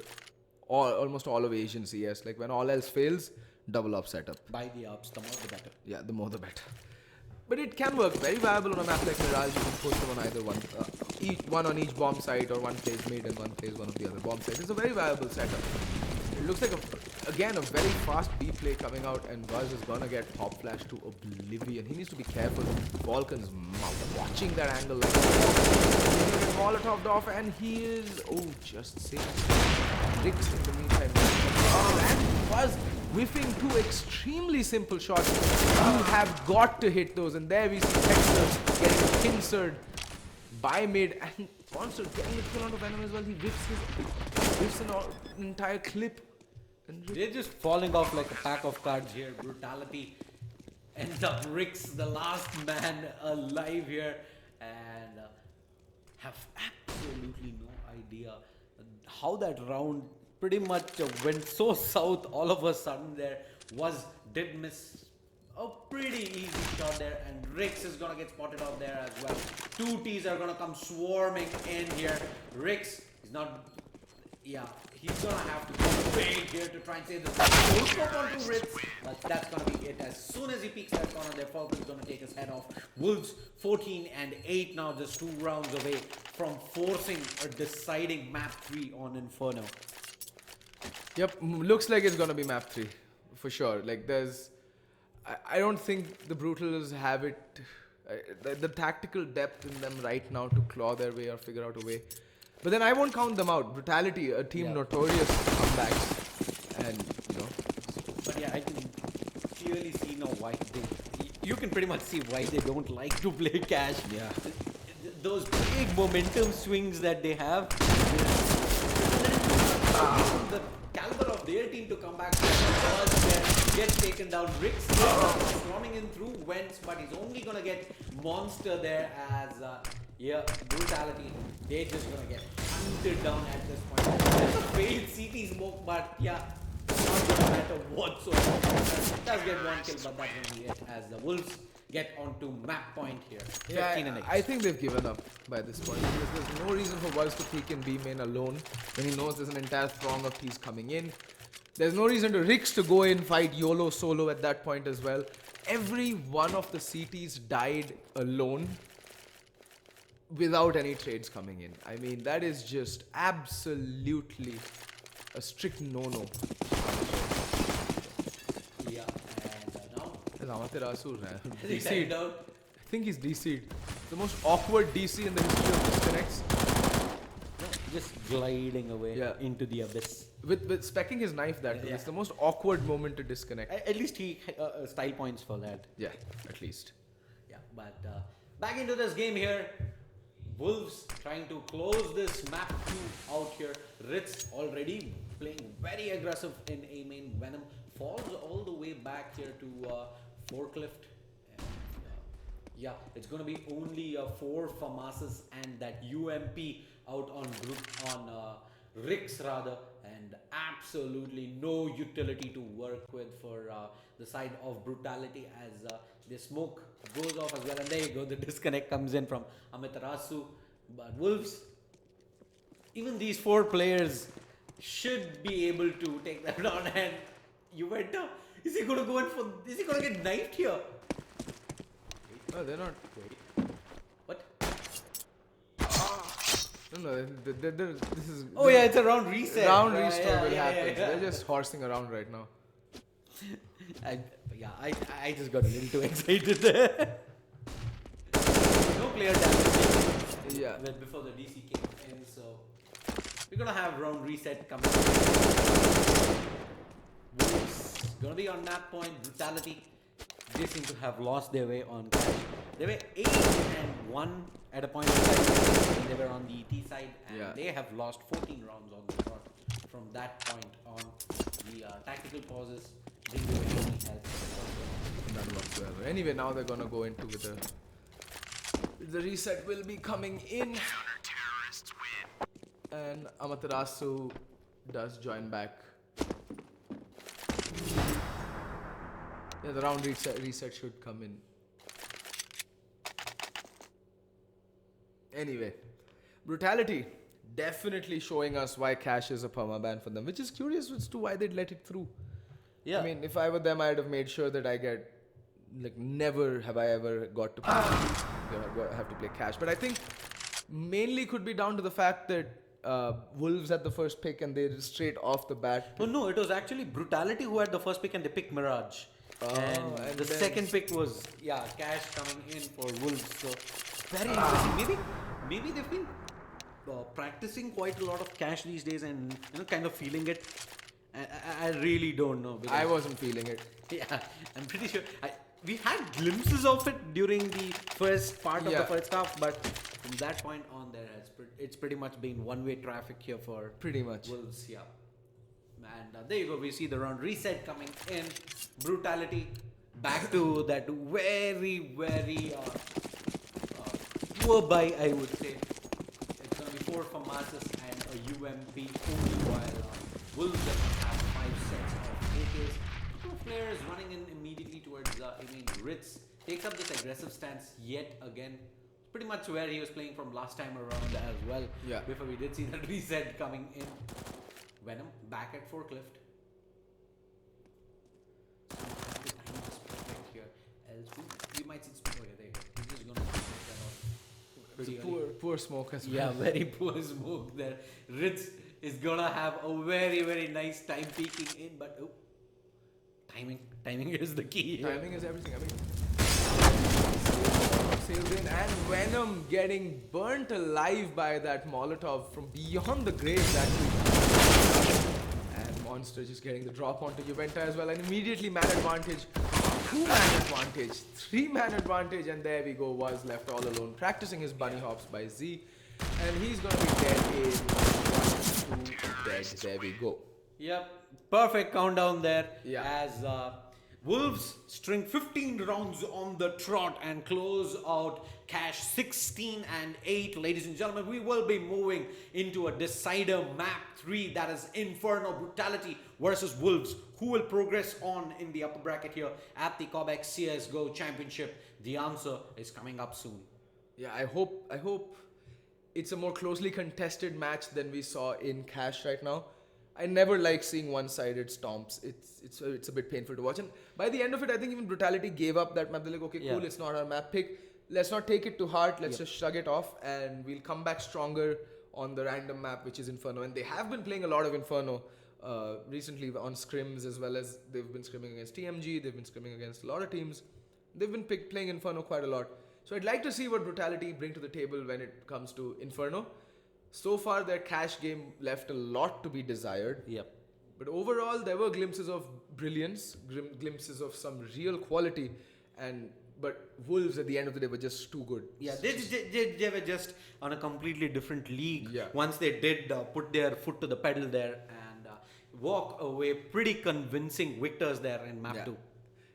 almost all of Asian CS. Like, when all else fails, double up setup. Buy the ups, the more the better. Yeah, the more the better. But it can work. Very viable on a map like Mirage. You can put them on either one. One on each bomb site, or one plays mid and one plays one of the other bomb sites. It's a very viable setup. It looks like, again, a very fast B play coming out, and Buzz is gonna get top flash to oblivion. He needs to be careful. Falcon's watching that angle like that. Molotoved off, and he is, just saved. Rix in the meantime. And Buzz whiffing 2 extremely simple shots. You have got to hit those, and there we see Texas getting pincered by mid, and Monster getting the kill onto Venom as well. He whiffs an entire clip. And they're just falling off like a pack of cards here. Brutality ends up Rix, the last man alive here, and have absolutely no idea how that round pretty much went so south all of a sudden. There did miss A pretty easy shot there, and Rix is gonna get spotted out there as well. Two T's are gonna come swarming in here. Rix is not. Yeah, he's gonna have to go big here to try and save this. Full scope onto Rix, but that's gonna be it. As soon as he peeks that corner there, Falcon's gonna take his head off. Wolves 14 and 8 now, just 2 rounds away from forcing a deciding map 3 on Inferno. Yep, looks like it's gonna be map 3 for sure. Like there's, I don't think the Brutals have it, the tactical depth in them right now to claw their way or figure out a way. But then I won't count them out. Brutality, a team notorious for comebacks, and you know. But yeah, I can clearly see now why they. You can pretty much see why they don't like to play Cash. Yeah. Those big momentum swings that they have. The caliber of their team to come back gets taken down. Rix swarming in through Wentz, but he's only gonna get Monster there as Brutality. They're just gonna get hunted down at this point. There's a failed CT smoke, but yeah, it's not gonna matter whatsoever. Does get 1 kill, but that's gonna be it as the Wolves get onto map point here. 15 and 8. I think they've given up by this point because there's no reason for Wolves to peek in B main alone when he knows there's an entire throng of T's coming in. There's no reason to Rix to go in, fight YOLO solo at that point as well. Every one of the CTs died alone without any trades coming in. I mean, that is just absolutely a strict no-no. Yeah, and now There's Amaterasu, he's DC'd. out. I think he's DC'd. The most awkward DC in the history of disconnects. Just gliding away into the abyss. With specking his knife that way. It's the most awkward moment to disconnect. At least he style points for that. Yeah, at least. Yeah, but back into this game here. Wolves trying to close this map 2 out here. Ritz already playing very aggressive in A main. Venom falls all the way back here to Forklift. And, yeah, it's gonna be only 4 FAMASs and that UMP out on Rix rather, and absolutely no utility to work with for the side of Brutality as the smoke goes off as well. And there you go, the disconnect comes in from Amaterasu. But Wolves, even these 4 players should be able to take that down. And Juventus, is he gonna go in for? Is he gonna get knifed here? No, they're not. Wait. What? No, this is. Oh yeah, it's a round reset. Round restore will happen. Yeah. They're just horsing around right now. I just got a little too excited there. No player damage. Yeah. Before the DC came in, so we're gonna have round reset coming. Wolves gonna be on map point. Brutality. They seem to have lost their way on Cash. They were 8-1 at a point in time. They were on the T side, and they have lost 14 rounds on the trot. From that point on, the tactical pauses didn't do any help. None whatsoever. Anyway, now they're gonna go into with the reset will be coming in. And Amaterasu does join back. Yeah, the round reset should come in. Anyway, Brutality definitely showing us why Cash is a permaban for them, which is curious as to why they'd let it through. Yeah. I mean, if I were them, I'd have made sure that I get, like, never have I ever got to have to play Cash. But I think mainly could be down to the fact that Wolves had the first pick and they straight off the bat. Oh no, it was actually Brutality who had the first pick and they picked Mirage. And the second pick was Cash coming in for Wolves. So very interesting. Maybe they've been practicing quite a lot of Cash these days and kind of feeling it. I really don't know. I wasn't feeling it. Yeah, I'm pretty sure. We had glimpses of it during the first part of the first half, but from that point on, it's pretty much been one-way traffic here for pretty much Wolves. Yeah. And there you go, we see the round reset coming in. Brutality back to that very, very poor buy, I would say. It's going to be 4 FAMASs and a UMP only, while Wolves have 5 sets of AKs, Flare is running in immediately towards Ritz takes up this aggressive stance yet again. Pretty much where he was playing from last time around as well. Yeah. Before we did see that reset coming in. Venom back at forklift. So the time is perfect here. Else we might see smoke. Okay, there you go. He's just gonna smoke that off. It's a Pretty early. poor smoke as well. Yeah, very poor smoke there. Ritz is gonna have a very nice time peeking in, but oh, timing is the key here. Timing is everything. I mean, sailed in, and Venom getting burnt alive by that Molotov from beyond the grave. And Monster just getting the drop onto Juventa as well, and immediately man advantage, 2-man advantage, 3-man advantage, and there we go. Was left all alone, practicing his bunny hops by Z, and he's gonna be dead in 1, 2, dead. There we go. Yep, perfect countdown there. Yeah. As Wolves string 15 rounds on the trot and close out Cash 16 and 8. Ladies and gentlemen, we will be moving into a decider map 3, that is Inferno Brutality versus Wolves. Who will progress on in the upper bracket here at the Cobx CSGO Championship? The answer is coming up soon. Yeah, I hope it's a more closely contested match than we saw in Cash right now. I never like seeing one-sided stomps. It's a bit painful to watch. And by the end of it, I think even Brutality gave up that map. They're like, okay, cool, it's not our map pick. Let's not take it to heart. Let's just shrug it off, and we'll come back stronger on the random map, which is Inferno. And they have been playing a lot of Inferno recently on scrims, as well as they've been scrimming against TMG. They've been scrimming against a lot of teams. They've been playing Inferno quite a lot. So I'd like to see what Brutality bring to the table when it comes to Inferno. So far, their Cash game left a lot to be desired. Yep. But overall, there were glimpses of brilliance, glimpses of some real quality, but Wolves at the end of the day were just too good. Yeah, they were just on a completely different league. Yeah. Once they did put their foot to the pedal there and walk away pretty convincing victors there in map 2.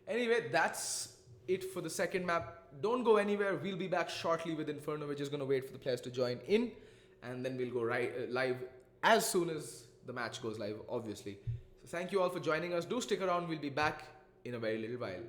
Anyway, that's it for the second map. Don't go anywhere. We'll be back shortly with Inferno. We're just going to wait for the players to join in, and then we'll go live as soon as the match goes live, obviously. So thank you all for joining us. Do stick around. We'll be back in a very little while.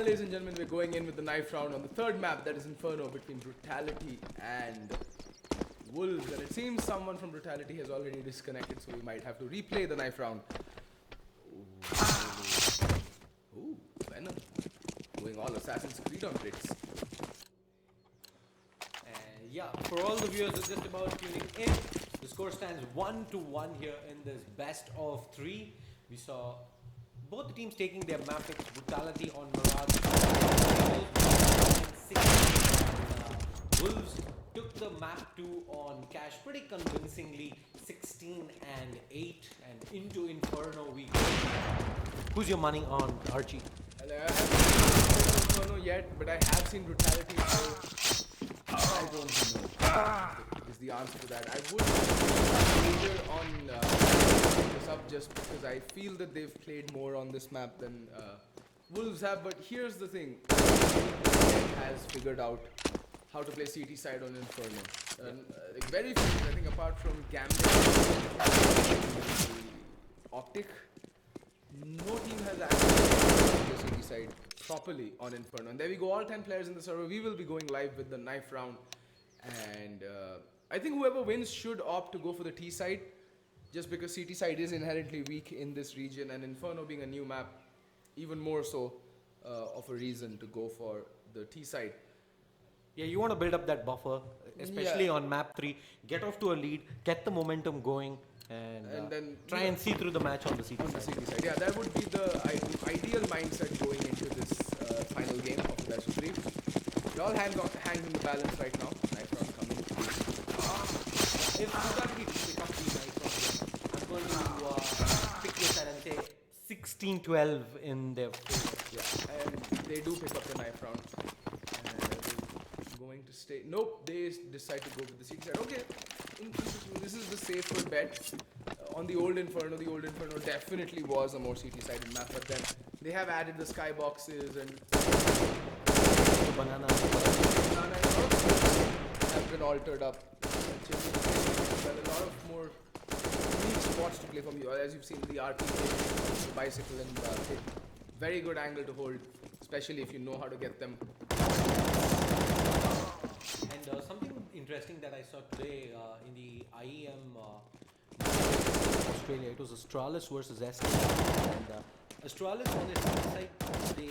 And ladies and gentlemen, we're going in with the knife round on the third map, that is Inferno, between Brutality and Wolves. And it seems someone from Brutality has already disconnected, so we might have to replay the knife round. Ooh, Venom. Going all Assassin's Creed on Brits. And yeah, for all the viewers who are just about tuning in, the score stands 1-1 here in this best of 3. We saw both the teams taking their map picks. Brutality on Mirage, Wolves took the map 2 on Cash pretty convincingly, 16-8, and into Inferno we go. Who's your money on, Archie? I haven't seen Inferno yet, but I have seen Brutality, so I don't know is the answer to that. I would wager on this up just because I feel that they've played more on this map than Wolves have. But here's the thing: has figured out how to play CT side on Inferno. Like very few, I think, apart from Gambit, Optic, no team has actually played the CT side properly on Inferno. And there we go, all 10 players in the server. We will be going live with the knife round, and I think whoever wins should opt to go for the T side, just because CT side is inherently weak in this region, and Inferno being a new map, even more so of a reason to go for the T side. Yeah, you want to build up that buffer, especially on map 3. Get off to a lead, get the momentum going, and then try and see through the match on the CT side. Yeah, that would be the ideal mindset going into this final game of the best of 3. It all hangs in the balance right now. Knife round coming. If Brutality pick up the knife round, I'm going to pick this side and say 16-12 in their favor. Yeah, and they do pick up the knife round. Going to stay. Nope, they decide to go with the CT side. Okay, this is the safer bet. On the old Inferno definitely was a more CT sided map, but then they have added the skyboxes and banana have been altered up. Well, a lot of more unique spots to play from you. As you've seen, the RP, the bicycle, and hit. Very good angle to hold, especially if you know how to get them. And something interesting that I saw today in the IEM Australia, it was Astralis versus SK. And Astralis on their side, they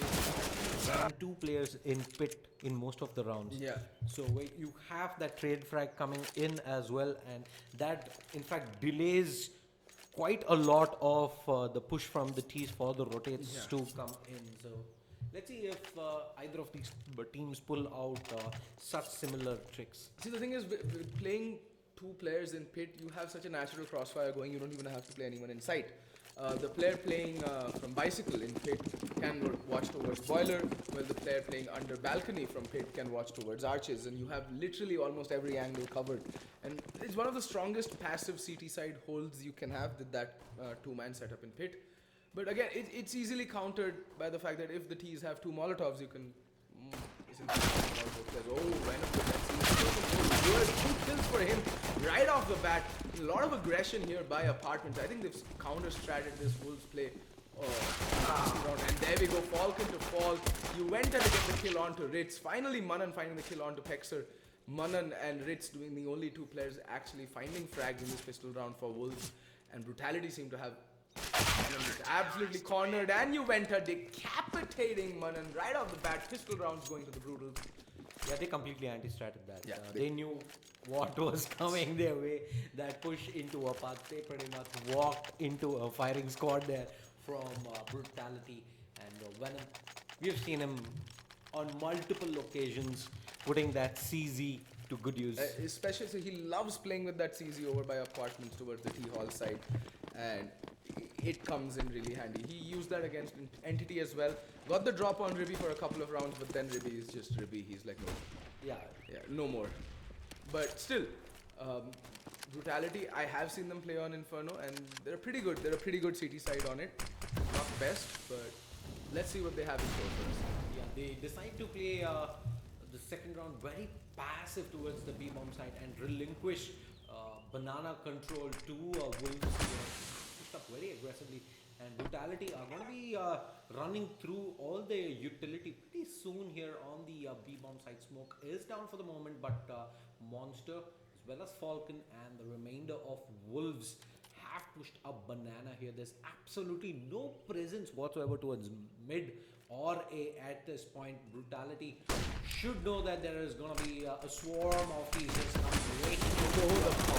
ran 2 players in pit in most of the rounds. Yeah. So you have that trade frag coming in as well, and that in fact delays quite a lot of the push from the T's for the rotates to come in. So let's see if either of these teams pull out such similar tricks. See, the thing is, with playing 2 players in pit, you have such a natural crossfire going, you don't even have to play anyone in sight. The player playing from bicycle in pit can watch towards boiler, while the player playing under balcony from pit can watch towards arches, and you have literally almost every angle covered. And it's one of the strongest passive CT side holds you can have with that 2-man setup in pit. But again, it's easily countered by the fact that if the T's have 2 Molotovs, you can... Two kills for him right off the bat. A lot of aggression here by Apartments. I think they've counter-stratted this Wolves play. And there we go, Falcon to fall. You went to get the kill onto Ritz. Finally, Manan finding the kill onto Pexer. Manan and Ritz doing the only 2 players actually finding frags in this pistol round for Wolves. And Brutality seemed to have absolutely cornered, and you went decapitating Manan right off the bat. Pistol rounds going to the Brutals. Yeah, they completely anti-stratted that. Yeah, they knew what was coming their way. That push into a path, they pretty much walked into a firing squad there from Brutality and Venom. We've seen him on multiple occasions putting that CZ to good use. Especially, so he loves playing with that CZ over by Apartments towards the T-Hall side, and it comes in really handy. He used that against Entity as well. Got the drop on Ribby for a couple of rounds, but then Ribby is just Ribby. He's like, no. Yeah, no more. But still, Brutality, I have seen them play on Inferno, and they're pretty good. They're a pretty good CT side on it. Not best, but let's see what they have in store for us. Yeah, they decide to play the second round very passive towards the B-bomb side and relinquish banana control to Wolves here. Pushed up very aggressively, and Brutality are going to be running through all their utility pretty soon here on the B-bomb side. Smoke is down for the moment, but Monster as well as Falcon and the remainder of Wolves have pushed up banana here. There's absolutely no presence whatsoever towards mid or A at this point. Brutality should know that there is going to be a swarm of these just waiting to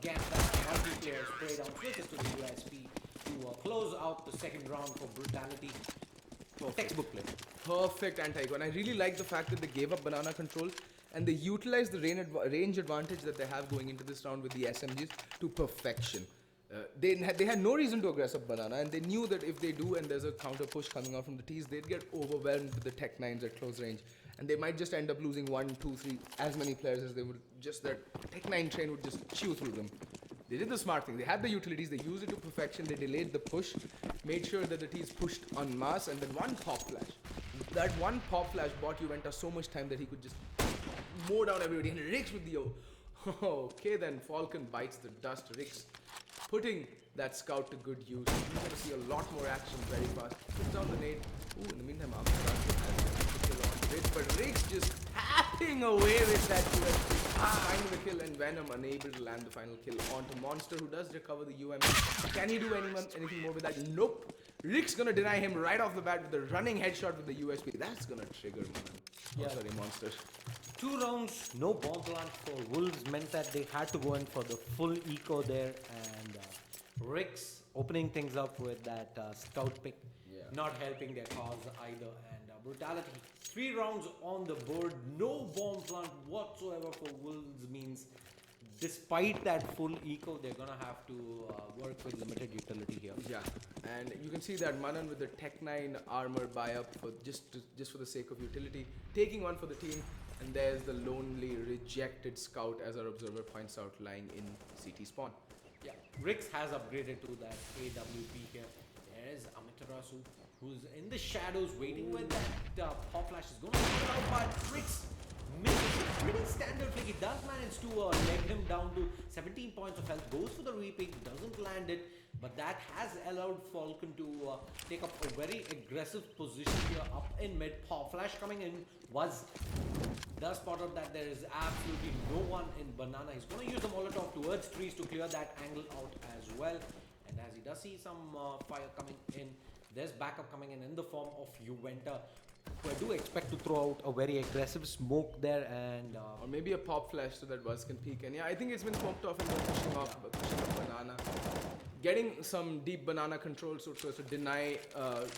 get that multiplayer spray down switches to the USP to close out the second round for Brutality. Textbook play. Perfect anti-ego. And I really like the fact that they gave up banana control and they utilized the range advantage that they have going into this round with the SMGs to perfection. They had no reason to aggress up banana, and they knew that if they do and there's a counter push coming out from the T's, they'd get overwhelmed with the Tech 9s at close range, and they might just end up losing 1, 2, 3, as many players as they would. Just that Tech 9 train would just chew through them. They did the smart thing. They had the utilities, they used it to perfection, they delayed the push, made sure that the T's pushed en masse, and then one pop flash. That one pop flash bought Juventa so much time that he could just mow down everybody, and Rix with the okay, then Falcon bites the dust. Rix putting that scout to good use. You're going to see a lot more action very fast. Puts down the nade. Ooh, in the meantime, Mirage has the kill on Rix, but Rix just tapping away with that USP. Finding the kill, and Venom unable to land the final kill onto Monster, who does recover the UMP. Can he do anything more with that? Nope. Rix gonna deny him right off the bat with the running headshot with the USP. That's gonna trigger, man. Yeah. Oh, sorry, Monster. 2 rounds, no bomb plant for Wolves meant that they had to go in for the full eco there, and Rix opening things up with that scout pick, not helping their cause either, and Brutality. 3 rounds on the board, no bomb plant whatsoever for Wolves means despite that full eco, they're gonna have to work with limited utility here. Yeah, and you can see that Manan with the Tech 9 armor buy up for just for the sake of utility, taking one for the team, and there's the lonely rejected scout, as our observer points out, lying in CT spawn. Yeah, Rix has upgraded to that AWP here. There's Amaterasu, who's in the shadows waiting with that pop flash. Is going to put out, but Rix misses it pretty standard flick. He does manage to leg him down to 17 points of health, goes for the repeat, doesn't land it, but that has allowed Falcon to take up a very aggressive position here up in mid. Pop flash coming in was the spot out that there is absolutely no one in banana. He's going to use the Molotov towards trees to clear that angle out as well. And as he does see some fire coming in, there's backup coming in the form of Juventa, who I do expect to throw out a very aggressive smoke there, and or maybe a pop flash so that Buzz can peek. And yeah, I think it's been smoked off and they're pushing off banana. Getting some deep banana control so as to deny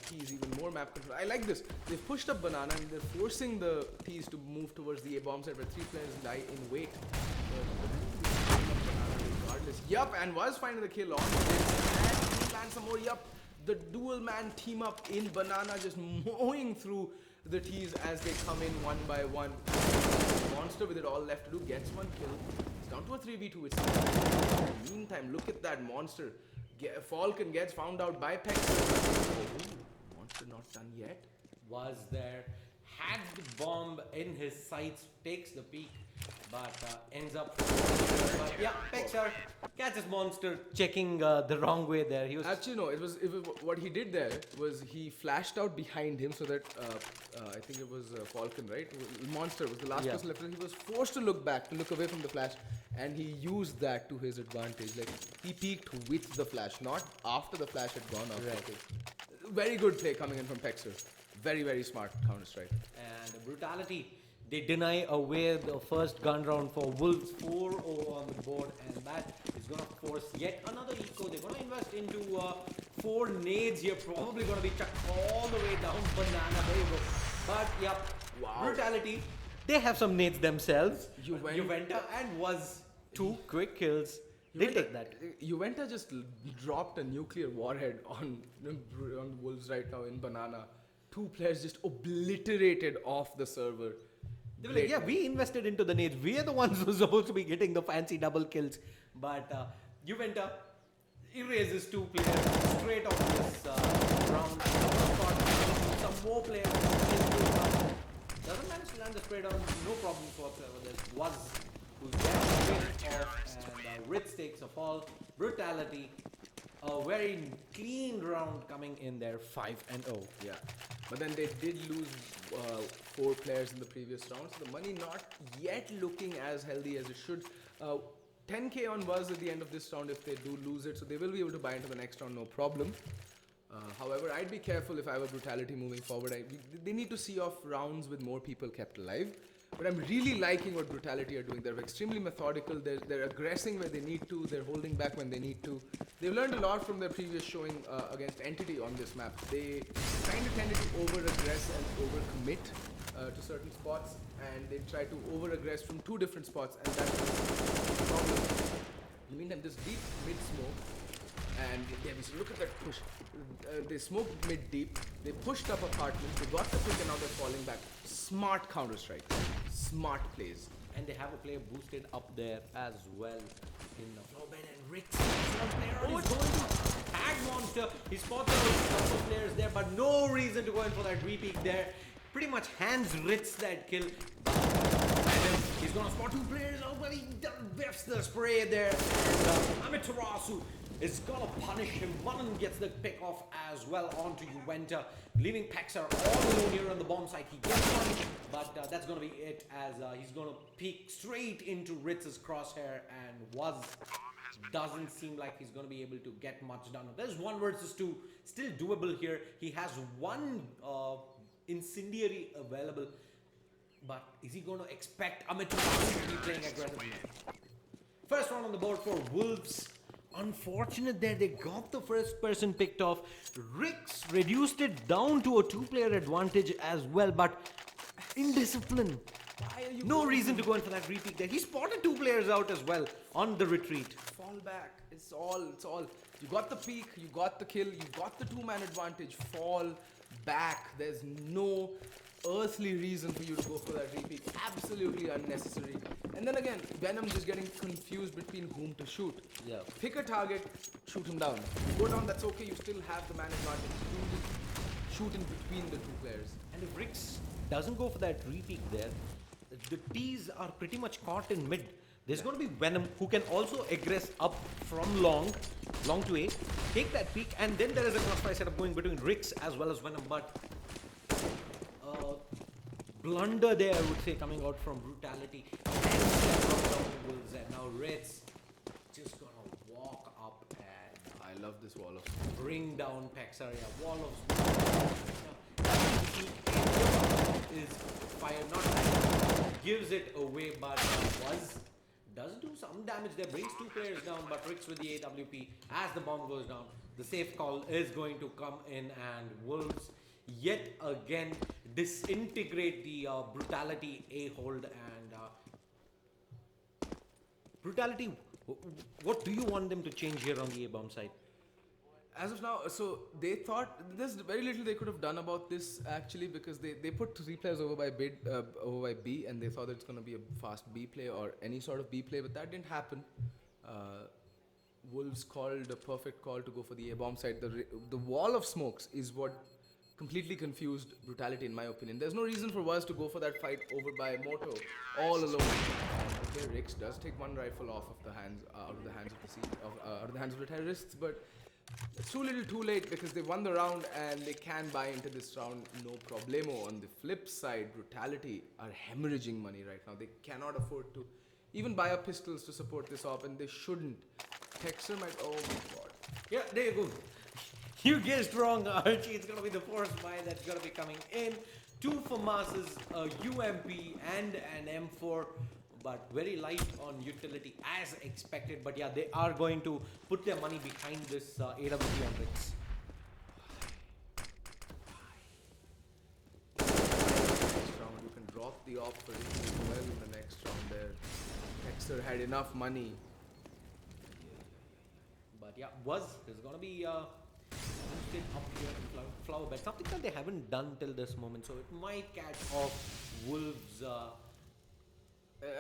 T's even more map control. I like this. They've pushed up banana and they're forcing the T's to move towards the A bomb side where 3 players lie in wait. Regardless. Yup, and was finding the kill on this. And he lands some more. Yup. The dual man team up in banana, just mowing through the T's as they come in one by one. Monster with it all left to do gets one kill. It's down to a 3v2. It's in the meantime, look at that Monster. Falcon gets found out by Pex. Oh, Monster not done yet. Was there, had the bomb in his sights, takes the peak, but ends up. But yeah, Pexer catches Monster checking the wrong way there. He was actually no. It was what he did there was he flashed out behind him so that I think it was Falcon, right? Monster was the last person left. He was forced to look back, to look away from the flash, and he used that to his advantage. Like he peeked with the flash, not after the flash had gone off. Right. Very good play coming in from Pexer. Very, very smart counter-strike. And Brutality, they deny away the first gun round for Wolves. 4-0 on the board, and that is going to force yet another eco. They're going to invest into 4 nades here, probably going to be chucked all the way down banana. There you go. But yeah, wow. Brutality, they have some nades themselves. Juventa and was 2 quick kills. They take that. Juventa just dropped a nuclear warhead on Wolves right now in banana. 2 players just obliterated off the server. They were like, yeah, we invested into the nades. We are the ones who are supposed to be getting the fancy double kills. But Juventa erases 2 players straight off this round. Some more players. Doesn't manage to land the spray down. No problems whatsoever. There's Was who's there off, and Ritz Ritz takes a fall. Brutality, a very clean round coming in there, 5-0. Yeah, but then they did lose 4 players in the previous round, so the money not yet looking as healthy as it should. 10k on Buzz at the end of this round if they do lose it, so they will be able to buy into the next round, no problem. However, I'd be careful if I were Brutality moving forward. They need to see off rounds with more people kept alive. But I'm really liking what Brutality are doing. They're extremely methodical. They're aggressing where they need to. They're holding back when they need to. They've learned a lot from their previous showing against Entity on this map. They kind of tended to over-aggress and over-commit to certain spots. And they try to over-aggress from 2 different spots. And that's the problem. In the meantime, this deep mid-smoke. And yeah, look at that push. They smoked mid deep. They pushed up apartments. They got the pick and now they're falling back. Smart counter strike. Smart plays. And they have a player boosted up there as well in the floor bed. And Rick, he's going to tag monster. He spots a couple of players there, but no reason to go in for that repeat there. Pretty much hands Ritz that kill. And he's gonna spot 2 players. Oh, but he whiffs the spray there. And Amaterasu is gonna punish him. One gets the pick off as well onto Juwenta, leaving Paxar all alone here on the bomb site. He gets one, but that's gonna be it as he's gonna peek straight into Ritz's crosshair and doesn't seem like he's gonna be able to get much done. There's 1 versus 2, still doable here. He has 1 incendiary available, but is he gonna expect Amaterasu to be playing aggressively? First round on the board for Wolves. Unfortunate there, they got the first person picked off. Rix reduced it down to a 2-player advantage as well, but indiscipline. No reason to go in for that repeat there. He spotted 2 players out as well on the retreat. Fall back. It's all. You got the peak, you got the kill, you got the 2-man advantage. Fall back. There's no earthly reason for you to go for that repeat. Absolutely unnecessary. And then again, Venom just getting confused between whom to shoot. Yeah. Pick a target, shoot him down. Go down, that's okay. You still have the man advantage. Shoot in between the 2 players. And if Rix doesn't go for that repeat there, the T's are pretty much caught in mid. There's going to be Venom who can also aggress up from long to A, take that peak, and then there is a crossfire setup going between Rix as well as Venom. But blunder there, I would say, coming out from Brutality. And now Reds just gonna walk up and I love this wall of smoke. bring down Paxaria. Wall of smoke. Is fired, not fired, gives it away, but does do some damage there. Brings 2 players down, but Rix with the AWP as the bomb goes down. The safe call is going to come in, and Wolves yet again disintegrate the Brutality A hold. And Brutality, what do you want them to change here on the A bomb side? As of now, so they thought there's very little they could have done about this actually, because they put 3 players over by B, and they thought it's going to be a fast B play or any sort of B play, but that didn't happen. Wolves called a perfect call to go for the A bomb side. The wall of smokes is what completely confused Brutality, in my opinion. There's no reason for Waz to go for that fight over by Moto all alone. Okay, Rix does take 1 rifle off of the hands out of the hands of the terrorists, but it's too little too late, because they won the round and they can buy into this round no problemo. On the flip side, Brutality are hemorrhaging money right now. They cannot afford to even buy up pistols to support this op, and they shouldn't. Texer might, oh my god. Yeah, there you go. You guessed wrong, Archie. It's going to be the force buy that's going to be coming in. 2 FAMASs, a UMP and an M4. But very light on utility as expected. But yeah, they are going to put their money behind this AWP on Rix. Next round, you can drop the op for Rix as well in the next round there. Texer had enough money. But yeah, there's going to be boosted up here in flower bed. Something that they haven't done till this moment. So it might catch off Wolves.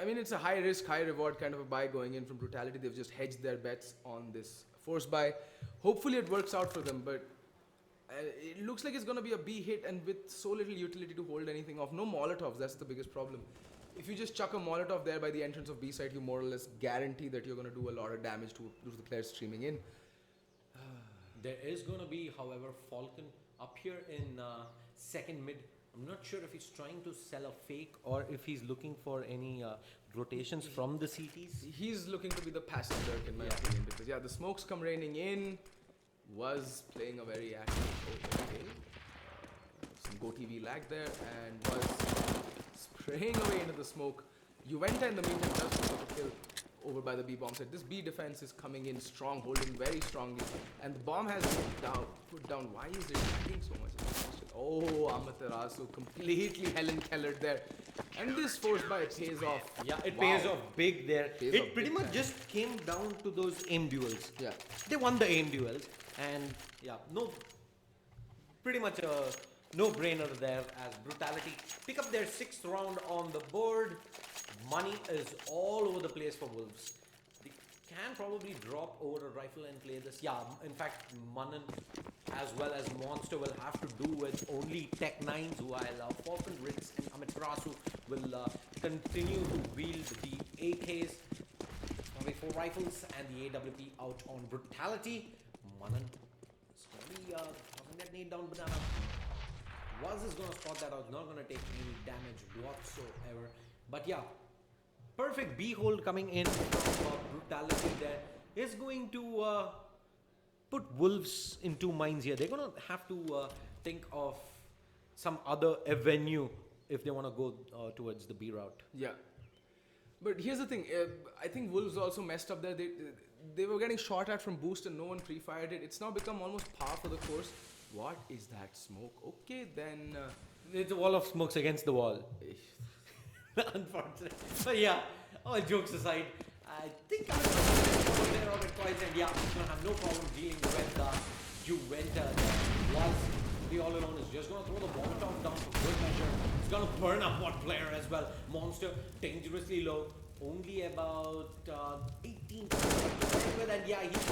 I mean, it's a high risk, high reward kind of a buy going in from Brutality. They've just hedged their bets on this force buy. Hopefully it works out for them, but it looks like it's going to be a B hit, and with so little utility to hold anything off. No Molotovs, that's the biggest problem. if you just chuck a Molotov there by the entrance of B site, you more or less guarantee that you're going to do a lot of damage to the players streaming in. There is going to be, however, Falcon up here in second mid. I'm not sure if he's trying to sell a fake or if he's looking for any rotations from the CTs. He's looking to be the passive lurk in my opinion, because the smokes come raining in. Was playing a very active. Okay. Some Go TV lag there, and was spraying away into the smoke. Juventa in the meantime does pick up a kill over by the B bomb side. This B defense is coming in strong, holding very strongly, and the bomb has been put down. Why is it lagging so much? Oh, Amaterasu completely Helen Kellered there, and this force by pays off. Yeah, it pays off big there. It pretty much just came down to those aim duels. Yeah, they won the aim duels, and pretty much a no-brainer there as Brutality pick up their 6th round on the board. Money is all over the place for Wolves. They can probably drop over a rifle and play this. Yeah, in fact, Manan as well as Monster will have to do with only Tech 9s, while Falcon, Ritz and Amaterasu will continue to wield the AKs. Only 4 rifles and the AWP out on Brutality. Manan is going to be tossing that nade down banana. Was is going to spot that out, not going to take any damage whatsoever. But yeah, perfect B hold coming in from Brutality there is going to put Wolves in 2 minds here. They're going to have to think of some other avenue if they want to go towards the B route. Yeah. But here's the thing, I think Wolves also messed up there. They were getting shot at from boost and no one pre-fired it. It's now become almost par for the course. What is that smoke? Okay, then... it's a wall of smokes against the wall. Unfortunately. But yeah, all jokes aside, I think I'm going to there on it twice, and yeah, he's going to have no problem dealing with Juventa. Was the all alone is just going to throw the Molotov down for good measure. It's going to burn up one player as well. Monster dangerously low, only about 18 with, and yeah, he's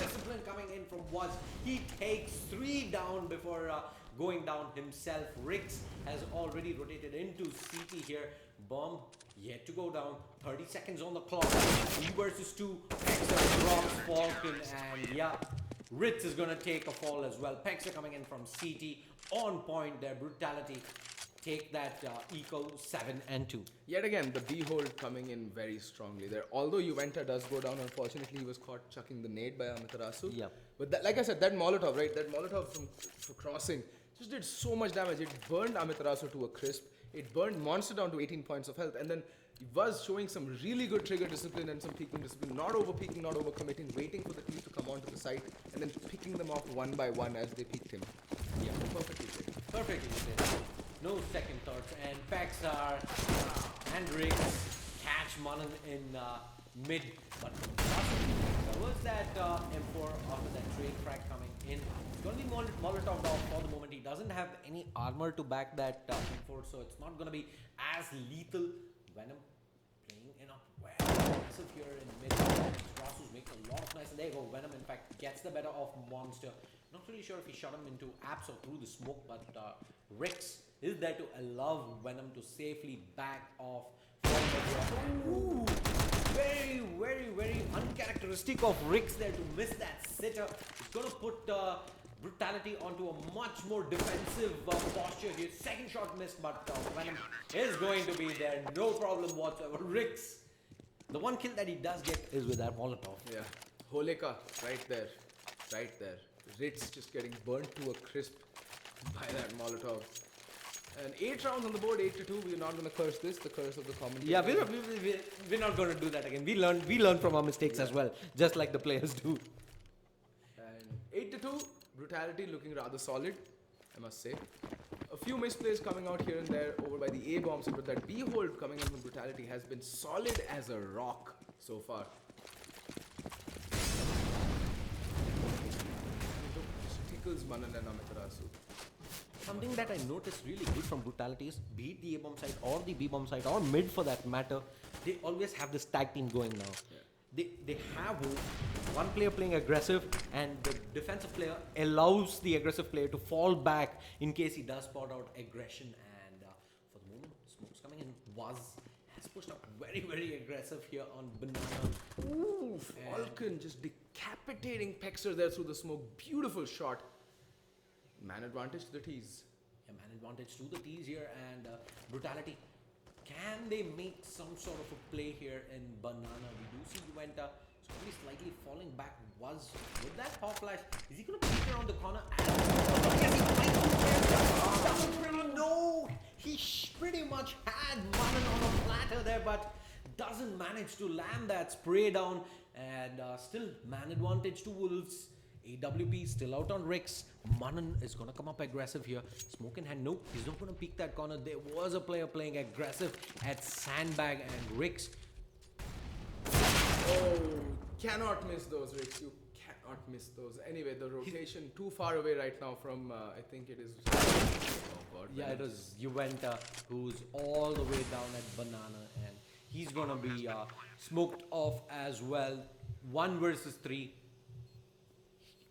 discipline coming in from Was. He takes 3 down before going down himself. Rix has already rotated into CT here. Bomb yet to go down. 30 seconds on the clock. 3 versus 2. Pexa drops Falcon, and yeah, Ritz is gonna take a fall as well. Pexa coming in from CT on point there. Brutality take that eco 7 and 2. Yet again, the B hold coming in very strongly there. Although Juventa does go down, unfortunately, he was caught chucking the nade by Amaterasu. Yeah. But that, like I said, that Molotov, right? That Molotov for crossing just did so much damage. It burned Amaterasu to a crisp. It burned Monster down to 18 points of health. And then he was showing some really good trigger discipline and some peeking discipline. Not over peeking, not over committing, waiting for the team to come onto the site and then picking them off one by one as they peeked him. Yeah, Perfectly played. perfectly played. No second thoughts, and Paxar and Riggs catch Manan in mid, but there was that M4 after that trade crack coming in. It's going to be Molotov down for the moment. He doesn't have any armor to back that M4, so it's not going to be as lethal. Venom playing in a well aggressive here in mid. Rasu's making a lot of nice, and there you go. Venom in fact gets the better of Monster. Not really sure if he shot him into apps or through the smoke, but Rex is there to allow Venom to safely back off from the Ooh, very uncharacteristic of Rex there to miss that sitter. It's going to put Brutality onto a much more defensive posture here. Second shot missed, but Venom is going to be there. No problem whatsoever. Rex, the one kill that he does get is with that Molotov. Yeah. Holeka, right there. Right there. Ritz just getting burnt to a crisp by that Molotov. And 8 rounds on the board, 8-2. We're not going to curse this, the curse of the commentator. Yeah, we're not going to do that again. We learn from our mistakes as well, just like the players do. And 8-2, Brutality looking rather solid, I must say. A few misplays coming out here and there over by the A bombs, but that B hold coming in from Brutality has been solid as a rock so far. Tickles Manan and Amaterasu. Something that I noticed really good from Brutality is, be it the A-bomb side or the B-bomb side or mid for that matter, they always have this tag team going now. Yeah. They have one player playing aggressive and the defensive player allows the aggressive player to fall back in case he does spot out aggression, and for the moment, smokes coming in. Has pushed up very aggressive here on Banana. Ooh, Falcon just decapitating Pexer there through the smoke. Beautiful shot. Man advantage to the tees. Yeah, man advantage to the T's here, and Brutality. Can they make some sort of a play here in Banana? We do see Juventa slowly slightly falling back. Was with that pop flash, is he going to peek around the corner? No! He pretty much had Manan on a platter there, but doesn't manage to land that spray down. And still, man advantage to Wolves. AWP still out on Rix. Manan is going to come up aggressive here. Smoke in hand. Nope, he's not going to peek that corner. There was a player playing aggressive at Sandbag and Rix. Oh, cannot miss those, Rix. You cannot miss those. Anyway, the rotation too far away right now from, I think it is... Oh God. Yeah, it was Juventa who's all the way down at Banana, and he's going to be smoked off as well. 1 versus 3.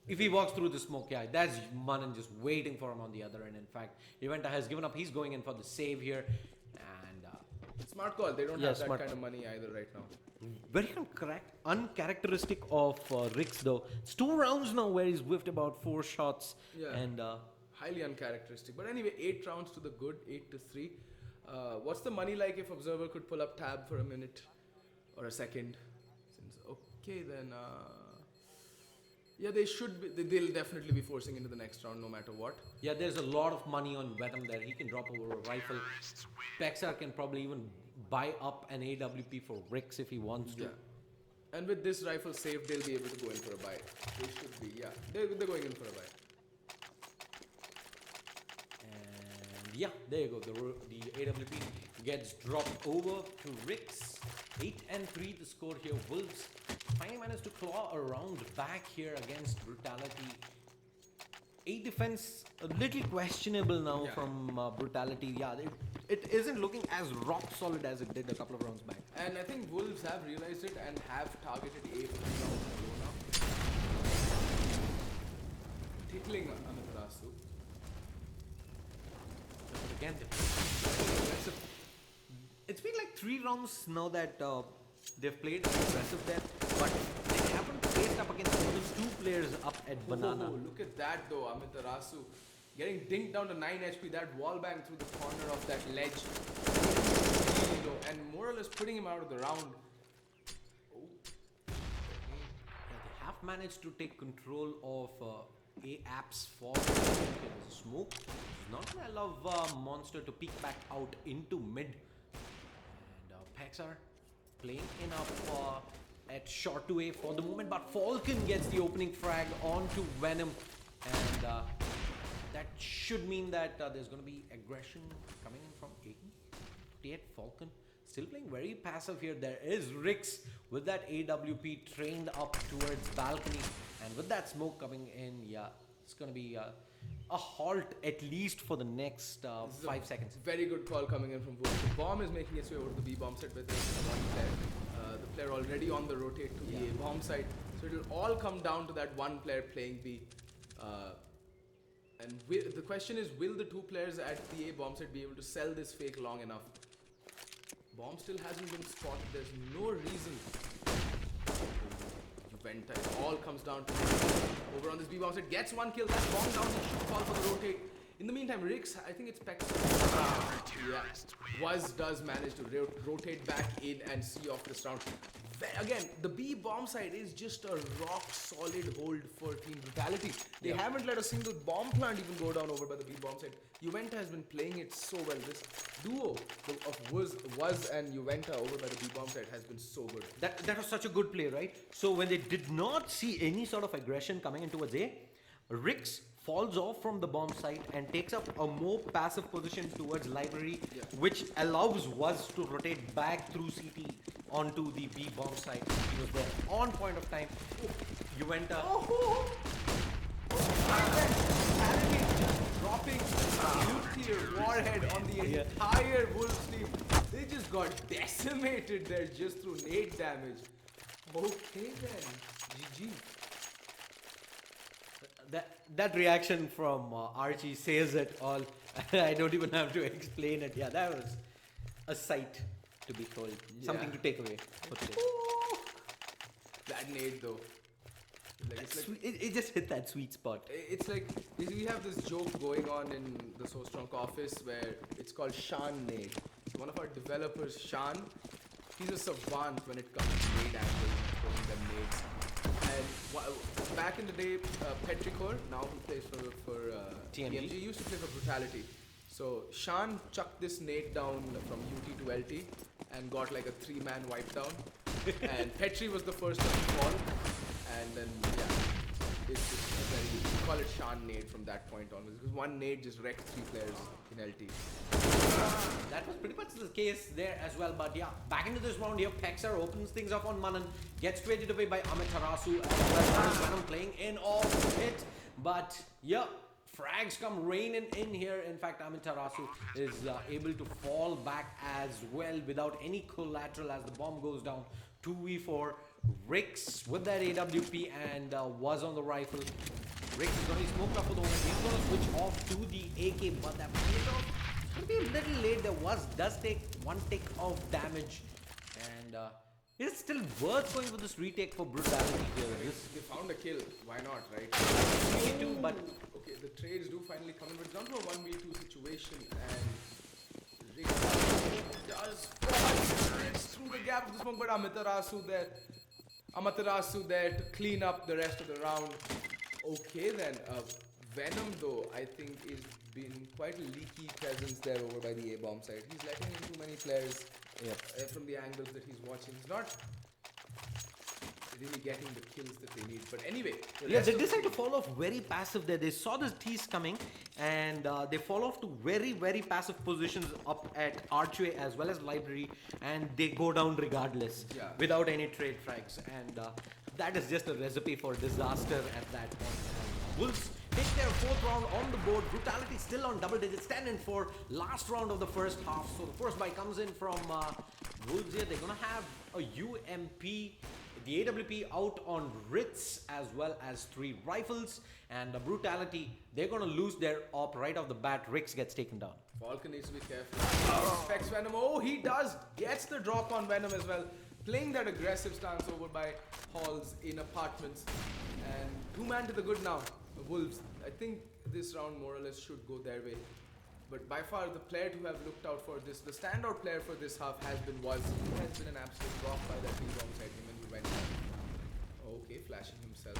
If he walks through the smoke, yeah, that's Manan just waiting for him on the other end. In fact, Juventa has given up. He's going in for the save here. And smart call. They don't have that kind of money either right now. very uncharacteristic of Rix though. It's 2 rounds now where he's whiffed about 4 shots. Yeah. And highly uncharacteristic. But anyway, 8 rounds to the good, 8-3. What's the money like if Observer could pull up tab for a minute or a second? Since okay, then yeah, they should be. They'll definitely be forcing into the next round, no matter what. yeah, there's a lot of money on Venom there. He can drop over a rifle. Pexar can probably even buy up an AWP for Rix if he wants to. Yeah. And with this rifle saved, they'll be able to go in for a buy. They should be. Yeah, they're going in for a buy. And yeah, there you go. The AWP gets dropped over to Rix. 8-3 the score here. Wolves finally managed to claw around back here against Brutality. 8 defense, a little questionable now from Brutality. Yeah, it isn't looking as rock solid as it did a couple of rounds back. And I think Wolves have realized it and have targeted A for the round now. Tickling Amaterasu. But again, it's been like 3 rounds now that they've played aggressive there, but they haven't faced up against more than 2 players up at Banana. Oh, look at that though, Amaterasu getting dinked down to 9 HP. That wall bang through the corner of that ledge, really low, and more or less putting him out of the round. Oh. Yeah, they have managed to take control of A-Apps for there's a smoke. It's not gonna allow Monster to peek back out into mid. And Pexar playing enough at short to A for the moment, but Falcon gets the opening frag onto Venom, and that should mean that there's going to be aggression coming in from A. 48 Falcon still playing very passive here. There is Rix with that AWP trained up towards balcony, and with that smoke coming in, yeah, it's going to be a halt at least for the next 5 seconds. Very good call coming in from Wolves. The bomb is making its way over to the B bomb site, but there's one player. The player already on the rotate to the A bomb site. So it'll all come down to that one player playing B. And the question is, will the 2 players at the A bomb site be able to sell this fake long enough? Bomb still hasn't been spotted. There's no reason. Juventa, it all comes down to over on this B bomb site. Gets 1 kill. That bomb down. He should fall for the rotate. In the meantime, Rix, I think it's Pex. Does manage to rotate back in and see off this round. Again, the B bomb side is just a rock solid hold for Team Brutality. They haven't let a single bomb plant even go down over by the B bomb side. Juventa has been playing it so well. This duo of Was and Juventa over by the B bomb side has been so good. That was such a good play, right? So when they did not see any sort of aggression coming in towards A, Rix falls off from the bomb site and takes up a more passive position towards library, which allows Was to rotate back through CT onto the B bomb site. He was there on point of time. Juventa. Dropping nuclear warhead on the entire Wolves team. They just got decimated there just through nade damage. Okay then, GG. That reaction from Archie says it all. I don't even have to explain it. Yeah, that was a sight to be told. Something to take away for today. That nade though. Like, it's like, It just hit that sweet spot. it's like we have this joke going on in the So Strong office where it's called Shan nade. So one of our developers, Shan, he's a savant when it comes to nade angles and throwing them nades. And back in the day, Petricor, now who plays for TMG, used to play for Brutality. So Shan chucked this nade down from UT to LT and got like a 3-man wipe down. And Petri was the first one to fall. And then, it's just a very, we call it Shan nade from that point onwards. Because one nade just wrecked 3 players in LT. That was pretty much the case there as well. But yeah, back into this round here, Pexar opens things up on Manan, gets traded away by Amaterasu as well as Venom playing in off it. But yeah, frags come raining in here. In fact, Amaterasu is able to fall back as well without any collateral as the bomb goes down. 2v4. Rix with that AWP and was on the rifle. Rix is going to be smoked up for the moment. He's going to switch off to the AK, but that might could be a little late. Does take 1 tick of damage, and it's still worth going for this retake for Brutality here. They found a kill. Why not, right? Me too, but okay, the trades do finally come in, but it's down to a 1v2 situation, and Rix does through the gap of the smoke, but Amaterasu there to clean up the rest of the round. Okay then, Venom though I think is been quite a leaky presence there over by the A-bomb side. He's letting in too many players from the angles that he's watching. He's not really getting the kills that they need. But anyway, yeah, they decide to fall off very passive there. They saw the tease coming and they fall off to very, very passive positions up at Archway as well as Library, and they go down regardless without any trade frags. And that is just a recipe for disaster at that point. Wolves take their 4th round on the board. Brutality still on double digits, 10-4. Last round of the first half. So the first buy comes in from Wolves here. They're going to have a UMP, the AWP out on Ritz as well as 3 rifles. And the Brutality, they're going to lose their op right off the bat. Rix gets taken down. Falcon needs to be careful. Expects Venom. Oh, he does. Gets the drop on Venom as well. Playing that aggressive stance over by Halls in apartments. And 2-man to the good now. The Wolves, I think this round more or less should go their way. But by far the player to have looked out for this, the standout player for this half has been Was. He has been an absolute rock by that B-bomb side him when he went down. Okay, flashing himself.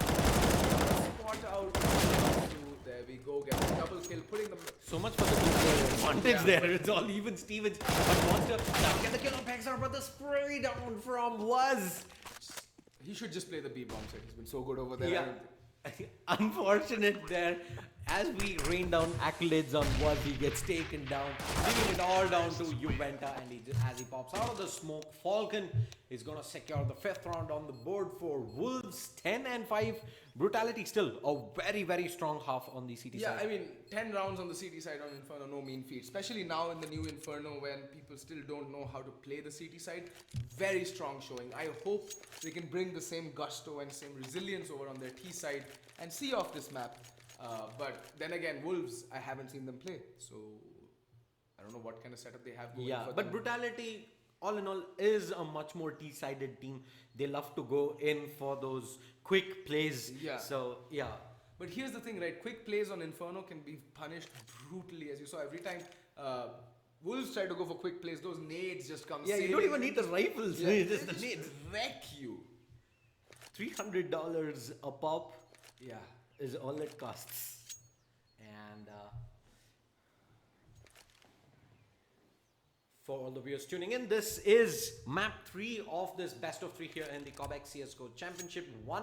Spot out. There we go, get a double kill, putting them... So much for the advantage there. It's all even Stevens. But Monster doesn't get the kill on Pexar, but the spray down from Was. He should just play the B-bomb side. He's been so good over there. Yeah. Unfortunate there. As we rain down accolades on Was, he gets taken down, leaving it all down to Juventa, and as he pops out of the smoke, Falcon is going to secure the 5th round on the board for Wolves. 10-5. Brutality still a very, very strong half on the CT side. Yeah, I mean, 10 rounds on the CT side on Inferno, no mean feat. Especially now in the new Inferno when people still don't know how to play the CT side. Very strong showing. I hope they can bring the same gusto and same resilience over on their T side and see off this map. But then again, Wolves, I haven't seen them play. So I don't know what kind of setup they have going for them. But Brutality, all in all, is a much more T-sided team. They love to go in for those quick plays. Yeah. So, yeah. But here's the thing, right? Quick plays on Inferno can be punished brutally. As you saw, every time Wolves try to go for quick plays, those nades just come. Yeah, you don't even need the rifles. Yeah, Just the nades. Wreck you. $300 a pop. Yeah. Is all it costs. And for all the viewers tuning in, this is map 3 of this best of 3 here in the Cobx CSGO Championship. 1-1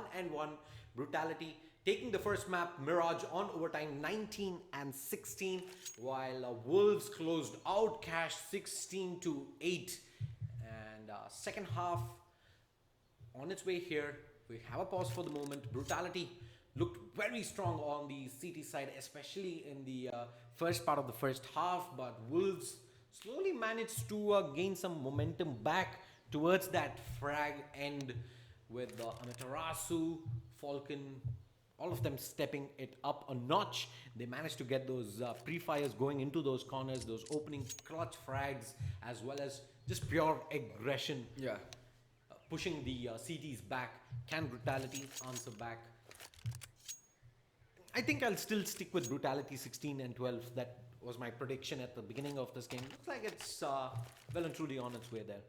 Brutality taking the first map, Mirage, on overtime 19-16, while Wolves closed out Cash 16-8. And second half on its way here. We have a pause for the moment. Brutality looked very strong on the CT side, especially in the first part of the first half, but Wolves slowly managed to gain some momentum back towards that frag end with Amaterasu, Falcon all of them stepping it up a notch. They managed to get those pre-fires going into those corners, those opening clutch frags, as well as just pure aggression. Yeah. Pushing the CTs back. Can Brutality answer back? I think I'll still stick with Brutality 16 and 12. That was my prediction at the beginning of this game. Looks like it's well and truly on its way there.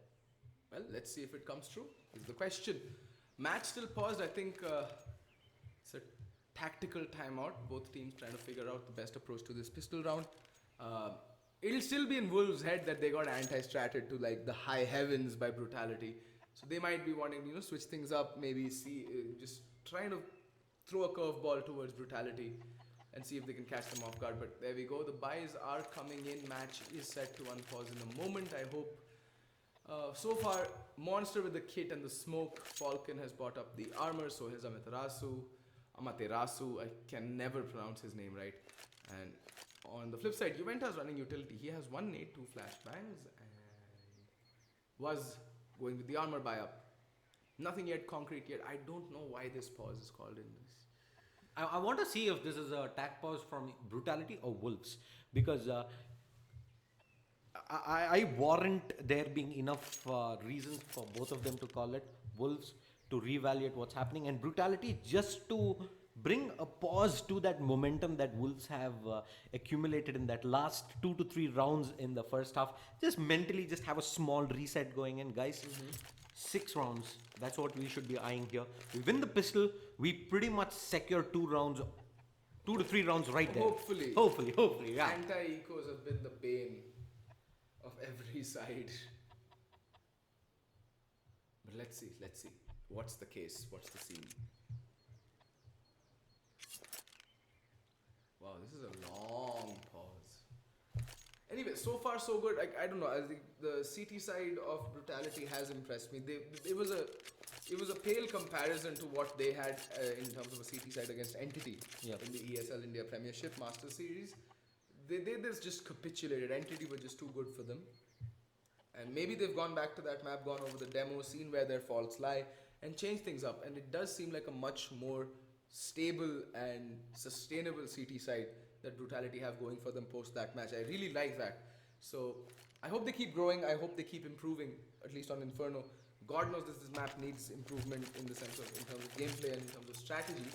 Well, let's see if it comes true, is the question. Match still paused. I think it's a tactical timeout. Both teams trying to figure out the best approach to this pistol round. It'll still be in Wolves' head that they got anti-stratted to like the high heavens by Brutality. So they might be wanting to, switch things up, maybe see, just trying to throw a curveball towards Brutality and see if they can catch them off guard. But there we go. The buys are coming in. Match is set to unpause in a moment, I hope. So far, Monster with the kit and the smoke. Falcon has bought up the armor, so has Amaterasu. I can never pronounce his name right. And on the flip side, Juventa's running utility. He has 1 nade, 2 flashbangs, and was going with the armor buy up. Nothing yet concrete yet. I don't know why this pause is called in this. I want to see if this is a attack pause from Brutality or Wolves, because I warrant there being enough reasons for both of them to call it. Wolves to reevaluate what's happening, and Brutality just to bring a pause to that momentum that Wolves have accumulated in that last 2 to 3 rounds in the first half. Just mentally just have a small reset going in, guys. 6 rounds, that's what we should be eyeing here. We win the pistol, we pretty much secure 2 to 3 rounds right there. Hopefully, yeah. Anti-ecos have been the bane of every side. But let's see. What's the case? What's the scene? Wow, this is a long pause. Anyway, so far so good. I don't know. I think the CT side of Brutality has impressed me. It was a pale comparison to what they had in terms of a CT side against Entity in the ESL India Premiership Master Series. They just capitulated. Entity were just too good for them. And maybe they've gone back to that map, gone over the demo, seen where their faults lie, and changed things up. And it does seem like a much more stable and sustainable CT side that Brutality have going for them post that match. I really like that. So I hope they keep growing. I hope they keep improving, at least on Inferno. God knows this map needs improvement in terms of gameplay and in terms of strategy.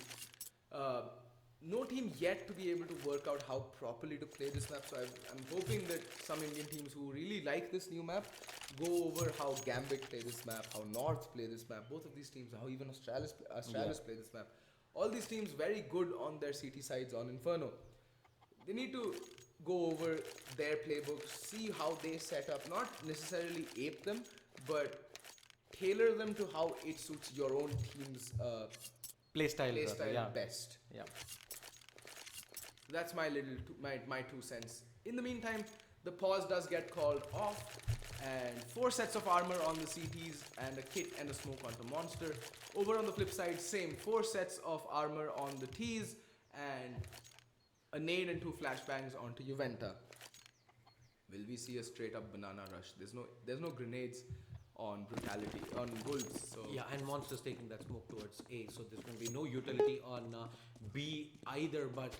No team yet to be able to work out how properly to play this map. So I'm hoping that some Indian teams who really like this new map go over how Gambit play this map, how North play this map, both of these teams, how even Australis play this map. All these teams very good on their CT sides on Inferno. They need to go over their playbooks, see how they set up, not necessarily ape them, but tailor them to how it suits your own team's playstyle best. Yeah. That's my my 2 cents. In the meantime, the pause does get called off, and 4 sets of armor on the CTs and a kit and a smoke onto Monster. Over on the flip side, same 4 sets of armor on the Ts and a nade and 2 flashbangs onto Juventa. Will we see a straight up banana rush? There's no grenades on Brutality, on Wolves. So yeah, and Monster's taking that smoke towards A, so there's going to be no utility on B either, but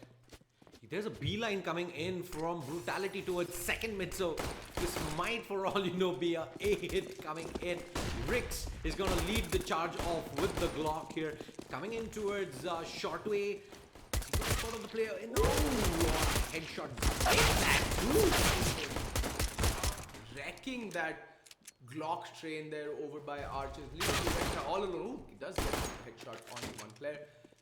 there's a B line coming in from Brutality towards second mid, so this might, for all you know, be a hit coming in. Rix is going to lead the charge off with the Glock here, coming in towards short way. He's going to follow the player in. Oh, headshot. Wrecking that Glock train there over by Archers. Leaving all alone. Ooh, he does get a headshot on one player.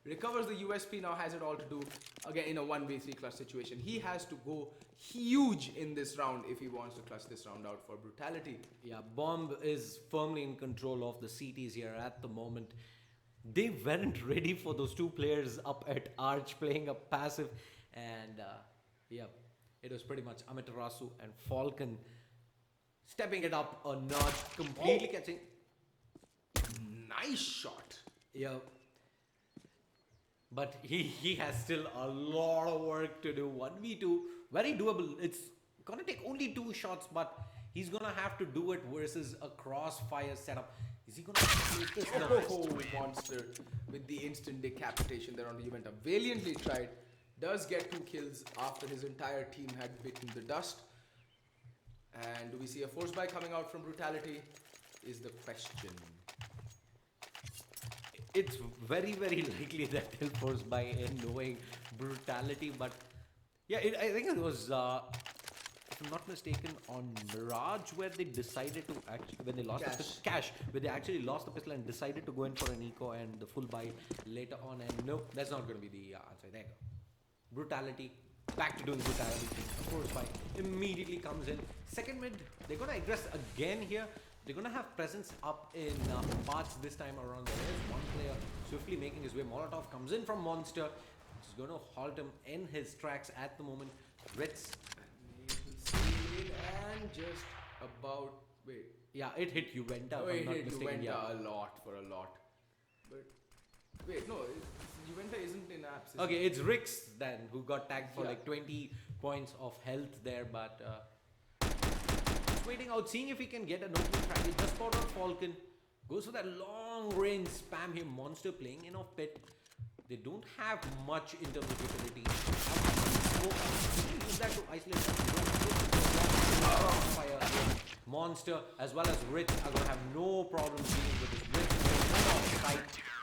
Recovers the USP, now has it all to do again in a 1v3 clutch situation. He has to go huge in this round if he wants to clutch this round out for Brutality. Yeah, Bomb is firmly in control of the CTs here at the moment. They weren't ready for those 2 players up at Arch playing a passive, and yeah, it was pretty much Amaterasu and Falcon stepping it up a notch, completely catching. Nice shot. Yeah. But he has still a lot of work to do. 1v2, very doable. It's gonna take only 2 shots, but he's gonna have to do it versus a crossfire setup. Is he gonna take this? No. Oh, monster with the instant decapitation there on the Juventa. Valiantly tried. Does get 2 kills after his entire team had bitten the dust. And do we see a force buy coming out from Brutality? Is the question. It's very, very likely that he'll force by in knowing Brutality, but yeah, I think it was, if I'm not mistaken, on Mirage where they decided to actually, when they lost the cash, where they actually lost the pistol and decided to go in for an eco and the full buy later on, and no, that's not going to be the answer. There you go. Brutality, back to doing Brutality thing. Of course, by immediately comes in. Second mid, they're going to aggress again here. They're going to have presence up in parts this time around. There is one player swiftly making his way. Molotov comes in from Monster, which is going to halt him in his tracks at the moment. Ritz. And just about... Wait. Yeah, it hit Juventa. Oh, it hit Juventa a lot. But... Wait, no, Juventa isn't in apps. Okay, it's Rix then who got tagged for like 20 points of health there, but just waiting out, seeing if he can get an opening track. He just spotted Falcon, goes for that long range spam here. Monster playing in off pit. They don't have much in terms of utility. Use that to isolate fire. Monster as well as Rich are going to have no problem dealing with this. Rich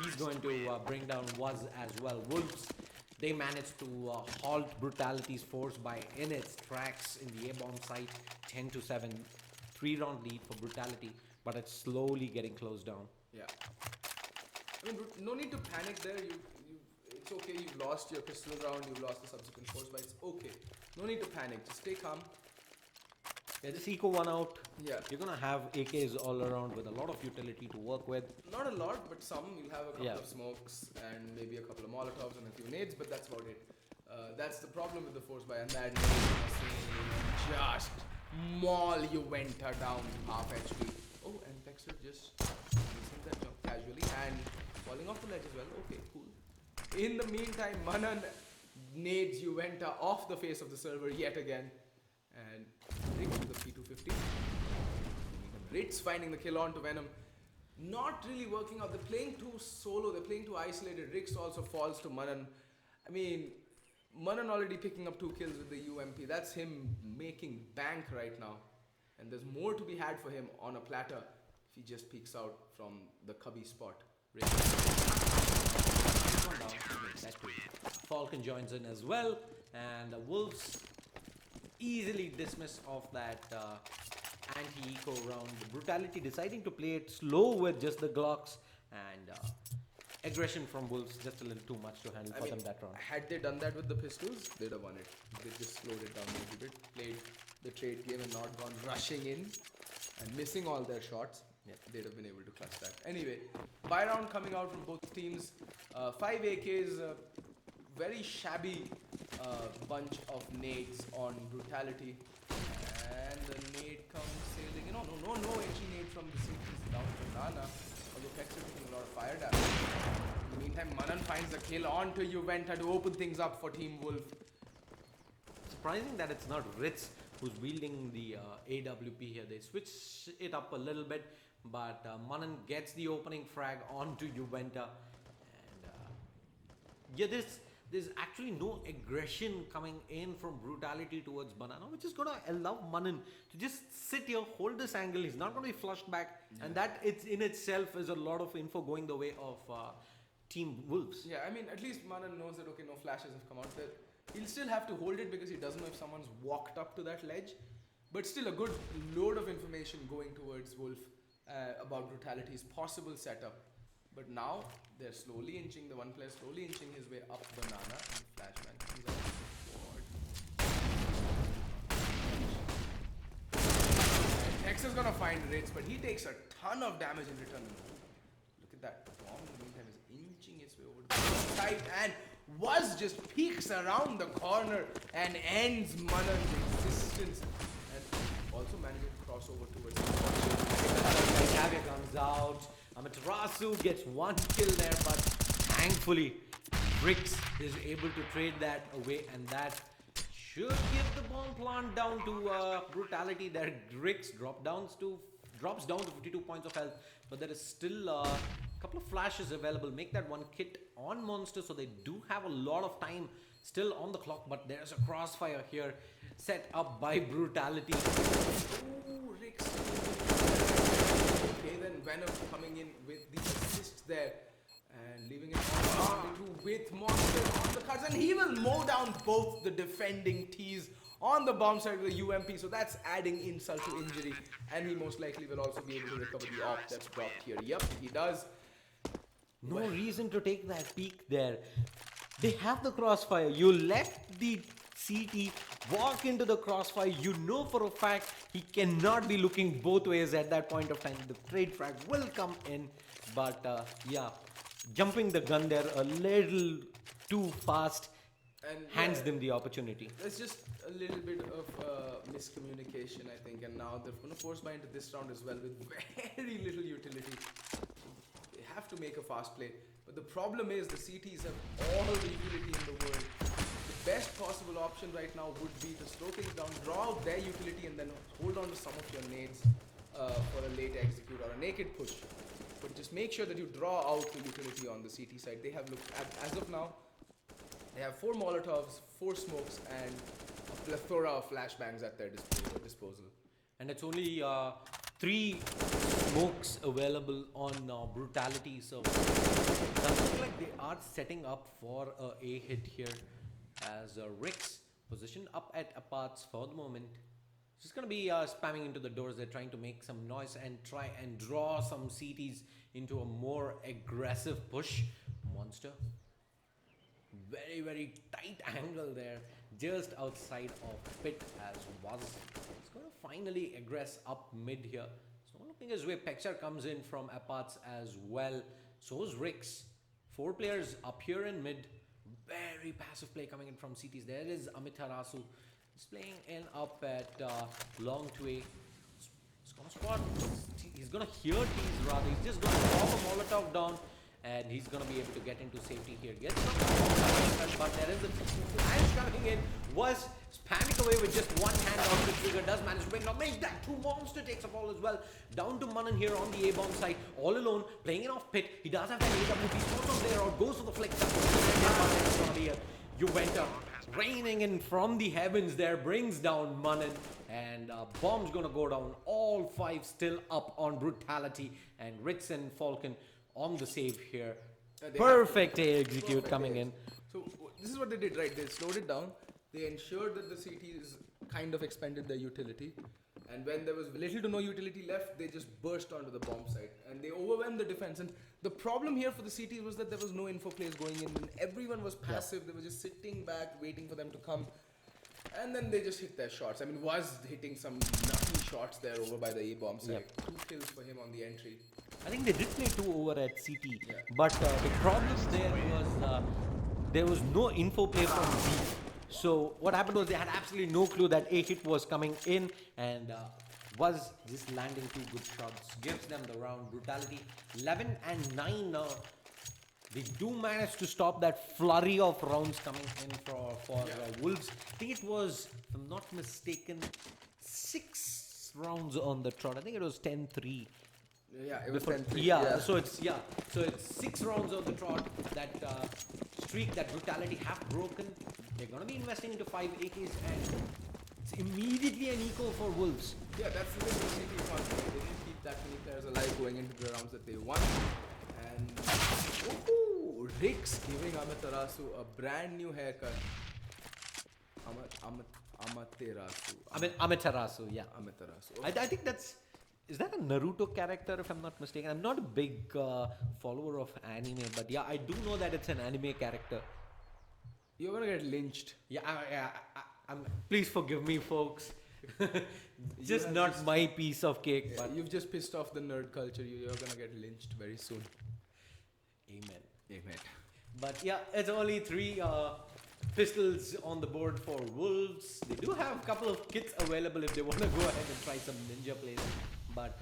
he's going to bring down Waz as well. Wolves, they managed to halt Brutality's force by in its tracks in the A-bomb site. 10-7, 3-round lead for Brutality, but it's slowly getting closed down. Yeah. I mean, no need to panic there. It's okay. You've lost your pistol round. You've lost the subsequent force, but it's okay. No need to panic. Just stay calm. Yeah, just eco one out. Yeah. You're gonna have AKs all around with a lot of utility to work with. Not a lot, but some. You'll have a couple of smokes and maybe a couple of Molotovs and a few nades, but that's about it. That's the problem with the force buy, and that nade just maul Juventa down half HP. Oh, and Texter just missing that jump casually and falling off the ledge as well. Okay, cool. In the meantime, Manan nades Juventa off the face of the server yet again. And Rix with the P250. Ritz finding the kill on to Venom. Not really working out. They're playing too solo. They're playing too isolated. Rix also falls to Manan. I mean, Manan already picking up 2 kills with the UMP. That's him making bank right now. And there's more to be had for him on a platter if he just peeks out from the cubby spot. Rix. Falcon joins in as well. And the Wolves easily dismiss of that anti-eco round. Brutality deciding to play it slow with just the Glocks, and aggression from Wolves just a little too much to handle for them that round. Had they done that with the pistols, they'd have won it. They just slowed it down a little bit, played the trade game and not gone rushing in and missing all their shots. Yeah, they'd have been able to clutch that. Anyway, buy round coming out from both teams. 5 AKs, very shabby bunch of nades on Brutality, and the nade comes sailing. No entry nade from the CTs down to Nana. Although Texter taking a lot of fire damage. In the meantime, Manan finds the kill onto Juventa to open things up for Team Wolf. Surprising that it's not Ritz who's wielding the AWP here. They switch it up a little bit, but Manan gets the opening frag onto Juventa, and yeah, there's actually no aggression coming in from Brutality towards Banana, which is going to allow Manan to just sit here, hold this angle. He's not going to be flushed back. Yeah. And that in itself is a lot of info going the way of Team Wolves. Yeah, I mean, at least Manan knows that, okay, no flashes have come out there. He'll still have to hold it because he doesn't know if someone's walked up to that ledge. But still a good load of information going towards Wolf about Brutality's possible setup. But now they're slowly inching, the one player slowly inching his way up Banana, and the Flashman comes out forward. Texter's gonna find Ritz, but he takes a ton of damage in return. Look at that. Bomb in the meantime is inching its way over to the side, and Waz just peeks around the corner and ends Manan's existence. And also manages to cross over towards the Kavya comes out. Amaterasu gets 1 kill there, but thankfully Rix is able to trade that away, and that should give the bomb plant down to Brutality there. Rix drops down to 52 points of health. but there is still a couple of flashes available. Make that one kit on Monster, so they do have a lot of time still on the clock, but there's a crossfire here set up by Brutality. Ooh, Rick's. Okay, then Venom coming in with the assist there and leaving it on with Monster on the cards, and he will mow down both the defending T's on the bomb side with the UMP, so that's adding insult to injury, and he most likely will also be able to recover the op that's dropped here. Yep, he does. No reason to take that peek there. They have the crossfire. You let the CT walk into the crossfire. You know for a fact he cannot be looking both ways at that point of time. The trade frag will come in, but yeah, jumping the gun there a little too fast and hands them the opportunity. There's just a little bit of miscommunication, I think, and now they're going to force buy into this round as well with very little utility. They have to make a fast play, but the problem is the CTs have all the utility in the world. The best possible option right now would be to slow things down, draw out their utility, and then hold on to some of your nades for a late execute or a naked push. But just make sure that you draw out the utility on the CT side. They have looked at, as of now, they have 4 Molotovs, 4 smokes, and a plethora of flashbangs at their disposal. And it's only 3 smokes available on Brutality, so it doesn't look like they are setting up for a hit here, as Rick's positioned up at aparts for the moment. Just going to be spamming into the doors. They're trying to make some noise and try and draw some CTs into a more aggressive push. Monster, very, very tight angle there, just outside of pit, as was. It's going to finally aggress up mid here. So looking as way Pexar comes in from aparts as well. So is Rix. 4 players up here in mid. Very passive play coming in from CTs. There is Amitarasu. He's playing in up at long 2A. He's gonna squad. He's gonna hear T's rather. He's just gonna drop a Molotov down, and he's gonna be able to get into safety here. Gets some, but there is a flash coming in. Was spamming away with just one hand on the trigger. Does manage to bring down. Make that 2 Monster takes a fall as well. Down to Manan here on the A-bomb side, all alone, playing it off pit. He does have an AWP spot on there, or goes for the flick. It's gonna be a Juventus raining in from the heavens there, brings down Manan, and bomb's gonna go down. All 5 still up on Brutality, and Ritz and Falcon on the save here. Perfect execute coming in. So this is what they did, right? They slowed it down. They ensured that the CTs kind of expended their utility, and when there was little to no utility left, they just burst onto the bomb site and they overwhelmed the defense. And the problem here for the CTs was that there was no info plays going in, and everyone was passive. They were just sitting back waiting for them to come, and then they just hit their shots. I mean, was hitting some nutty shots there over by the A-bomb site. 2 kills for him on the entry. I think they did play 2 over at CT, but the problem there was no info play from B. So what happened was they had absolutely no clue that a hit was coming in, and was just landing 2 good shots. Gives them the round. Brutality 11 and 9 now. They do manage to stop that flurry of rounds coming in for Wolves. I think it was, if I'm not mistaken, 6 rounds on the trot. I think it was 10-3. Yeah, it was 10-3. Yeah, so it's 6 rounds on the trot. That streak that Brutality have broken. They're gonna be investing into 5 AKs, and it's immediately an eco for Wolves. Yeah, that's the thing with CT fun. They didn't keep that many players alive going into the rounds that they won. And Rix giving Amaterasu a brand new haircut. Amaterasu. Amaterasu, yeah. Amaterasu. I think is that a Naruto character, if I'm not mistaken? I'm not a big follower of anime, but yeah, I do know that it's an anime character. You're gonna get lynched. I'm, please forgive me, folks. Just not my piece of cake. Yeah, but you've just pissed off the nerd culture. You're gonna get lynched very soon. Amen. Amen. But yeah, it's only 3 pistols on the board for Wolves. They do have a couple of kits available if they want to go ahead and try some ninja plays. But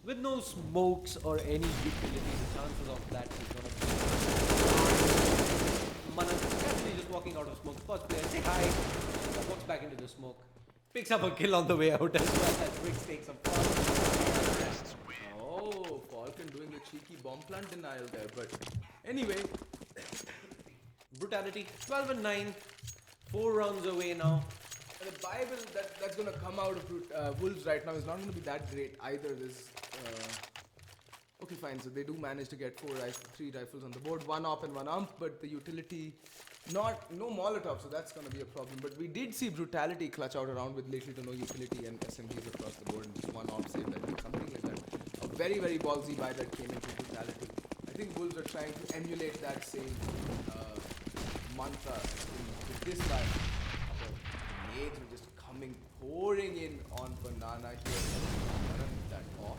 with no smokes or any utility, the chances of that is going to be... Manan casually just walking out of smoke. First player, say hi. Walks back into the smoke. Picks up a kill on the way out as well. As Riggs takes a fall. Oh, Falcon a cheeky bomb plant denial there. But anyway, Brutality, 12 and 9, 4 rounds away now. the Bible that's going to come out of Wolves right now is not going to be that great either. Okay, fine. So they do manage to get 3 rifles on the board, 1 op and 1 ump, but the utility, no Molotov, so that's going to be a problem. But we did see Brutality clutch out around with little to no utility and SMGs across the board and just 1 op save, I think, something like that. A very, very ballsy buy that came into Brutality. I think Wolves are trying to emulate that same mantra with this buy. The nades were just pouring in on Banana here. That off.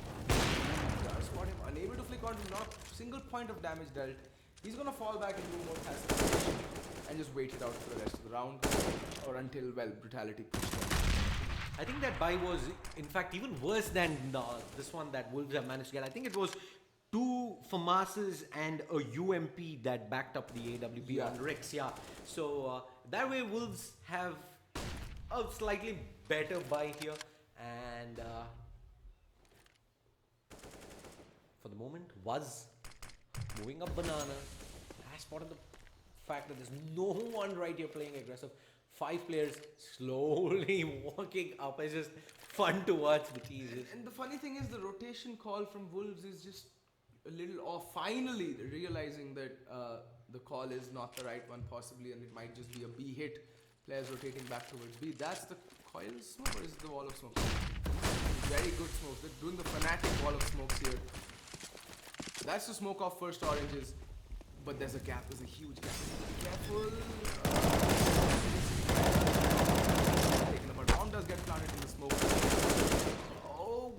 Spot him unable to flick onto, not single point of damage dealt. He's gonna fall back into more passive and just wait it out for the rest of the round or until, well, Brutality pushed him. I think that buy was, in fact, even worse than this one that Wolves have managed to get. I think it was 2 FAMASs and a UMP that backed up the AWP on Rex. Yeah. So that way Wolves have a slightly better buy here, and for the moment was moving up Banana. I spotted the fact that there's no one right here playing aggressive. 5 players slowly walking up. It's just fun to watch the teasers. And the funny thing is the rotation call from Wolves is just a little off. Finally realizing that the call is not the right one possibly, and it might just be a B hit. Players rotating back towards B. That's the coil smoke, or is it the wall of smoke? Very good smoke. They're doing the fanatic wall of smokes here. That's the smoke off first oranges, but there's a gap. There's a huge gap. Be careful. Taken apart. Bomb does get planted in the smoke. Oh,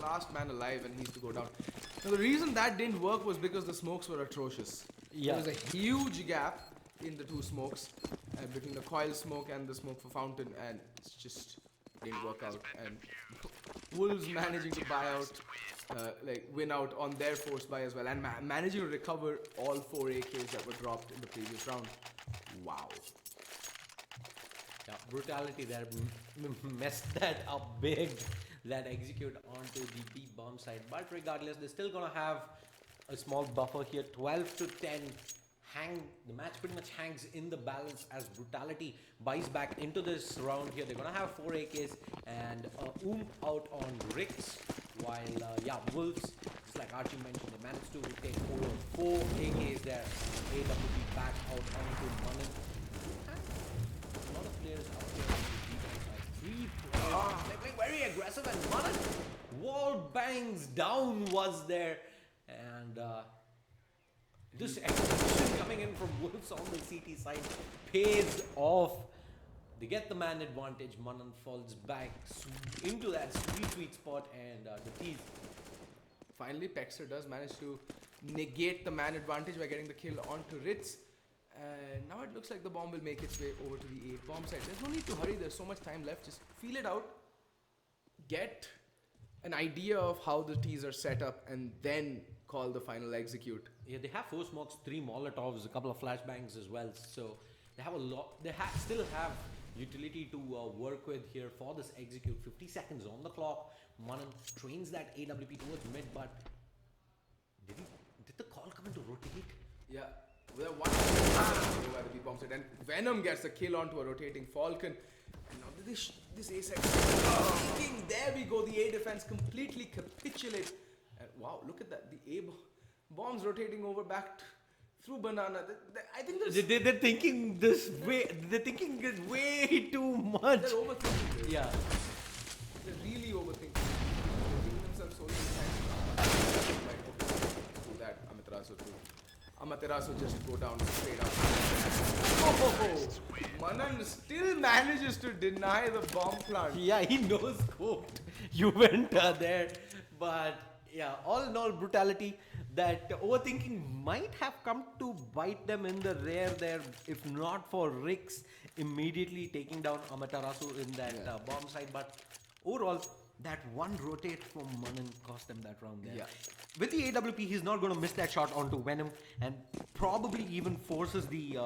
last man alive and needs to go down. Now the reason that didn't work was because the smokes were atrocious. Yeah. There was a huge gap in the 2 smokes between the coil smoke and the smoke for fountain, and it's just didn't work out. And Wolves managing to buy out, win out on their force buy as well, and managing to recover all 4 AKs that were dropped in the previous round. Wow. Yeah, Brutality there messed that up big. That execute onto the B bomb side, but regardless, they're still gonna have a small buffer here. 12 to 10. The match pretty much hangs in the balance as Brutality buys back into this round here. They're gonna have 4 AKs and out on Rix, while Wolves, just like Archie mentioned, they managed to take over 4 AKs there. AWP back out onto Manan. A lot of players out there on the defense side. 3 players. They're playing very aggressive, and Manan wall bangs down was there, and this execution coming in from Wolves on the CT side pays off. They get the man advantage. Manan falls back into that sweet spot, and the tease. Finally, Pexter does manage to negate the man advantage by getting the kill onto Ritz. And now it looks like the bomb will make its way over to the A bomb side. There's no need to hurry. There's so much time left. Just feel it out. Get an idea of how the tees are set up, and then call the final execute. Yeah, they have 4 smokes, 3 Molotovs, a couple of flashbangs as well. So they have a lot. They still have utility to work with here for this execute. 50 seconds on the clock. Manan trains that AWP towards mid, but did the call come in to rotate? Yeah. With a 1 by the B bomb set, and Venom gets a kill onto a rotating Falcon. And now this A set, there we go. The A defense completely capitulates. And wow, look at that. The A bombs rotating over back through Banana. I think they're thinking this way. They're thinking it way too much. They're overthinking this. Yeah. They're really overthinking. They're giving themselves so little time. Right, do that. Amaterasu just go down straight up. Oh, Manan still manages to deny the bomb plant. Yeah, he knows scoped. You went there, but yeah, all in all, Brutality, that overthinking might have come to bite them in the rear there, if not for Rix immediately taking down Amaterasu in that bomb side. But overall, that one rotate from Manan cost them that round there. Yeah. With the AWP, he's not going to miss that shot onto Venom, and probably even forces the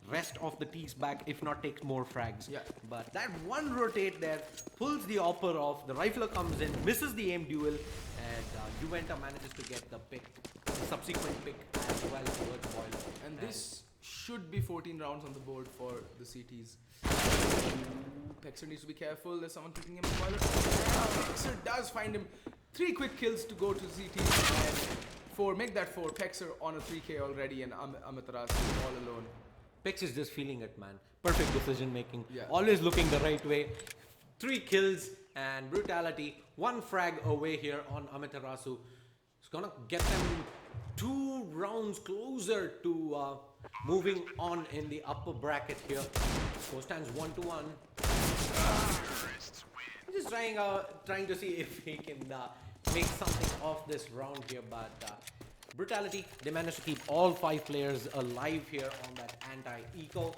rest of the tees back, if not takes more frags. Yeah. But that one rotate there pulls the opper off. The rifler comes in, misses the aim duel, and Juventa manages to get the pick, the subsequent pick as well towards Boiler. And this should be 14 rounds on the board for the CTs. Pexer needs to be careful. There's someone kicking him in the boiler. Pexer does find him. 3 quick kills to go to CTs. And 4. Make that 4. Pexer on a 3k already, and Amaterasu all alone. Pex is just feeling it, man. Perfect decision making. Yeah. Always looking the right way. 3 kills and Brutality. 1 frag away here on Amaterasu. It's gonna get them 2 rounds closer to moving on in the upper bracket here. Score stands 1-1. Just trying to see if he can make something of this round here, but Brutality, they managed to keep all 5 players alive here on that anti-eco.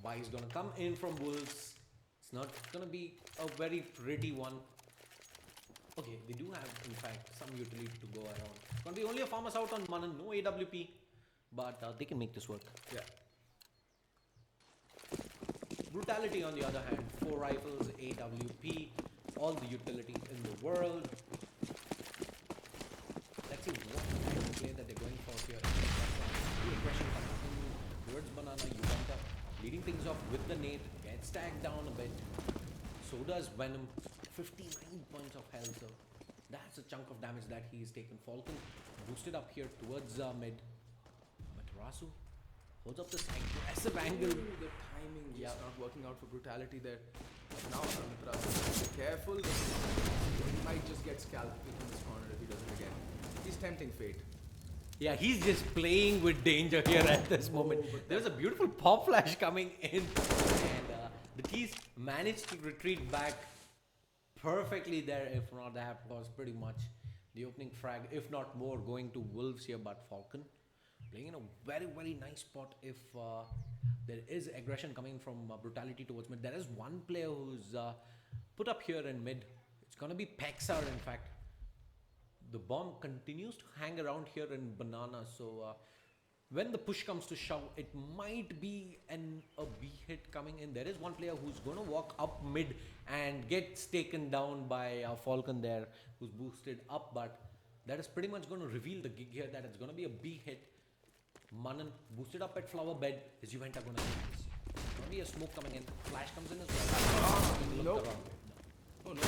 Why he's gonna come in from Wolves. It's not gonna be a very pretty one. Okay, they do have, in fact, some utility to go around. It's gonna be only a farmer's out on Manan, no AWP, but they can make this work. Yeah. Brutality, on the other hand, 4 rifles, AWP, all the utility in the world. Let's see what kind of play that they're going for here. The aggression coming in towards Banana, Juventa, leading things off with the nade, gets tagged down a bit. So does Venom, 59 points of health, so that's a chunk of damage that he's taken. Falcon boosted up here towards mid. Amaterasu holds up this aggressive angle. Ooh, the timing is not working out for Brutality there. But now Amaterasu, be careful. He might just get scalped in this corner if he does it again. He's tempting fate. Yeah, he's just playing with danger here at this moment. There's a beautiful pop flash coming in, and the T's managed to retreat back perfectly there. If not, that was pretty much the opening frag, if not more, going to Wolves here. But Falcon playing in a very, very nice spot if there is aggression coming from Brutality towards mid. There is one player who's put up here in mid. It's going to be Pexar, in fact. The bomb continues to hang around here in Banana, so when the push comes to shove, it might be a B hit coming in. There is one player who's going to walk up mid and gets taken down by Falcon there, who's boosted up, but that is pretty much going to reveal the gig here that it's going to be a B hit. Manan boosted up at flower bed. Is Juventa going to get this? There's going to be a smoke coming in. Flash comes in as well. Nope. Oh no.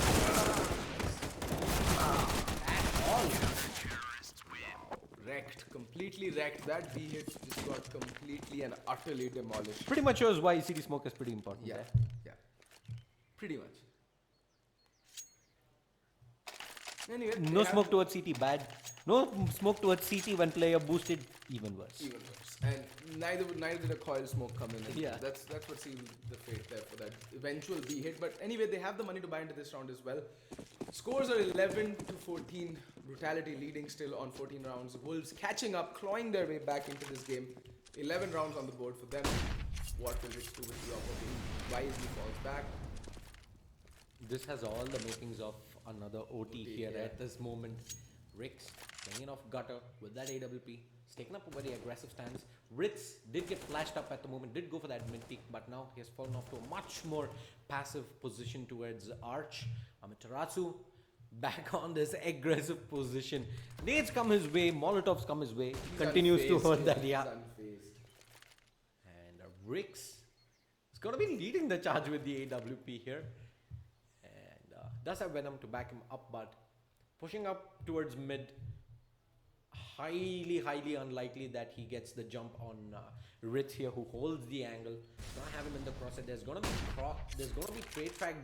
Wrecked, completely wrecked. That B hit just got completely and utterly demolished. Pretty much shows why CD smoke is pretty important. Yeah, yeah, pretty much. Anyway, No smoke towards CT, bad. No smoke towards CT when player boosted, even worse. Even worse. And neither did a coil smoke come in. Yeah. That's what sealed the fate there for that eventual B hit. But anyway, they have the money to buy into this round as well. Scores are 11-14. Brutality leading still on 14 rounds. Wolves catching up, clawing their way back into this game. 11 rounds on the board for them. What will Rich do with the opportunity? Wisely falls back. This has all the makings of another OT here at this moment. Rix playing in off gutter with that AWP. He's taken up a very aggressive stance. Ritz did get flashed up at the moment, did go for that mid peak, but now he has fallen off to a much more passive position towards Arch. Amaterasu back on this aggressive position. Nades come his way, Molotovs come his way. He's continues to hold that, He's yeah. unfazed. And Rix is going to be leading the charge with the AWP here. And does have Venom to back him up, but pushing up towards mid. Highly unlikely that he gets the jump on Ritz here, who holds the angle. Gonna have him in the crosshair. There's gonna be trade frag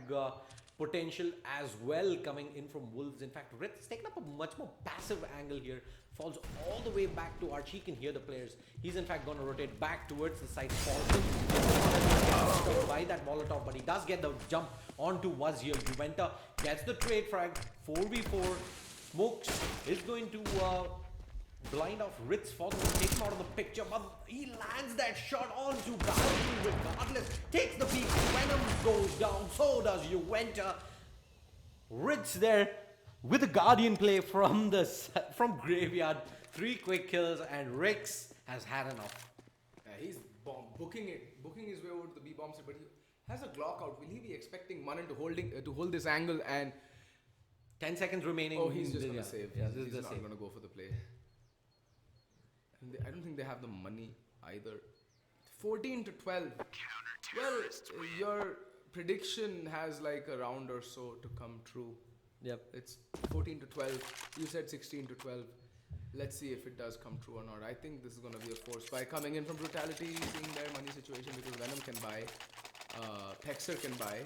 potential as well coming in from Wolves. In fact, Ritz has taken up a much more passive angle here. Falls all the way back to Arch. He can hear the players. He's in fact gonna rotate back towards the side. Falls by that Molotov, but he does get the jump onto Waz here. Juventa gets the trade frag. 4v4. Smokes is going to blind off Ritz for them, take him out of the picture, but he lands that shot onto Guardian regardless. Takes the peak, Venom goes down, so does Juventa. Ritz there with the Guardian play from Graveyard. 3 quick kills, and Rix has had enough. He's booking his way over to the B bomb set, but he has a Glock out. Will he be expecting Manan to hold this angle and 10 seconds remaining. Oh, he's just gonna save. Yeah, this is he's the not save. gonna go for the play. And I don't think they have the money either. 14 to 12. Well, your prediction has like a round or so to come true. Yep. It's 14 to 12. You said 16 to 12. Let's see if it does come true or not. I think this is going to be a force buy coming in from Brutality, seeing their money situation because Venom can buy, Pexer can buy.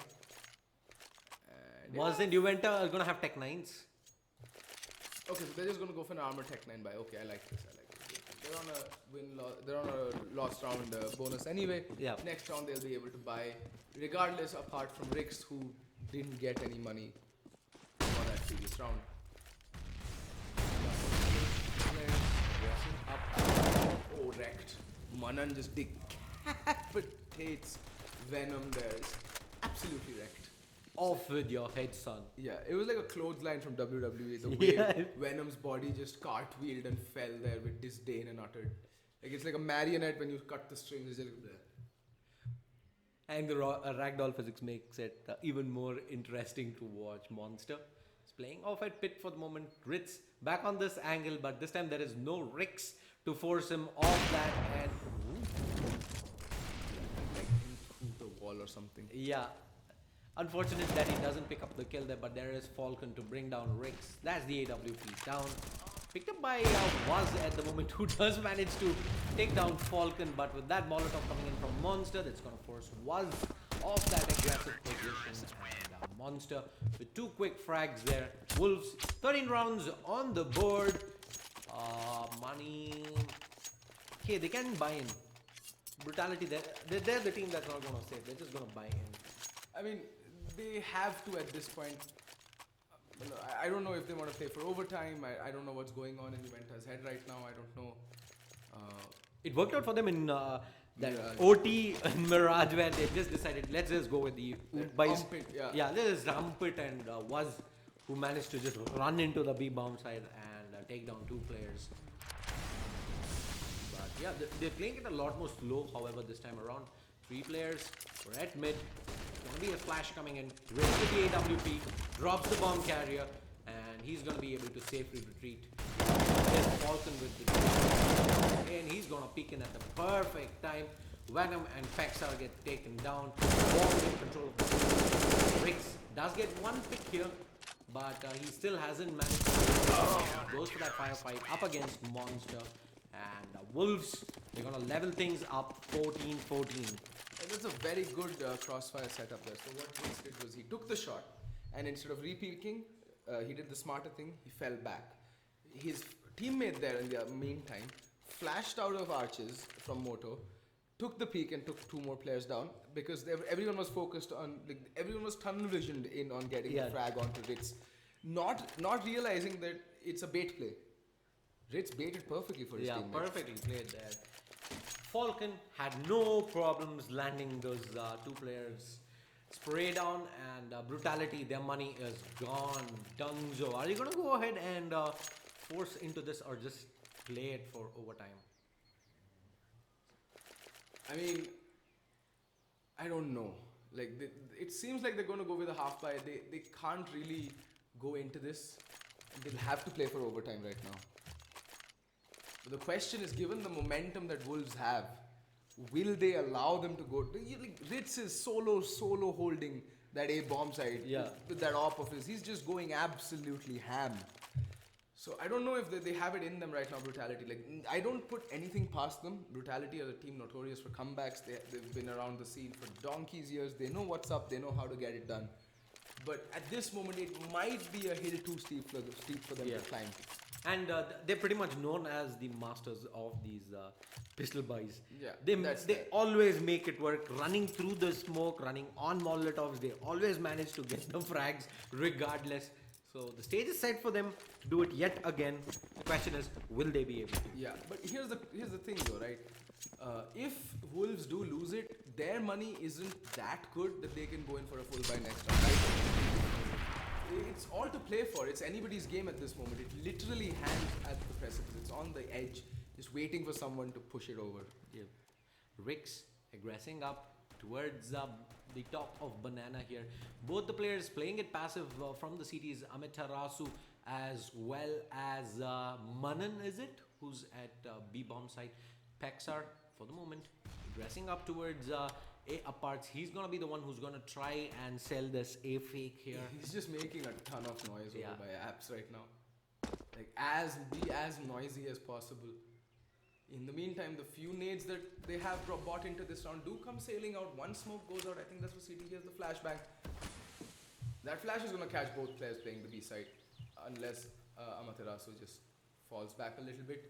Wasn't Juventa are going to have Tech 9s? Okay, so they're just going to go for an armor Tech 9 buy. Okay, I like this. They're on a they're on a lost round bonus anyway. Yeah. Next round they'll be able to buy, regardless apart from Rix who didn't get any money for that previous round. Oh, wrecked. Manan just decapitates Venom there. It's absolutely wrecked. Off with your head, son. Yeah, it was like a clothesline from WWE. The way Venom's body just cartwheeled and fell there with disdain and uttered. Like it's like a marionette when you cut the strings. It's just like, bleh. And the ragdoll physics makes it even more interesting to watch. Monster is playing off at pit for the moment. Ritz back on this angle, but this time there is no Rix to force him off that and Like into the wall or something. yeah. Unfortunate that he doesn't pick up the kill there, but there is Falcon to bring down Rix. That's the AWP down. Picked up by Waz at the moment, who does manage to take down Falcon, but with that Molotov coming in from Monster, that's going to force Waz off that aggressive position. And Monster with 2 quick frags there. Wolves, 13 rounds on the board. Money. Okay, they can buy in. Brutality, they're the team that's not going to save. They're just going to buy in. I mean, they have to at this point. I don't know if they want to play for overtime. I don't know what's going on in Juventa's head right now. I don't know. It worked out for them in that Mirage. OT in Mirage where they just decided, let's just go with the buys. Yeah. Let's dump it and was who managed to just run into the B bomb side and take down 2 players. But yeah, they're playing it a lot more slow. However, this time around, 3 players were at mid. Gonna be a flash coming in, raises the AWP, drops the bomb carrier, and he's gonna be able to safely retreat. There's Falcon with the and he's gonna peek in at the perfect time. Venom and Pexar get taken down. Bomb in control of the Rix does get 1 pick here, but he still hasn't managed to goes for that firefight up against Monster. And Wolves, they're gonna level things up 14-14. And that's a very good crossfire setup there. So what Rix did was he took the shot, and instead of re-peeking, he did the smarter thing. He fell back. His teammate there in the meantime flashed out of arches from Moto, took the peek and took 2 more players down because everyone was focused on, like, everyone was tunnel visioned in on getting the frag onto Ritz, not realizing that it's a bait play. Ritz baited perfectly for his teammates. Yeah, perfectly played there. Falcon had no problems landing those 2 players. Spray down and Brutality, their money is gone. Dunzo, are you going to go ahead and force into this or just play it for overtime? I mean, I don't know. Like, it seems like they're going to go with a half buy. They can't really go into this. They'll have to play for overtime right now. But the question is, given the momentum that Wolves have, will they allow them to go? Like, Ritz is solo holding that A bomb side with that op of his. He's just going absolutely ham. So I don't know if they have it in them right now, Brutality. Like, I don't put anything past them. Brutality are a team notorious for comebacks. They've been around the scene for donkey's years. They know what's up. They know how to get it done. But at this moment, it might be a hill too steep for them to climb. And they're pretty much known as the masters of these pistol buys. Yeah, they always make it work. Running through the smoke, running on Molotovs, they always manage to get the frags regardless. So the stage is set for them to do it yet again. The question is, will they be able to? Yeah, but here's the thing though, right? If Wolves do lose it, their money isn't that good that they can go in for a full buy next round. Right? It's all to play for. It's anybody's game at this moment. It literally hangs at the precipice. It's on the edge, just waiting for someone to push it over. Yeah. Rix aggressing up towards the top of Banana here. Both the players playing it passive from the CTs, Amitarasu as well as Manan, is it? Who's at B bomb side. Pexar, for the moment, dressing up towards A aparts. He's gonna be the one who's gonna try and sell this A fake here. He's just making a ton of noise over by apps right now. Like, be as noisy as possible. In the meantime, the few nades that they have bought into this round do come sailing out. One smoke goes out. I think that's for CT. Here's the flashbang. That flash is going to catch both players playing the B side. Unless Amaterasu just falls back a little bit.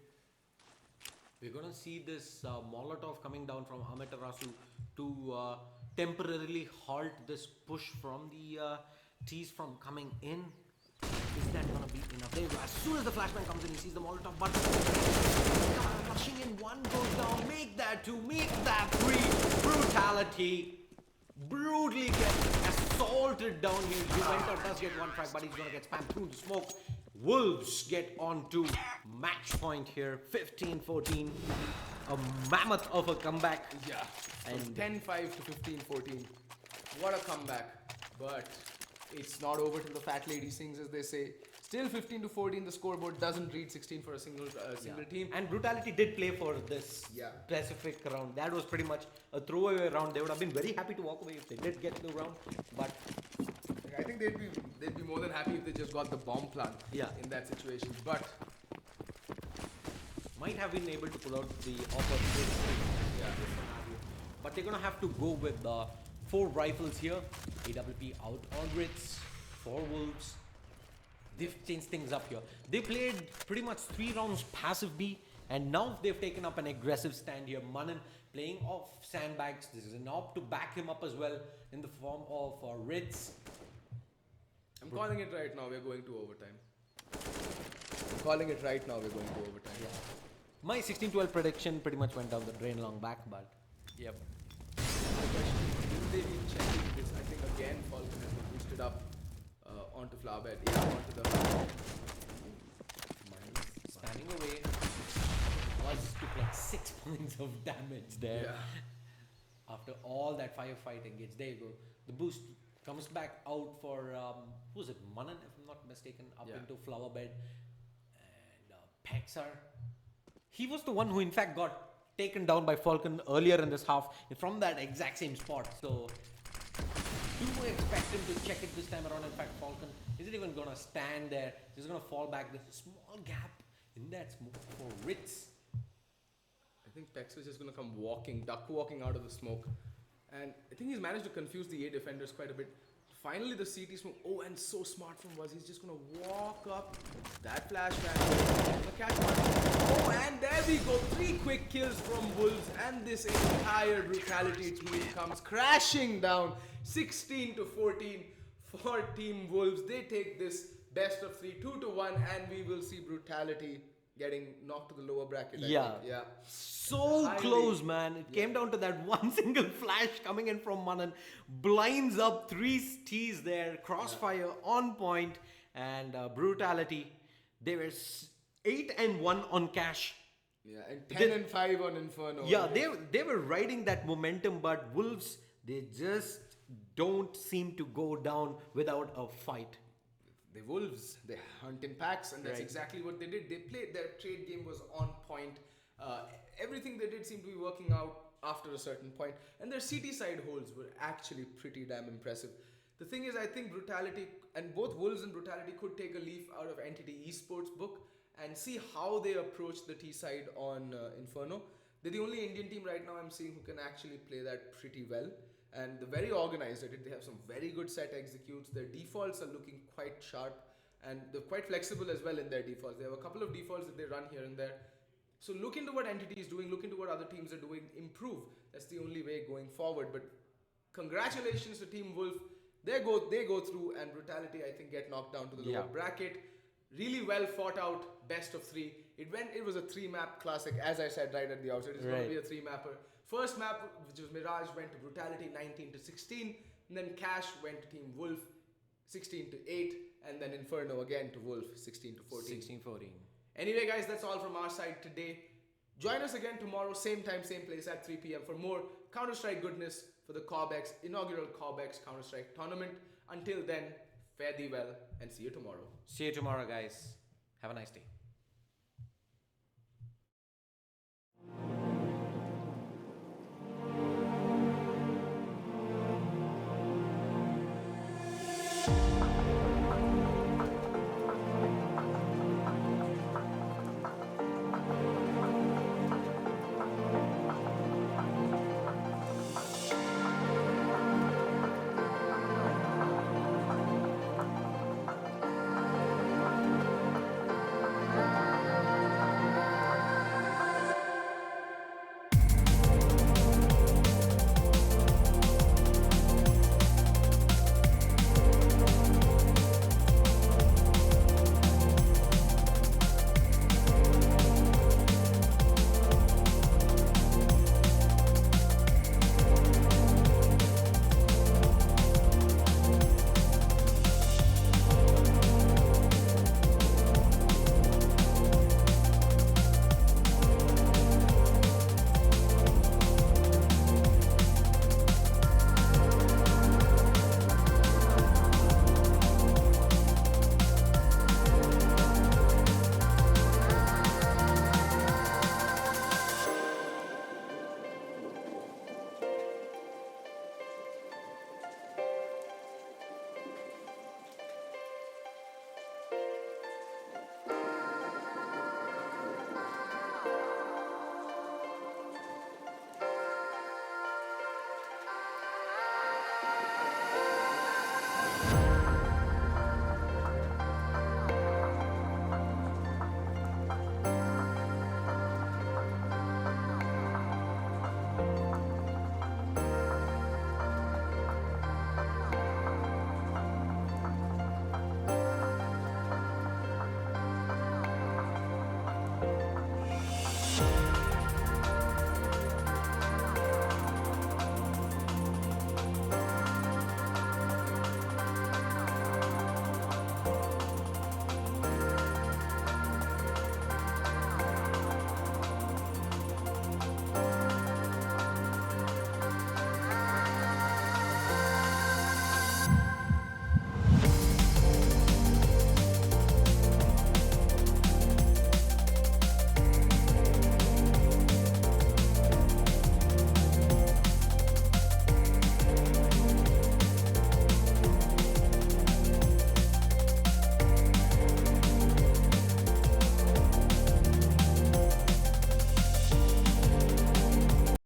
We're going to see this Molotov coming down from Amaterasu to temporarily halt this push from the T's from coming in. Is that going to be enough? There you go. As soon as the flashbang comes in, he sees the Molotov button. Rushing in, one goes down. Make that two, make that three. Brutality. Brutally gets assaulted down here. Juventus does get one frag, but he's going to get spammed through the smoke. Wolves get on to match point here. 15-14. A mammoth of a comeback. Yeah. And from 10-5 to 15-14. What a comeback. But it's not over till the fat lady sings, as they say. Still 15-14. The scoreboard doesn't read 16 for a single team. And Brutality did play for this specific round. That was pretty much a throwaway round. They would have been very happy to walk away if they did get the round. But I think they'd be more than happy if they just got the bomb plant in that situation. But might have been able to pull out the opportunity. But they're gonna have to go with 4 rifles here. AWP out on Ritz, 4 Wolves. They've changed things up here. They played pretty much 3 rounds passive B, and now they've taken up an aggressive stand here. Manan playing off sandbags. This is an op to back him up as well in the form of Ritz. I'm calling it right now. We're going to overtime. Yeah. My 16-12 prediction pretty much went down the drain long back, but yep. Will they be checking this? I think again Falcon has been boosted up onto Flowerbed. Yeah, onto the standing away. Was took like 6 points of damage there. Yeah. After all that firefight engage. There you go. The boost comes back out for who's it? Manan, if I'm not mistaken, up into Flowerbed. And Pexar. He was the one who in fact got taken down by Falcon earlier in this half from that exact same spot. So do expect him to check it this time around. In fact, Falcon isn't even gonna stand there. He's gonna fall back. There's a small gap in that smoke for Ritz. I think Pex is just gonna come duck walking out of the smoke. And I think he's managed to confuse the A defenders quite a bit. Finally, the CT smoke. Oh, and so smart from Waz. He's just going to walk up. That flashback. The catch one. Oh, and there we go. 3 quick kills from Wolves. And this entire Brutality team comes crashing down. 16-14 for Team Wolves. They take this best of 3, 2-1. And we will see Brutality getting knocked to the lower bracket. I think. So close, man. It came down to that one single flash coming in from Manan. Blinds up 3 T's there. Crossfire on point. And Brutality. They were 8-1 on Cash. Yeah, and 10-5 on Inferno. Yeah, they were riding that momentum. But Wolves, they just don't seem to go down without a fight. The Wolves, they hunt in packs, and that's exactly what they did. They played, their trade game was on point. Everything they did seemed to be working out after a certain point. And their CT side holds were actually pretty damn impressive. The thing is, I think Brutality, and both Wolves and Brutality could take a leaf out of Entity Esports book and see how they approach the T side on Inferno. They're the only Indian team right now I'm seeing who can actually play that pretty well. And they're very organized at it. They have some very good set executes. Their defaults are looking quite sharp. And they're quite flexible as well in their defaults. They have a couple of defaults that they run here and there. So look into what Entity is doing. Look into what other teams are doing. Improve. That's the only way going forward. But congratulations to Team Wolf. They go through, and Brutality, I think, get knocked down to the lower bracket. Really well fought out, best of 3. It was a 3-map classic, as I said right at the outset. It's going to be a 3-mapper. First map, which was Mirage, went to Brutality 19-16. And then Cash went to Team Wolf 16-8. And then Inferno again to Wolf 16-14. 16-14. Anyway, guys, that's all from our side today. Join us again tomorrow, same time, same place at 3 p.m. for more Counter-Strike goodness for the Cobx, inaugural Cobx Counter-Strike tournament. Until then, fare thee well and see you tomorrow. See you tomorrow, guys. Have a nice day.